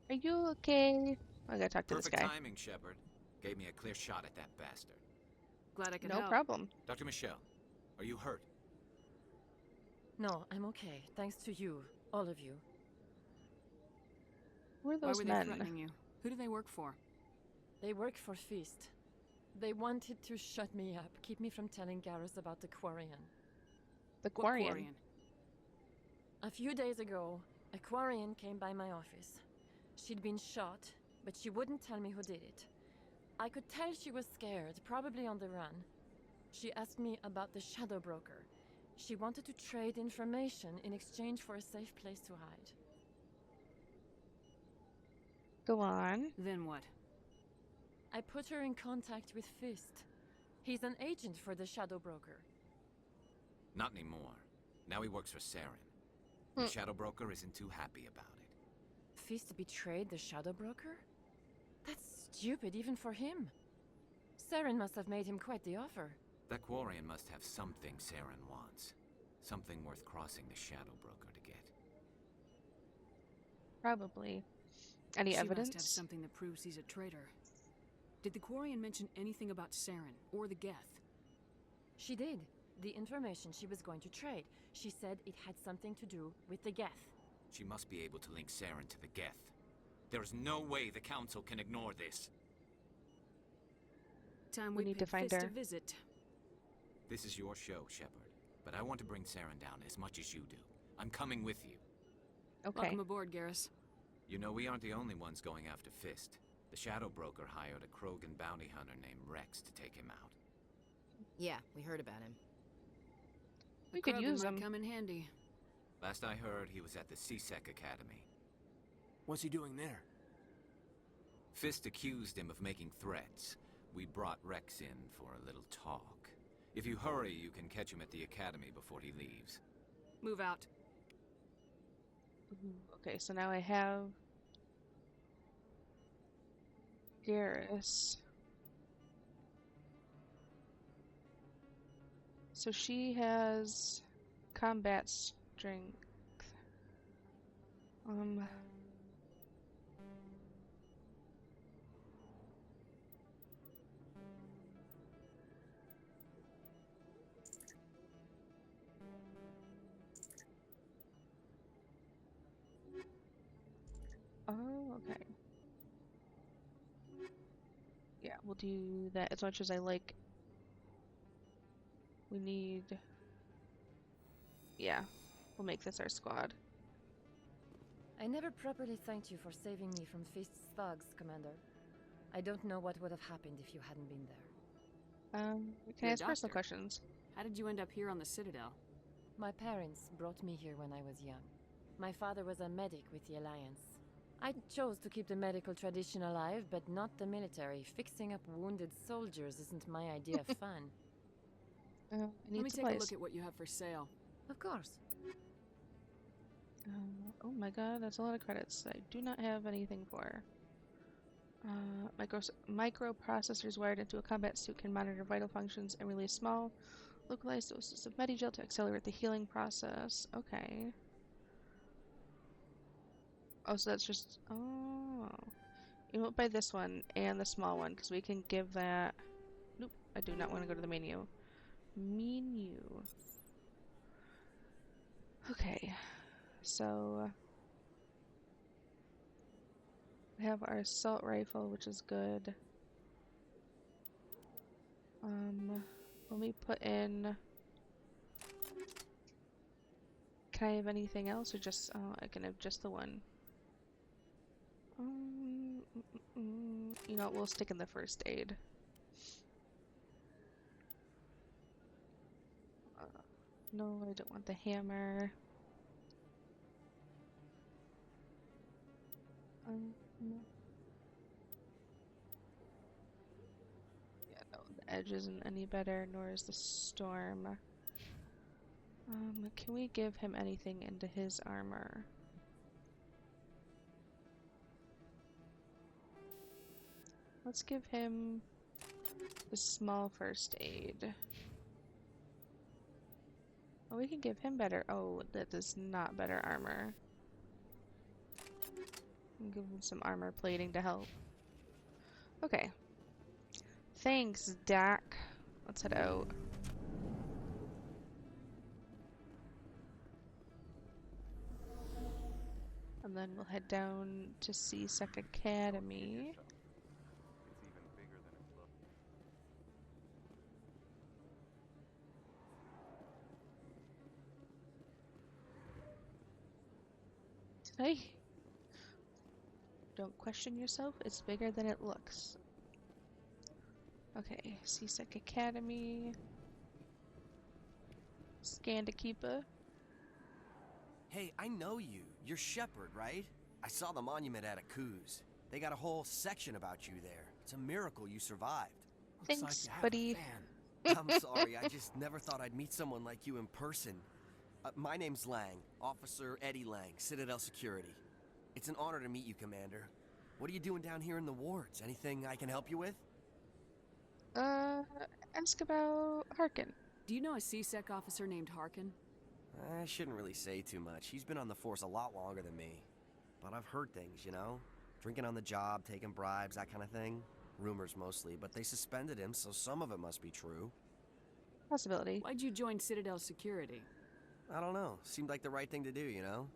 S1: Are you okay? I gotta talk to
S5: Perfect
S1: this guy.
S5: timing, Shepard. Gave me a clear shot at that bastard.
S9: Glad I could
S1: No
S9: help.
S1: problem.
S5: Dr. Michelle, are you hurt?
S16: No, I'm okay. Thanks to you. All of you.
S1: Who are
S9: Why
S1: those
S9: were
S1: men?
S9: they threatening you? Who do they work for?
S16: They work for Feast. They wanted to shut me up, keep me from telling Garrus about the Quarian.
S1: The
S9: What
S1: Quarian?
S9: Quarian?
S16: A few days ago, a Quarian came by my office. She'd been shot, but she wouldn't tell me who did it. I could tell she was scared, probably on the run. She asked me about the Shadow Broker. She wanted to trade information in exchange for a safe place to hide.
S1: Go on.
S9: Then what?
S16: I put her in contact with Fist. He's an agent for the Shadow Broker.
S5: Not anymore. Now he works for Saren. The Shadow Broker isn't too happy about it.
S16: Fist betrayed the Shadow Broker? That's stupid even for him. Saren must have made him quite the offer.
S5: That Quarian must have something Saren wants. Something worth crossing the Shadow Broker to get.
S1: Probably. Any
S9: She
S1: evidence?
S9: must have something that proves he's a traitor. Did the Quarian mention anything about Saren or the Geth?
S16: She did. The information she was going to trade. She said it had something to do with the Geth.
S5: She must be able to link Saren to the Geth. There's no way the Council can ignore this.
S9: Time
S1: We
S9: we
S1: need to
S9: paid
S1: find
S9: Fist
S1: her.
S9: a visit.
S5: This is your show, Shepard. But I want to bring Saren down as much as you do. I'm coming with you.
S1: Okay.
S9: Welcome aboard, Garrus.
S5: You know, we aren't the only ones going after Fist. The Shadow Broker hired a Krogan bounty hunter named Rex to take him out.
S17: Yeah, we heard about him.
S1: We could
S9: Krogan
S1: use
S9: might
S1: him.
S9: come in handy.
S5: Last I heard, he was at the C-Sec Academy.
S8: What's he doing there?
S5: Fist accused him of making threats. We brought Rex in for a little talk. If you hurry, you can catch him at the Academy before he leaves.
S9: Move out.
S1: Okay, so now I have Garrus. So she has combat strength. Oh, okay. Yeah, we'll do that as much as I like. We need... Yeah, we'll make this our squad.
S16: I never properly thanked you for saving me from Fist's thugs, Commander. I don't know what would have happened if you hadn't been there.
S1: Can I
S9: You're a
S1: ask personal
S9: doctor.
S1: questions?
S9: How did you end up here on the Citadel?
S16: My parents brought me here when I was young. My father was a medic with the Alliance. I chose to keep the medical tradition alive, but not the military. Fixing up wounded soldiers isn't my idea of fun.
S1: I
S9: Let
S1: need
S9: me
S1: supplies.
S9: take a look at what you have for sale.
S16: Of course.
S1: Oh my god, that's a lot of credits I do not have anything for. Microprocessors wired into a combat suit can monitor vital functions and release small, localized doses of Medigel to accelerate the healing process. Okay. Oh, so that's just... Oh. You won't buy this one and the small one, because we can give that... Nope, I do not want to go to the menu. Menu. Okay. So... We have our assault rifle, which is good. Let me put in... Can I have anything else, or just... Oh, I can have just the one. You know what, we'll stick in the first aid. No, I don't want the hammer. Yeah, no, the edge isn't any better, nor is the storm. Can we give him anything into his armor? Let's give him the small first aid. Oh, we can give him better. Oh, that is not better armor. Give him some armor plating to help. Okay. Thanks, Dak. Let's head out. And then we'll head down to C-Sec Academy. Hey, don't question yourself, it's bigger than it looks. Okay, C-Sec Academy. Scandikeeper.
S2: Hey, I know you. You're Shepard, right? I saw the monument at Akuz. They got a whole section about you there. It's a miracle you survived.
S1: Thanks, buddy.
S2: I'm sorry, I just never thought I'd meet someone like you in person. My name's Lang, Officer Eddie Lang, Citadel Security. It's an honor to meet you, Commander. What are you doing down here in the wards? Anything I can help you with?
S1: Ask about Harkin.
S9: Do you know a C-Sec officer named Harkin?
S2: I shouldn't really say too much. He's been on the force a lot longer than me. But I've heard things, you know? Drinking on the job, taking bribes, that kind of thing. Rumors mostly, but they suspended him, so some of it must be true.
S1: Possibility.
S9: Why'd you join Citadel Security?
S2: I don't know. Seemed like the right thing to do, you know?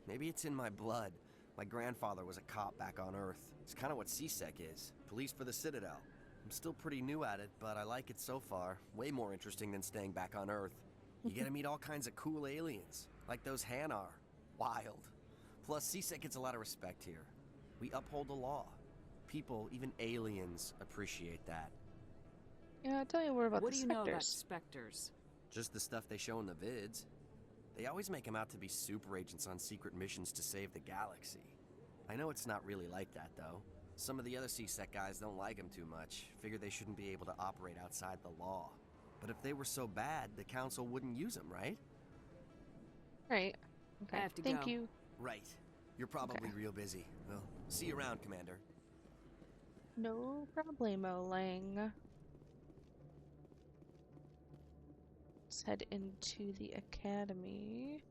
S2: Maybe it's in my blood. My grandfather was a cop back on Earth. It's kind of what C-Sec is. Police for the Citadel. I'm still pretty new at it, but I like it so far. Way more interesting than staying back on Earth. You get to meet all kinds of cool aliens, like those Hanar. Wild. Plus, C-Sec gets a lot of respect here. We uphold the law. People, even aliens, appreciate that.
S1: Yeah, tell me more about
S9: what
S1: the
S9: do you
S1: Spectres.
S9: know about Spectres?
S2: Just the stuff they show in the vids. They always make them out to be super agents on secret missions to save the galaxy. I know it's not really like that, though. Some of the other C-Sec guys don't like them too much. Figure they shouldn't be able to operate outside the law. But if they were so bad, the Council wouldn't use them, right?
S1: Right. Okay.
S9: I have to
S1: Thank
S9: go.
S1: you.
S2: Right. You're probably real busy. Well, see you around, Commander.
S1: No problemo, Lang. Let's head into the academy.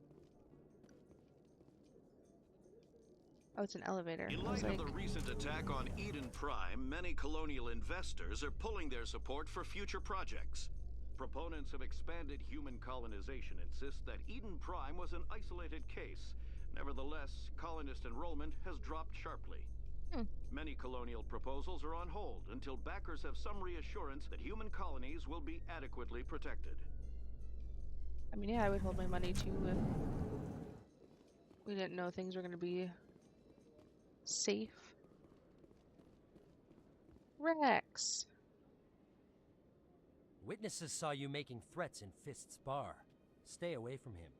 S1: Oh, it's an elevator.
S20: In
S1: I was
S20: light
S1: like,
S20: of the recent attack on Eden Prime, many colonial investors are pulling their support for future projects. Proponents of expanded human colonization insist that Eden Prime was an isolated case. Nevertheless, colonist enrollment has dropped sharply. Many colonial proposals are on hold until backers have some reassurance that human colonies will be adequately protected.
S1: I mean, yeah, I would hold my money too if we didn't know things were going to be safe. Rex.
S21: Witnesses saw you making threats in Fist's bar. Stay away from him.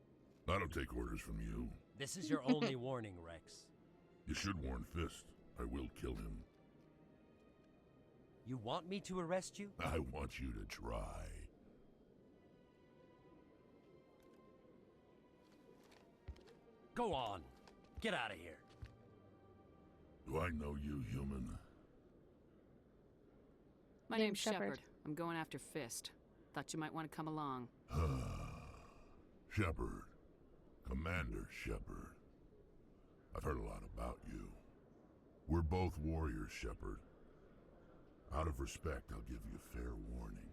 S6: I don't take orders from you.
S21: This is your only warning, Rex.
S6: You should warn Fist. I will kill him.
S21: You want me to arrest you?
S6: I want you to try.
S21: Go on. Get out of here.
S6: Do I know you, human?
S9: My name's Shepard. I'm going after Fist. Thought you might want to come along.
S6: Shepard. Commander Shepard. I've heard a lot about you. We're both warriors, Shepard. Out of respect, I'll give you fair warning.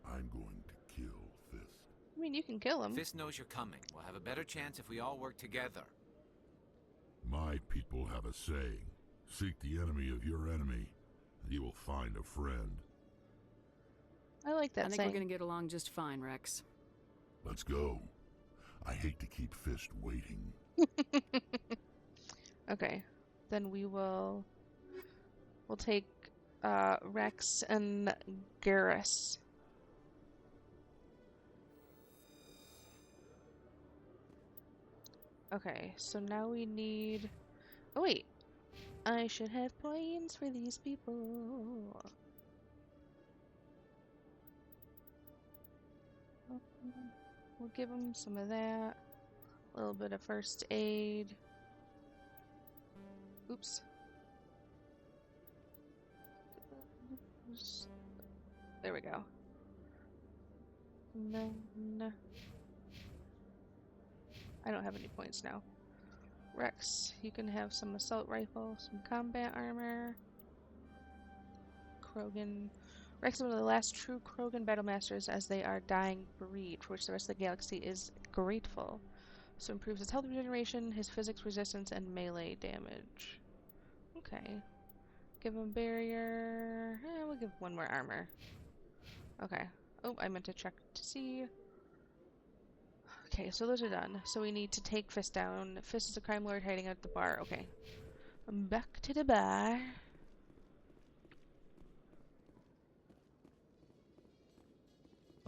S6: I'm going to kill Fist.
S1: I mean, you can kill him.
S5: Fist knows you're coming. We'll have a better chance if we all work together.
S6: My people have a saying. Seek the enemy of your enemy, and you will find a friend.
S1: I like that
S9: I think
S1: saying.
S9: we're gonna get along just fine, Rex.
S6: Let's go. I hate to keep Fist waiting.
S1: Okay, then we'll take Rex and Garrus. Okay, so now we need... Oh wait, I should have plans for these people. We'll give them some of that. A little bit of first aid. Oops. There we go. And then... I don't have any points now. Rex, you can have some assault rifle, some combat armor. Krogan. Rex is one of the last true Krogan Battlemasters, as they are dying breed, for which the rest of the galaxy is grateful. So improves his health regeneration, his physics resistance, and melee damage. Okay. Give him barrier. We'll give one more armor. Okay. Oh, I meant to check to see. Okay, so those are done. So we need to take Fist down. Fist is a crime lord hiding at the bar. Okay. Back to the bar.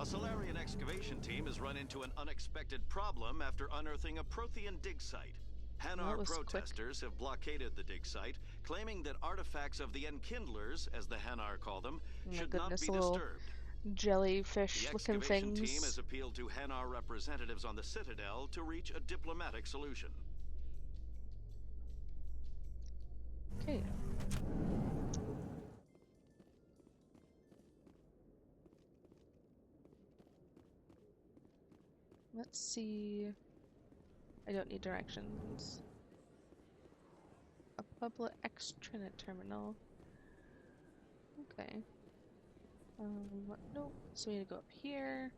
S20: A Solarian excavation team has run into an unexpected problem after unearthing a Prothean dig site. Hanar protesters have blockaded the dig site, claiming that artifacts of the Enkindlers, as the Hanar call them, should not be disturbed.
S1: Jellyfish-looking things.
S20: The excavation team has appealed to Hanar representatives on the Citadel to reach a diplomatic solution.
S1: Okay. Let's see. I don't need directions. A public extranet terminal. Okay. Nope. So we need to go up here.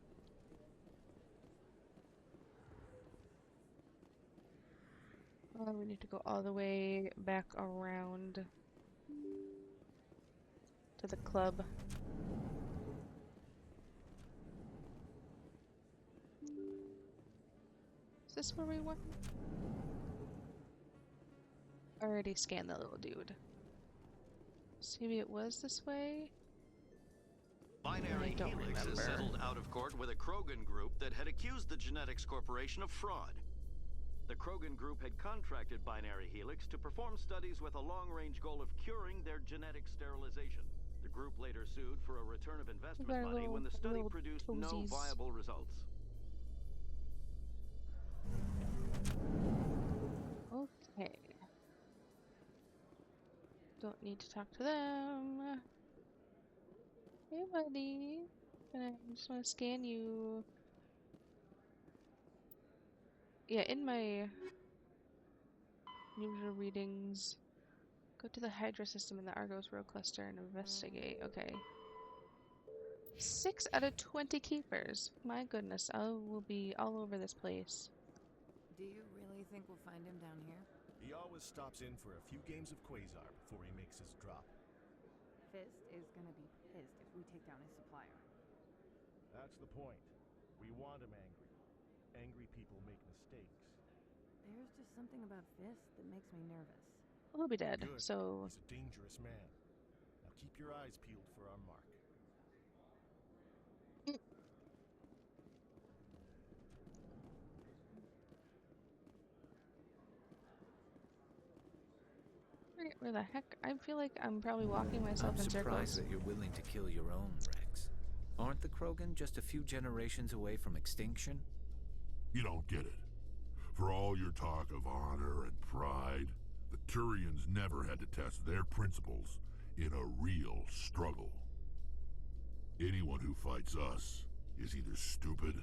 S1: We need to go all the way back around to the club. Is this where we went? I already scanned the little dude. So maybe it was this way?
S20: Binary Helix has settled out of court with a Krogan group that had accused the Genetics Corporation of fraud. The Krogan group had contracted Binary Helix to perform studies with a long-range goal of curing their genetic sterilization. The group later sued for a return of investment money when the study produced no viable results.
S1: Okay. Don't need to talk to them. Hey, buddy. I just want to scan you. Yeah, in my usual readings, go to the Hydra system in the Argos Road Cluster and investigate. Okay. 6 out of 20 keepers. My goodness, I will be all over this place.
S17: Do you really think we'll find him down here?
S3: He always stops in for a few games of Quasar before he makes his drop.
S17: Fist is gonna be pissed if we take down his supplier.
S3: That's the point. We want him angry. Angry people make mistakes.
S17: There's just something about Fist that makes me nervous.
S1: He'll be dead,
S3: Good.
S1: so...
S3: He's a dangerous man. Now keep your eyes peeled for our mark.
S1: Where the heck? I feel like I'm probably walking myself in
S5: I'm
S1: circles.
S5: surprised that you're willing to kill your own, Rex. Aren't the Krogan just a few generations away from extinction?
S6: You don't get it. For all your talk of honor and pride, the Turians never had to test their principles in a real struggle. Anyone who fights us is either stupid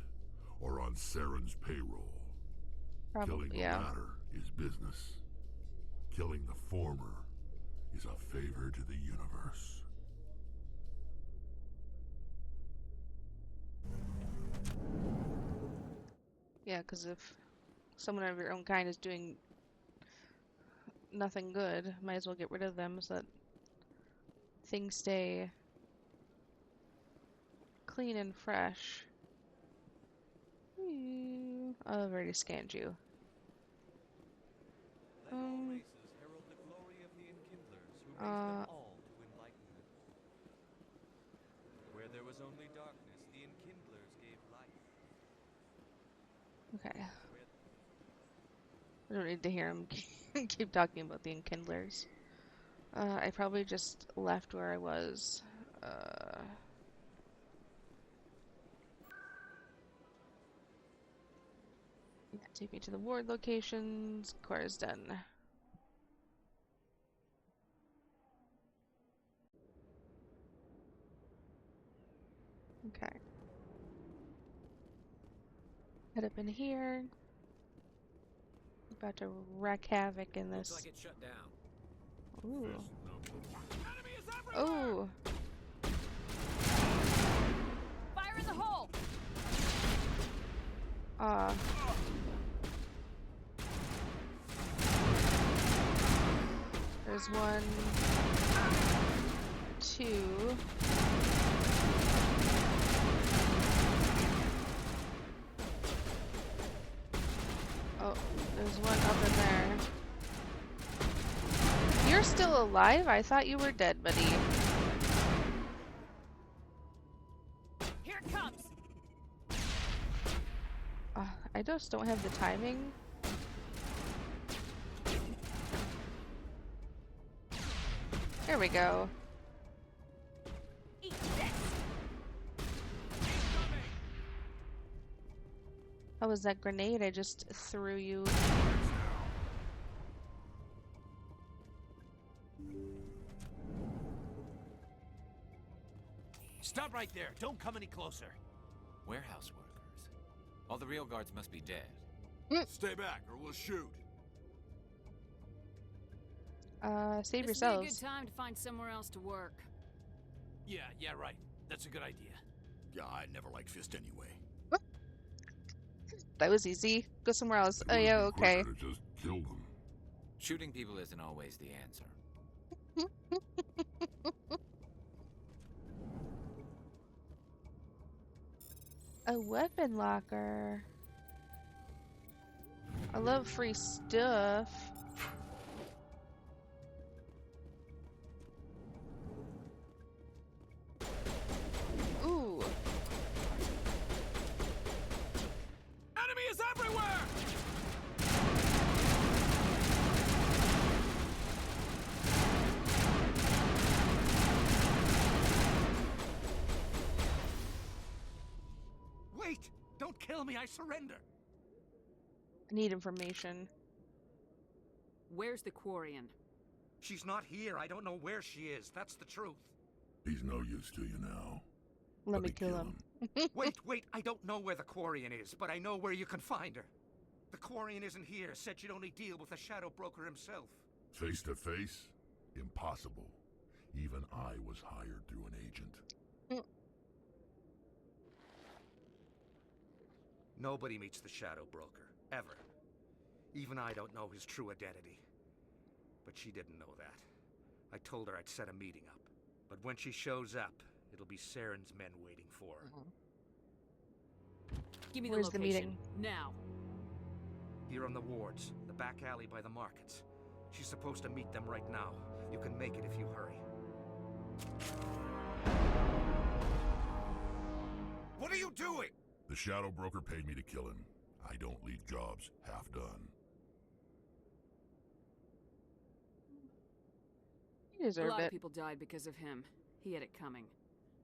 S6: or on Saren's payroll. Killing the latter is business. Killing the former is a favor to the universe.
S1: Yeah, because if someone of your own kind is doing nothing good. Might as well get rid of them so that things stay clean and fresh. I've already scanned you.
S14: Where there was only darkness, the Enkindlers gave light.
S1: Okay. I don't need to hear him keep talking about the Enkindlers. I probably just left where I was. Yeah, take me to the ward locations. Core is done. Okay. Head up in here. About to wreak havoc in this.
S10: Looks like it's shut down.
S1: Ooh. Oh.
S16: Fire in the hole!
S1: There's 1, 2. Oh, there's one up in there. You're still alive? I thought you were dead, buddy.
S16: Here it comes!
S1: I just don't have the timing. There we go.
S16: Eat this!
S1: How was that grenade I just threw you?
S10: Stop right there. Don't come any closer.
S5: Warehouse workers. All the real guards must be dead.
S13: Stay back or we'll shoot.
S1: Save
S9: This would be a
S1: yourselves.
S9: good time to find somewhere else to work.
S10: Yeah, right. That's a good idea.
S13: Yeah, I never liked Fist anyway.
S1: That was easy. Go somewhere else. Oh yeah, okay.
S6: Just kill them.
S5: Shooting people isn't always the answer.
S1: A weapon locker. I love free stuff. Ooh.
S10: Enemy is everywhere! Wait! Don't kill me, I surrender!
S1: I need information.
S9: Where's the Quarian?
S7: She's not here. I don't know where she is. That's the truth.
S6: He's no use to you now.
S1: Let me kill him.
S7: Wait. I don't know where the Quarian is, but I know where you can find her. The Quarian isn't here. Said she'd only deal with the Shadow Broker himself.
S6: Face to face? Impossible. Even I was hired through an agent.
S7: Nobody meets the Shadow Broker, ever. Even I don't know his true identity. But she didn't know that. I told her I'd set a meeting up. But when she shows up, it'll be Saren's men waiting for her.
S9: Give me
S1: Where's
S9: the
S1: the
S9: location.
S1: meeting?
S9: Now.
S7: Here on the wards, the back alley by the markets. She's supposed to meet them right now. You can make it if you hurry.
S13: What are you doing?
S6: The Shadow Broker paid me to kill him. I don't leave jobs half done.
S1: You
S9: A
S1: deserve
S9: lot
S1: it.
S9: of people died because of him. He had it coming.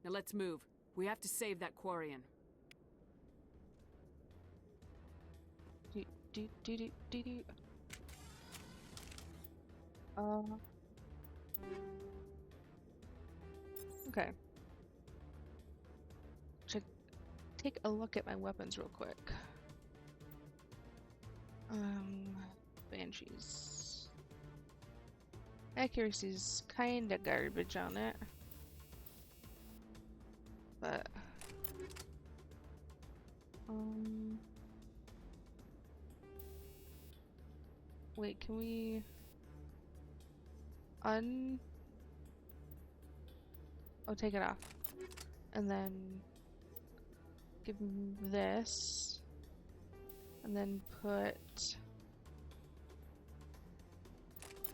S9: Now let's move. We have to save that Quarian.
S1: Okay. Should take a look at my weapons real quick. Banshees. Accuracy's kinda garbage on it. But wait, can we Oh, take it off. And then give him this. And then put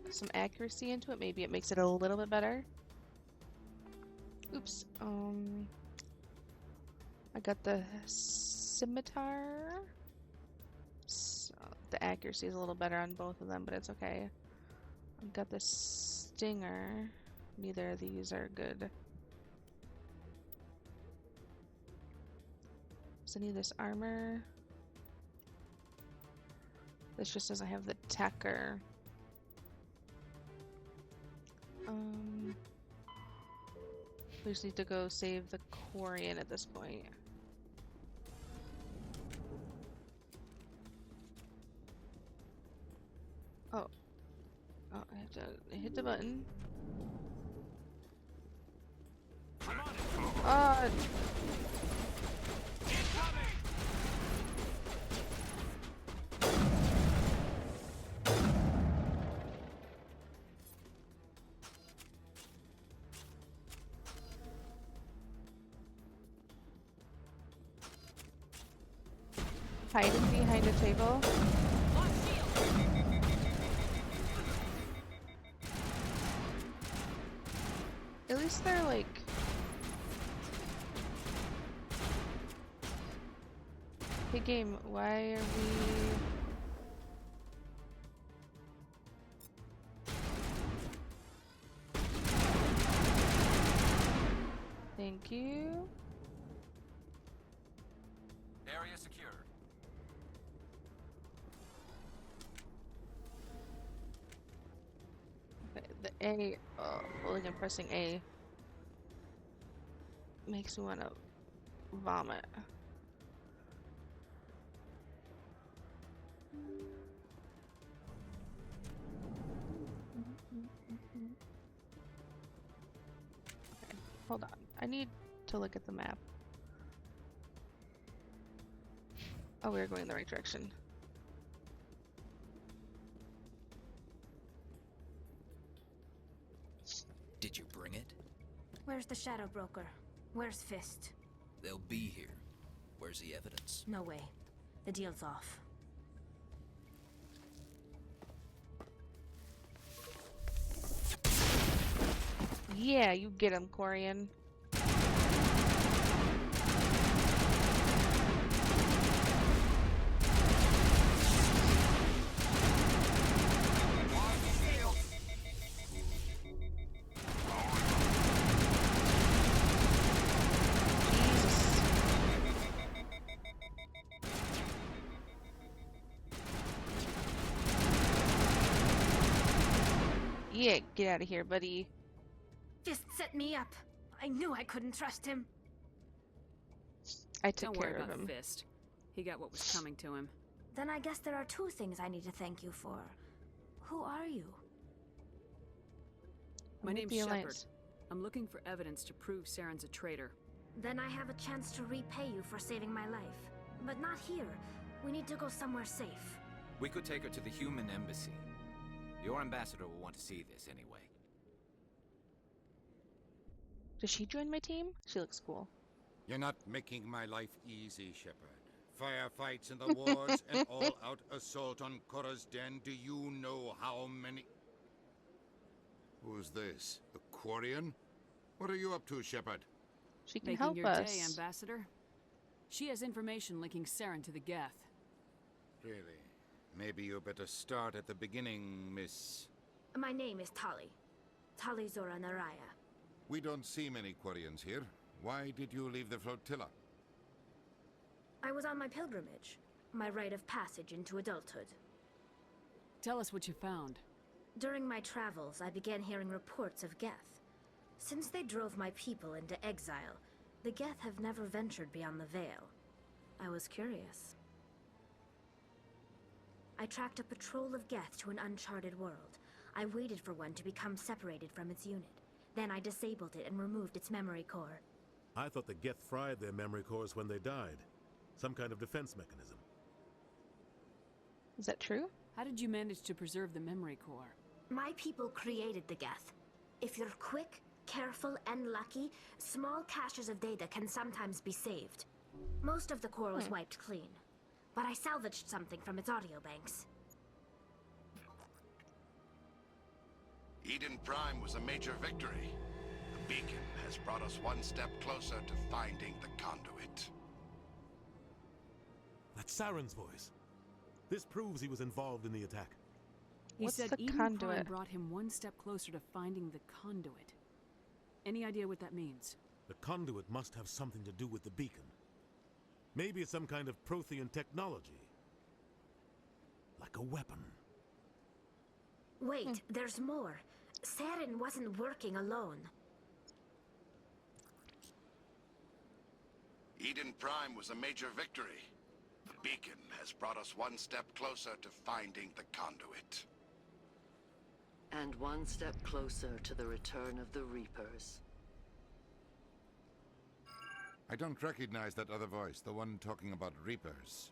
S1: some accuracy into it. Maybe it makes it a little bit better. Oops. I got the scimitar. So the accuracy is a little better on both of them, but it's okay. I've got the stinger. Neither of these are good. So I need this armor. This just doesn't have the tacker. We just need to go save the Quarian at this point. Oh. Oh, I have to hit the button. Hiding behind a table. At least they're like... Hey game, why are we... Thank you.
S5: Area secure.
S1: Okay, the A, holding and pressing A makes me want to vomit. Okay, hold on. I need to look at the map. Oh, we're going in the right direction.
S4: Did you bring it?
S22: Where's the Shadow Broker? Where's Fist?
S4: They'll be here. Where's the evidence?
S22: No way. The deal's off.
S1: Yeah, you get him, Quarian. Yeah, get out of here, buddy.
S22: Fist set me up. I knew I couldn't trust him.
S1: I took
S9: Don't
S1: care
S9: worry
S1: of
S9: about
S1: him.
S9: Fist. He got what was coming to him.
S22: Then I guess there are two things I need to thank you for. Who are you?
S9: My name's
S1: the
S9: Shepard.
S1: Alliance.
S9: I'm looking for evidence to prove Saren's a traitor.
S22: Then I have a chance to repay you for saving my life. But not here. We need to go somewhere safe.
S5: We could take her to the human embassy. Your ambassador will want to see this anyway.
S1: Does she join my team? She looks cool.
S23: You're not making my life easy, Shepard. Firefights in the wars, an all-out assault on Korra's den. Do you know how many...
S6: Who's this? The Quarian? What are you up to, Shepard?
S1: She can
S9: Making
S1: help
S9: your
S1: us.
S9: day, Ambassador. She has information linking Saren to the Geth.
S23: Really? Maybe you better start at the beginning, Miss...
S22: My name is Tali. Tali Zora Naraya.
S6: We don't see many Quarians here. Why did you leave the flotilla?
S22: I was on my pilgrimage. My rite of passage into adulthood.
S9: Tell us what you found.
S22: During my travels, I began hearing reports of Geth. Since they drove my people into exile, the Geth have never ventured beyond the Veil. I was curious. I tracked a patrol of Geth to an uncharted world. I waited for one to become separated from its unit. Then I disabled it and removed its memory core.
S3: I thought the Geth fried their memory cores when they died. Some kind of defense mechanism.
S1: Is that true?
S9: How did you manage to preserve the memory core?
S22: My people created the Geth. If you're quick, careful, and lucky, small caches of data can sometimes be saved. Most of the core was wiped clean, but I salvaged something from its audio banks.
S23: Eden Prime was a major victory. The beacon has brought us one step closer to finding the conduit.
S3: That's Saren's voice. This proves he was involved in the attack.
S9: He
S1: What's
S9: said
S1: the
S9: Eden Prime
S1: conduit?
S9: brought him one step closer to finding the conduit. Any idea what that means?
S3: The conduit must have something to do with the beacon. Maybe it's some kind of Prothean technology. Like a weapon.
S22: Wait, there's more. Saren wasn't working alone.
S23: Eden Prime was a major victory. The beacon has brought us one step closer to finding the conduit.
S11: And one step closer to the return of the Reapers.
S23: I don't recognize that other voice, the one talking about Reapers.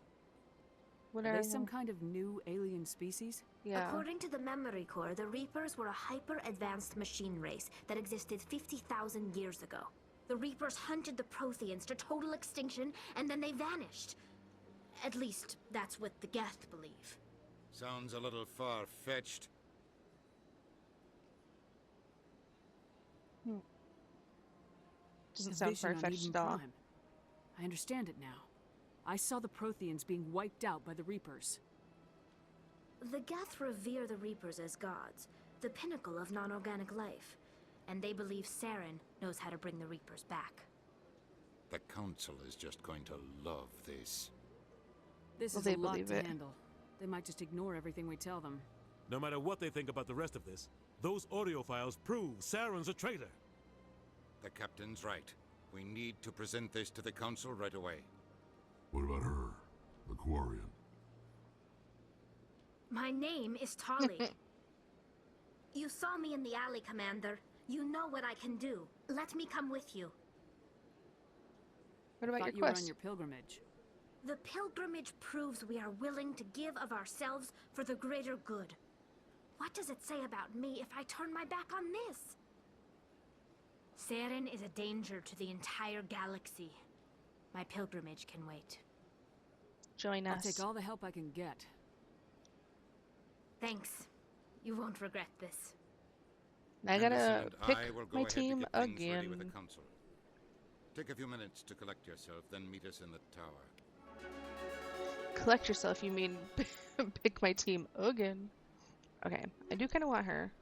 S1: What
S9: Are
S1: are
S9: they some kind of new alien species?
S1: Yeah.
S22: According to the Memory Core, the Reapers were a hyper-advanced machine race that existed 50,000 years ago. The Reapers hunted the Protheans to total extinction, and then they vanished. At least, that's what the Geth believe.
S23: Sounds a little far-fetched.
S1: Doesn't
S9: The
S1: sound
S9: vision on
S1: far-fetched
S9: Eden
S1: at all.
S9: Prime. I understand it now. I saw the Protheans being wiped out by the Reapers.
S22: The Geth revere the Reapers as gods, the pinnacle of non-organic life, and they believe Saren knows how to bring the Reapers back.
S23: The Council is just going to love this.
S9: This
S1: Well,
S9: is
S1: they
S9: a lot
S1: believe
S9: to
S1: it.
S9: handle. They might just ignore everything we tell them.
S3: No matter what they think about the rest of this, those audio files prove Saren's a traitor.
S23: The Captain's right. We need to present this to the Council right away.
S6: What about her? The Quarian?
S22: My name is Tali. You saw me in the alley, Commander. You know what I can do. Let me come with you.
S1: What about
S9: Thought
S1: your
S9: you were
S1: quest?
S9: on your pilgrimage.
S22: The pilgrimage proves we are willing to give of ourselves for the greater good. What does it say about me if I turn my back on this? Saren is a danger to the entire galaxy. My pilgrimage can wait.
S1: Join
S9: I'll
S1: us.
S9: take all the help I can get.
S22: Thanks. You won't regret this.
S1: I gotta
S23: Anderson and
S1: pick
S23: I will go
S1: my
S23: ahead to
S1: team
S23: get things ready with the
S1: again.
S23: Council. Take a few minutes to collect yourself, then meet us in the tower.
S1: Collect yourself, you mean pick my team again. Okay, I do kind of want her.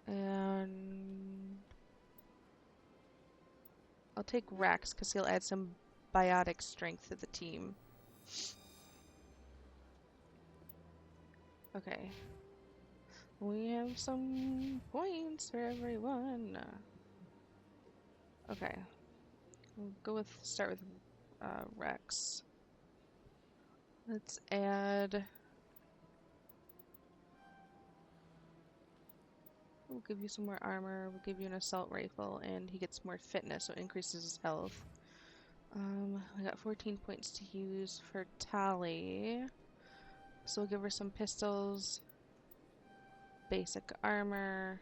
S1: And I'll take Rax because he'll add some biotic strength to the team. Okay. We have some points for everyone. Okay. We'll start with Rex. Let's add. We'll give you some more armor. We'll give you an assault rifle, and he gets more fitness, so it increases his health. I got 14 points to use for Tali. So we'll give her some pistols, basic armor,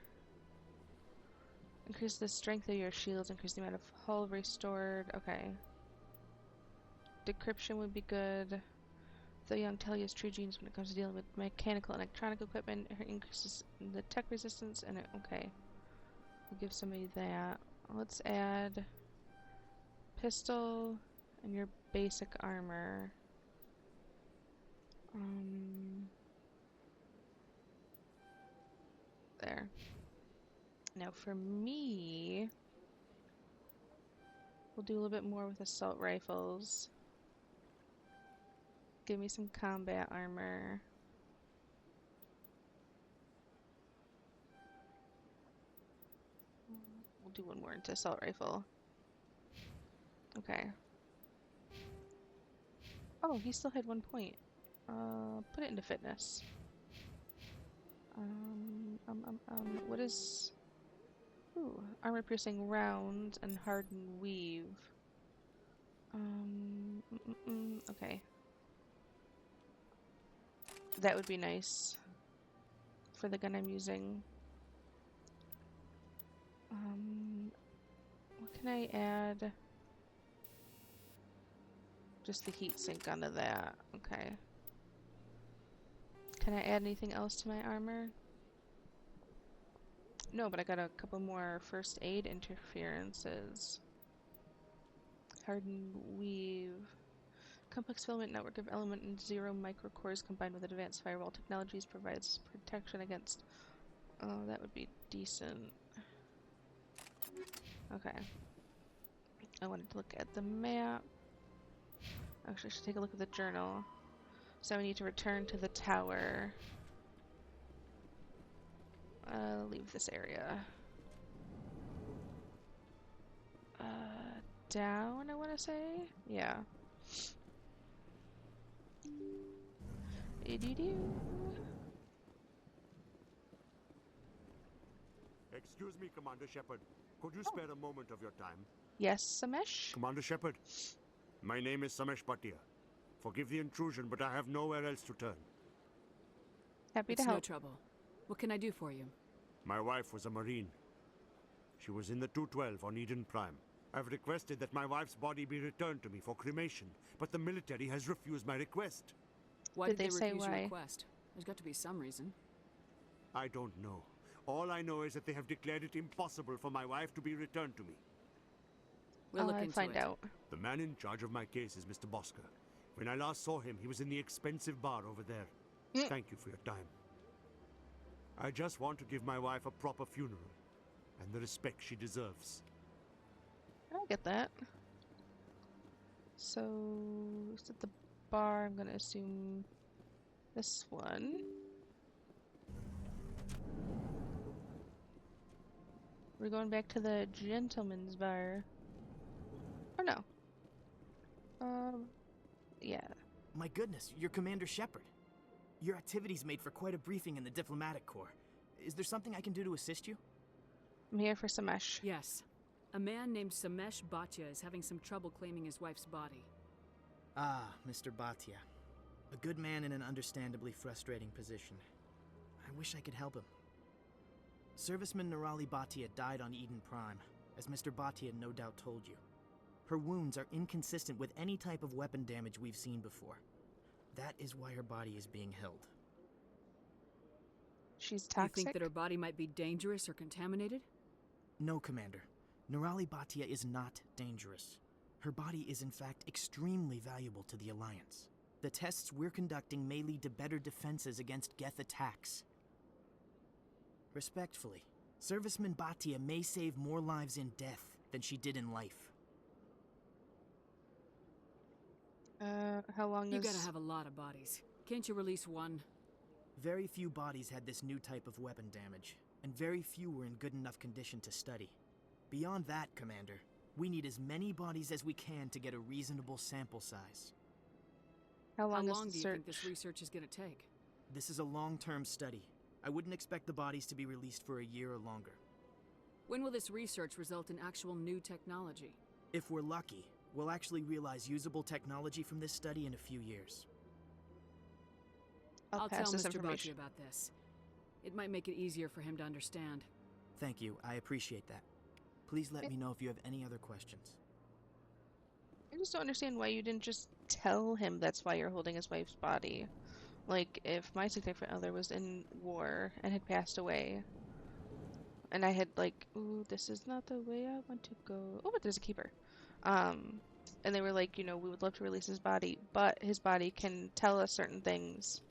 S1: increase the strength of your shields, increase the amount of hull restored. Okay. Decryption would be good. Though young Tali has true genes when it comes to dealing with mechanical and electronic equipment, her increases the tech resistance, and okay. We'll give somebody that. Let's add pistol and your basic armor. There. Now for me, we'll do a little bit more with assault rifles. Give me some combat armor. We'll do one more into assault rifle. Okay. Oh, he still had 1 point. Put it into fitness. What is... Ooh, armor piercing rounds and hardened weave. Okay. That would be nice. for the gun I'm using. What can I add? Just the heat sink onto that. Okay. Can I add anything else to my armor? No, but I got a couple more first aid interferences. Hardened weave. Complex filament network of element and zero microcores combined with advanced firewall technologies provides protection against... Oh, that would be decent. Okay. I wanted to look at the map. Actually, I should take a look at the journal. So I need to return to the tower. Leave this area. Down, I want to say? Yeah. Doo-doo-doo.
S12: Excuse me, Commander Shepard. Could you spare a moment of your time?
S1: Yes, Samesh?
S12: Commander Shepard, my name is Samesh Bhatia. Forgive the intrusion, but I have nowhere else to turn.
S1: Happy to
S9: It's
S1: help.
S9: no trouble. What can I do for you?
S12: My wife was a Marine. She was in the 212 on Eden Prime. I've requested that my wife's body be returned to me for cremation, but the military has refused my request.
S9: Why
S1: Did
S9: did
S1: they
S9: they
S1: say
S9: refuse your
S1: why?
S9: request? There's got to be some reason.
S12: I don't know. All I know is that they have declared it impossible for my wife to be returned to me.
S9: We'll look into
S1: find
S9: it.
S1: out.
S12: The man in charge of my case is Mr. Bosker. When I last saw him, he was in the expensive bar over there. Thank you for your time. I just want to give my wife a proper funeral and the respect she deserves.
S1: I get that. So, is it the bar? I'm gonna assume this one. We're going back to the gentleman's bar. Or no. Yeah.
S15: My goodness, you're Commander Shepard. Your activities made for quite a briefing in the Diplomatic Corps. Is there something I can do to assist you?
S1: I'm here for Samesh.
S9: Yes. A man named Samesh Bhatia is having some trouble claiming his wife's body.
S15: Ah, Mr. Bhatia. A good man in an understandably frustrating position. I wish I could help him. Serviceman Nirali Bhatia died on Eden Prime, as Mr. Bhatia no doubt told you. Her wounds are inconsistent with any type of weapon damage we've seen before. That is why her body is being held.
S1: She's
S9: You
S1: toxic?
S9: think that her body might be dangerous or contaminated?
S15: No, Commander. Nirali Bhatia is not dangerous. Her body is in fact extremely valuable to the Alliance. The tests we're conducting may lead to better defenses against Geth attacks. Respectfully, Serviceman Bhatia may save more lives in death than she did in life.
S1: How long
S9: You
S1: is...
S9: gotta have a lot of bodies. Can't you release one?
S15: Very few bodies had this new type of weapon damage, and very few were in good enough condition to study. Beyond that, Commander, we need as many bodies as we can to get a reasonable sample size.
S1: How long
S9: How
S1: is
S9: long
S1: the
S9: do you
S1: search?
S9: think this research is gonna take?
S15: This is a long-term study. I wouldn't expect the bodies to be released for a year or longer.
S9: When will this research result in actual new technology?
S15: If we're lucky, we'll actually realize usable technology from this study in a few years.
S1: I'll
S9: tell
S1: pass this
S9: Mr. Bhatia
S1: information.
S9: about this. It might make it easier for him to understand.
S15: Thank you, I appreciate that. Please let me know if you have any other questions.
S1: I just don't understand why you didn't just tell him that's why you're holding his wife's body. Like, if my significant other was in war and had passed away, and I had like, ooh, this is not the way I want to go. Oh, but there's a keeper. And they were like, you know, we would love to release his body, but his body can tell us certain things.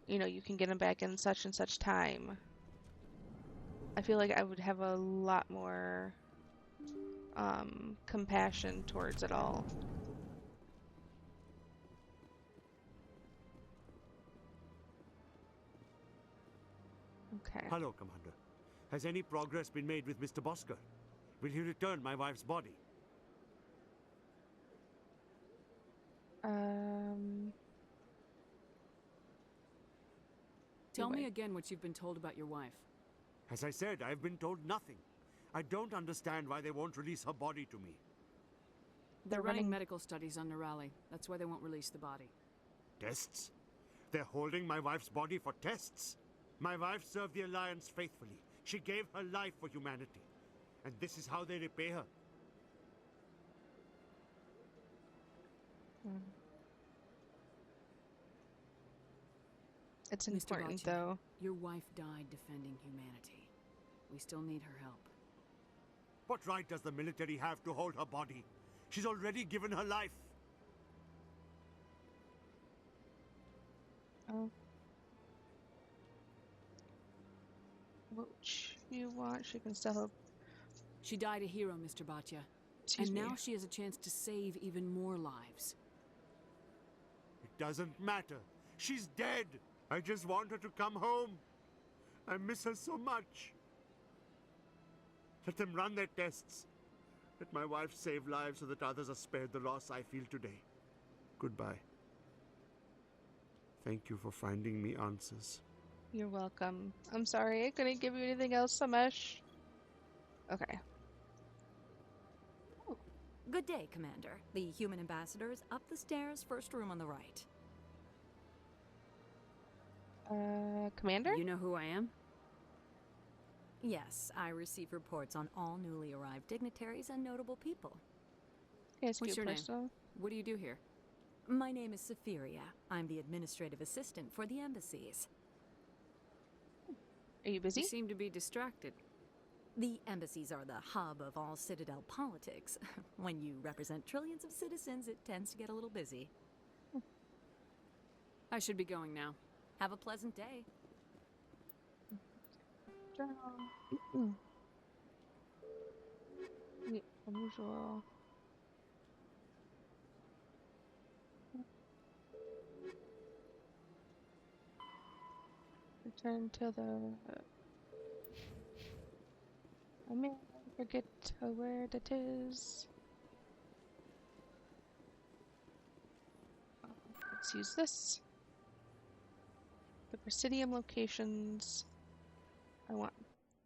S1: You know, you can get him back in such and such time. I feel like I would have a lot more compassion towards it all. Okay.
S12: Hello, Commander. Has any progress been made with Mr. Bosker? Will he return my wife's body?
S9: Tell me again what you've been told about your wife.
S12: As I said, I've been told nothing. I don't understand why they won't release her body to me.
S9: They're running medical studies on Nirali. That's why they won't release the body.
S12: Tests? They're holding my wife's body for tests? My wife served the Alliance faithfully. She gave her life for humanity. And this is how they repay her.
S1: It's
S9: Mr.
S1: important,
S9: Boccia,
S1: though.
S9: Your wife died defending humanity. We still need her help.
S12: What right does the military have to hold her body? She's already given her life.
S1: Oh. What you want, she can still help.
S9: She died a hero, Mr. Boccia. And now she has a chance to save even more lives.
S12: It doesn't matter. She's dead. I just want her to come home. I miss her so much. Let them run their tests. Let my wife save lives so that others are spared the loss I feel today. Goodbye. Thank you for finding me answers.
S1: You're welcome. I'm sorry, I couldn't give you anything else, Samesh. Okay.
S8: Good day, Commander. The human ambassador is up the stairs, first room on the right.
S1: Commander?
S9: You know who I am?
S8: Yes, I receive reports on all newly arrived dignitaries and notable people.
S1: Yes,
S9: What's your
S1: person.
S9: name? What do you do here?
S8: My name is Safiria. I'm the administrative assistant for the embassies.
S1: Are you busy?
S9: You seem to be distracted.
S8: The embassies are the hub of all Citadel politics. When you represent trillions of citizens, it tends to get a little busy.
S9: I should be going now.
S8: Have a pleasant day.
S1: Unusual. Return to the... I may forget where that is. Let's use this. The Presidium locations. I want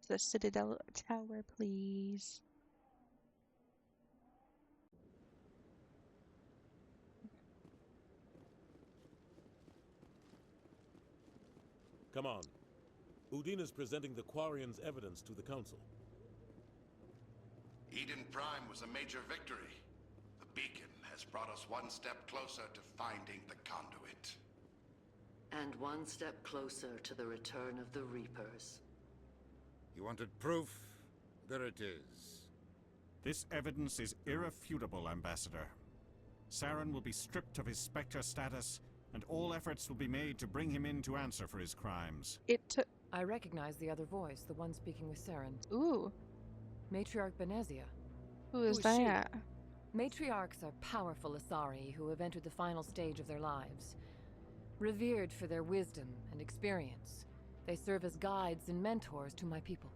S1: the Citadel Tower, please.
S3: Come on. Udine is presenting the Quarians' evidence to the Council.
S18: Eden Prime was a major victory. The beacon has brought us one step closer to finding the conduit.
S11: And one step closer to the return of the Reapers.
S23: You wanted proof? There it is.
S19: This evidence is irrefutable, Ambassador. Saren will be stripped of his Spectre status, and all efforts will be made to bring him in to answer for his crimes.
S16: I recognize the other voice, the one speaking with Saren.
S1: Ooh.
S16: Matriarch Benezia.
S1: Who is that?
S16: Matriarchs are powerful Asari who have entered the final stage of their lives. Revered for their wisdom and experience, they serve as guides and mentors to my people.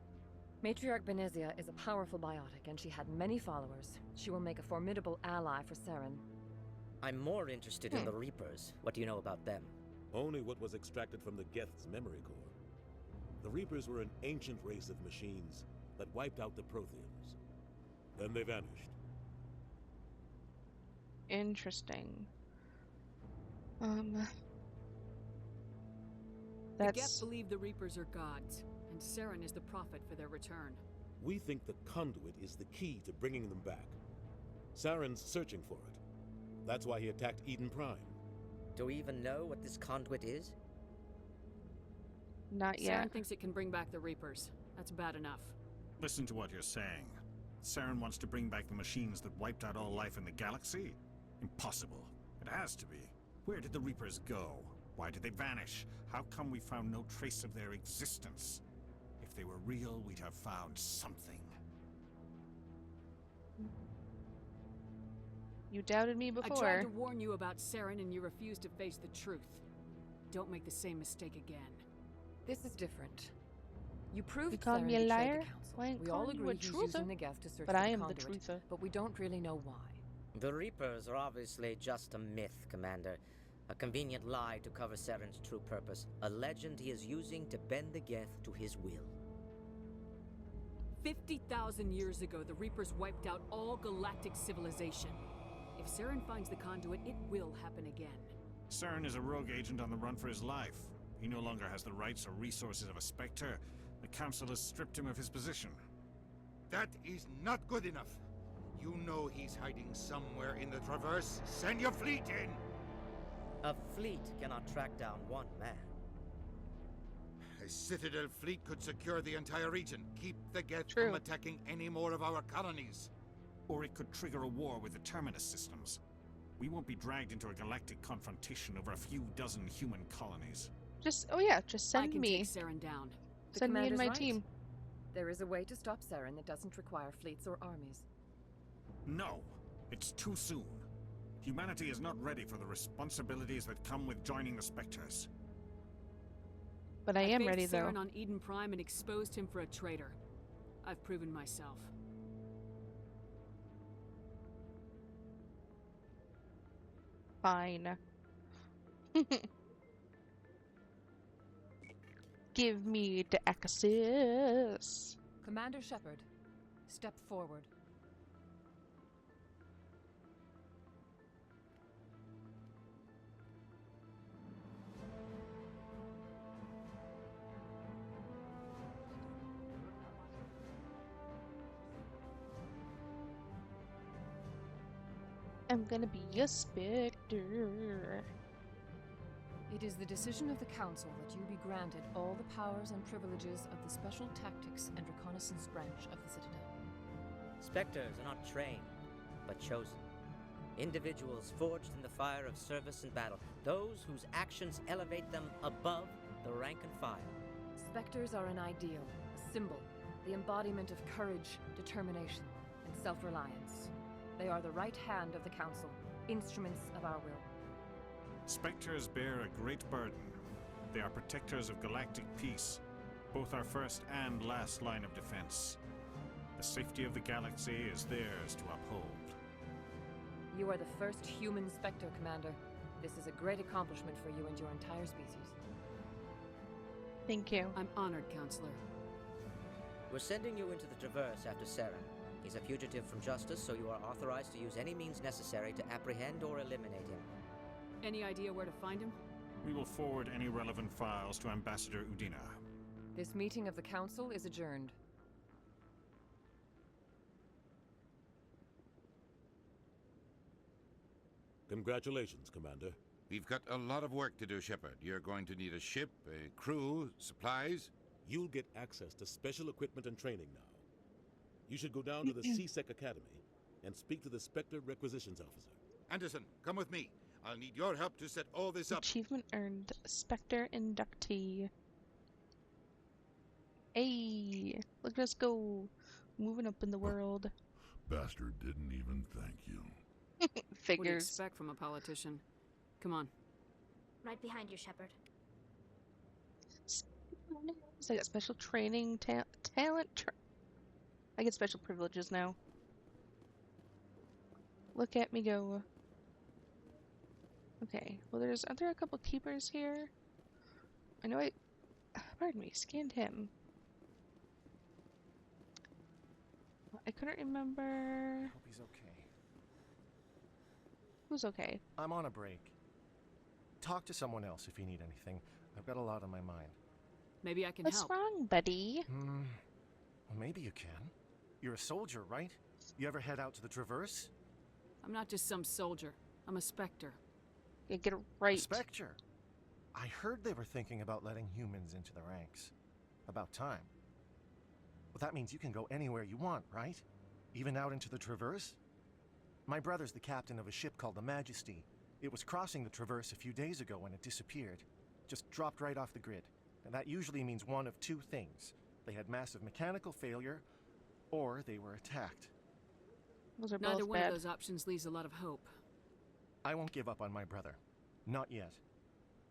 S16: Matriarch Benezia is a powerful biotic, and she had many followers. She will make a formidable ally for Saren.
S24: I'm more interested in the Reapers. What do you know about them?
S3: Only what was extracted from the Geth's memory core. The Reapers were an ancient race of machines that wiped out the Protheans. Then they vanished.
S1: Interesting.
S9: The
S1: That's...
S9: Geth believe the Reapers are gods, and Saren is the prophet for their return.
S3: We think the conduit is the key to bringing them back. Saren's searching for it. That's why he attacked Eden Prime.
S24: Do we even know what this conduit is?
S1: Not yet.
S9: Saren thinks it can bring back the Reapers. That's bad enough.
S19: Listen to what you're saying. Saren wants to bring back the machines that wiped out all life in the galaxy? Impossible. It has to be. Where did the Reapers go? Why did they vanish? How come we found no trace of their existence? If they were real, we'd have found something.
S1: You doubted me before.
S9: I tried to warn you about Saren and you refused to face the truth. Don't make the same mistake again.
S16: This is different. You proved
S1: You called
S16: Saren
S1: me a
S16: betrayed
S1: liar?
S16: the council.
S1: Well, I ain't
S16: We all
S1: calling you
S16: agree
S1: a
S16: he's
S1: truther,
S16: using the Geth to search
S1: but
S16: for
S1: I
S16: the
S1: am the
S16: conduit,
S1: truther.
S16: but we don't really know why.
S24: The Reapers are obviously just a myth, Commander. A convenient lie to cover Saren's true purpose. A legend he is using to bend the Geth to his will.
S9: 50,000 years ago, the Reapers wiped out all galactic civilization. If Saren finds the conduit, it will happen again.
S19: Saren is a rogue agent on the run for his life. He no longer has the rights or resources of a Spectre. The Council has stripped him of his position.
S23: That is not good enough. You know he's hiding somewhere in the Traverse. Send your fleet in!
S24: A fleet cannot track down one man.
S23: A Citadel fleet could secure the entire region, keep the Geth from attacking any more of our colonies.
S19: Or it could trigger a war with the Terminus systems. We won't be dragged into a galactic confrontation over a few dozen human colonies.
S1: Just send
S9: I can
S1: me.
S9: take Saren down.
S1: Send me and my
S16: right.
S1: team.
S16: There is a way to stop Saren that doesn't require fleets or armies.
S19: No, it's too soon. Humanity is not ready for the responsibilities that come with joining the Spectres.
S1: But I am ready,
S9: faced
S1: though.
S9: Saren on Eden Prime and exposed him for a traitor. I've proven myself.
S1: Fine. Give me the access.
S16: Commander Shepard, step forward.
S1: I'm gonna be a Spectre.
S16: It is the decision of the Council that you be granted all the powers and privileges of the Special Tactics and Reconnaissance branch of the Citadel.
S24: Spectres are not trained, but chosen. Individuals forged in the fire of service and battle. Those whose actions elevate them above the rank and file.
S16: Spectres are an ideal, a symbol, the embodiment of courage, determination, and self-reliance. They are the right hand of the Council, instruments of our will.
S19: Spectres bear a great burden. They are protectors of galactic peace, both our first and last line of defense. The safety of the galaxy is theirs to uphold.
S16: You are the first human Spectre, Commander. This is a great accomplishment for you and your entire species.
S1: Thank you.
S9: I'm honored, Counselor.
S24: We're sending you into the Traverse after Saren. He's a fugitive from justice, so you are authorized to use any means necessary to apprehend or eliminate him.
S9: Any idea where to find him?
S19: We will forward any relevant files to Ambassador Udina.
S16: This meeting of the Council is adjourned.
S3: Congratulations, Commander.
S23: We've got a lot of work to do, Shepard. You're going to need a ship, a crew, supplies.
S3: You'll get access to special equipment and training now. You should go down to the CSEC Academy and speak to the Spectre Requisitions Officer.
S23: Anderson, come with me. I'll need your help to set all this up.
S1: Achievement earned. Spectre inductee. Hey, look at us go. Moving up in the world.
S6: Bastard didn't even thank you.
S1: Figures.
S9: What do you expect from a politician? Come on.
S22: Right behind you, Shepard.
S1: I got special training, talent. I get special privileges now. Look at me go. Okay, well aren't there a couple keepers here? I know pardon me, scanned him. I couldn't remember.
S2: Hope he's okay.
S1: Who's okay?
S2: I'm on a break. Talk to someone else if you need anything. I've got a lot on my mind.
S9: Maybe I can
S1: What's
S9: help.
S1: wrong, buddy?
S2: Well, maybe you can. You're a soldier, right? You ever head out to the Traverse?
S9: I'm not just some soldier. I'm a Spectre.
S1: Yeah, get it right.
S2: Spectre? I heard they were thinking about letting humans into the ranks. About time. Well, that means you can go anywhere you want, right? Even out into the Traverse? My brother's the captain of a ship called the Majesty. It was crossing the Traverse a few days ago when it disappeared. Just dropped right off the grid. And that usually means one of two things. They had massive mechanical failure, or they were attacked.
S1: Those are
S9: Neither
S1: both
S9: one
S1: bad.
S9: of those options leaves a lot of hope.
S2: I won't give up on my brother. Not yet.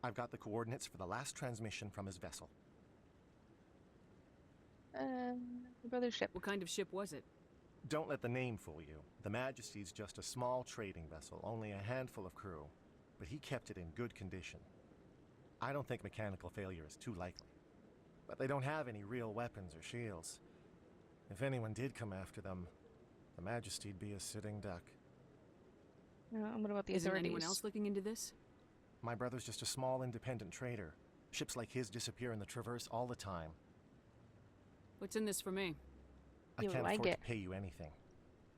S2: I've got the coordinates for the last transmission from his vessel.
S1: The brother ship.
S9: What kind of ship was it?
S2: Don't let the name fool you. The Majesty's just a small trading vessel, only a handful of crew. But he kept it in good condition. I don't think mechanical failure is too likely. But they don't have any real weapons or shields. If anyone did come after them, the Majesty'd be a sitting duck.
S1: What about the
S9: Isn't
S1: authorities?
S9: anyone else looking into this?
S2: My brother's just a small independent trader. Ships like his disappear in the Traverse all the time.
S9: What's in this for me?
S2: I can't afford to pay you anything.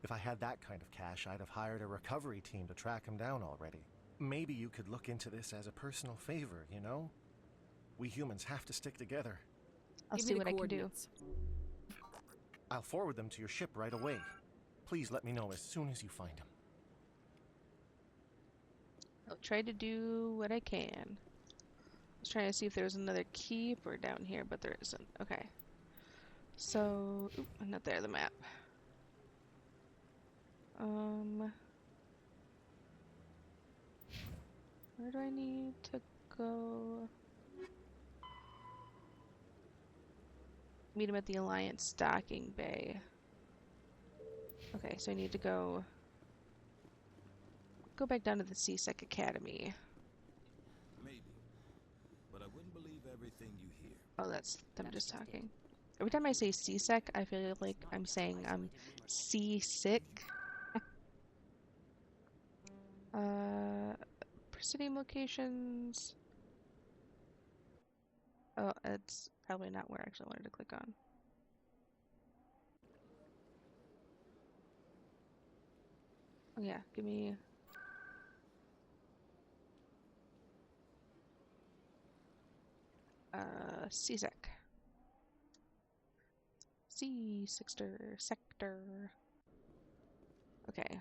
S2: If I had that kind of cash, I'd have hired a recovery team to track him down already. Maybe you could look into this as a personal favor, you know? We humans have to stick together.
S1: I'll see what I can do.
S2: I'll forward them to your ship right away. Please let me know as soon as you find them.
S1: I'll try to do what I can. I was trying to see if there was another keeper down here, but there isn't. Okay. So, oop, not there, the map. Where do I need to go? Meet him at the Alliance docking bay. Okay, so I need to go back down to the CSEC Academy.
S13: Maybe, but I wouldn't believe everything you hear.
S1: Oh, that's them just talking. Every time I say CSEC, I feel like I'm saying I'm seasick. Presidium locations. Oh, it's probably not where I actually wanted to click on. Oh yeah, give me... CSEC. Sector. Okay.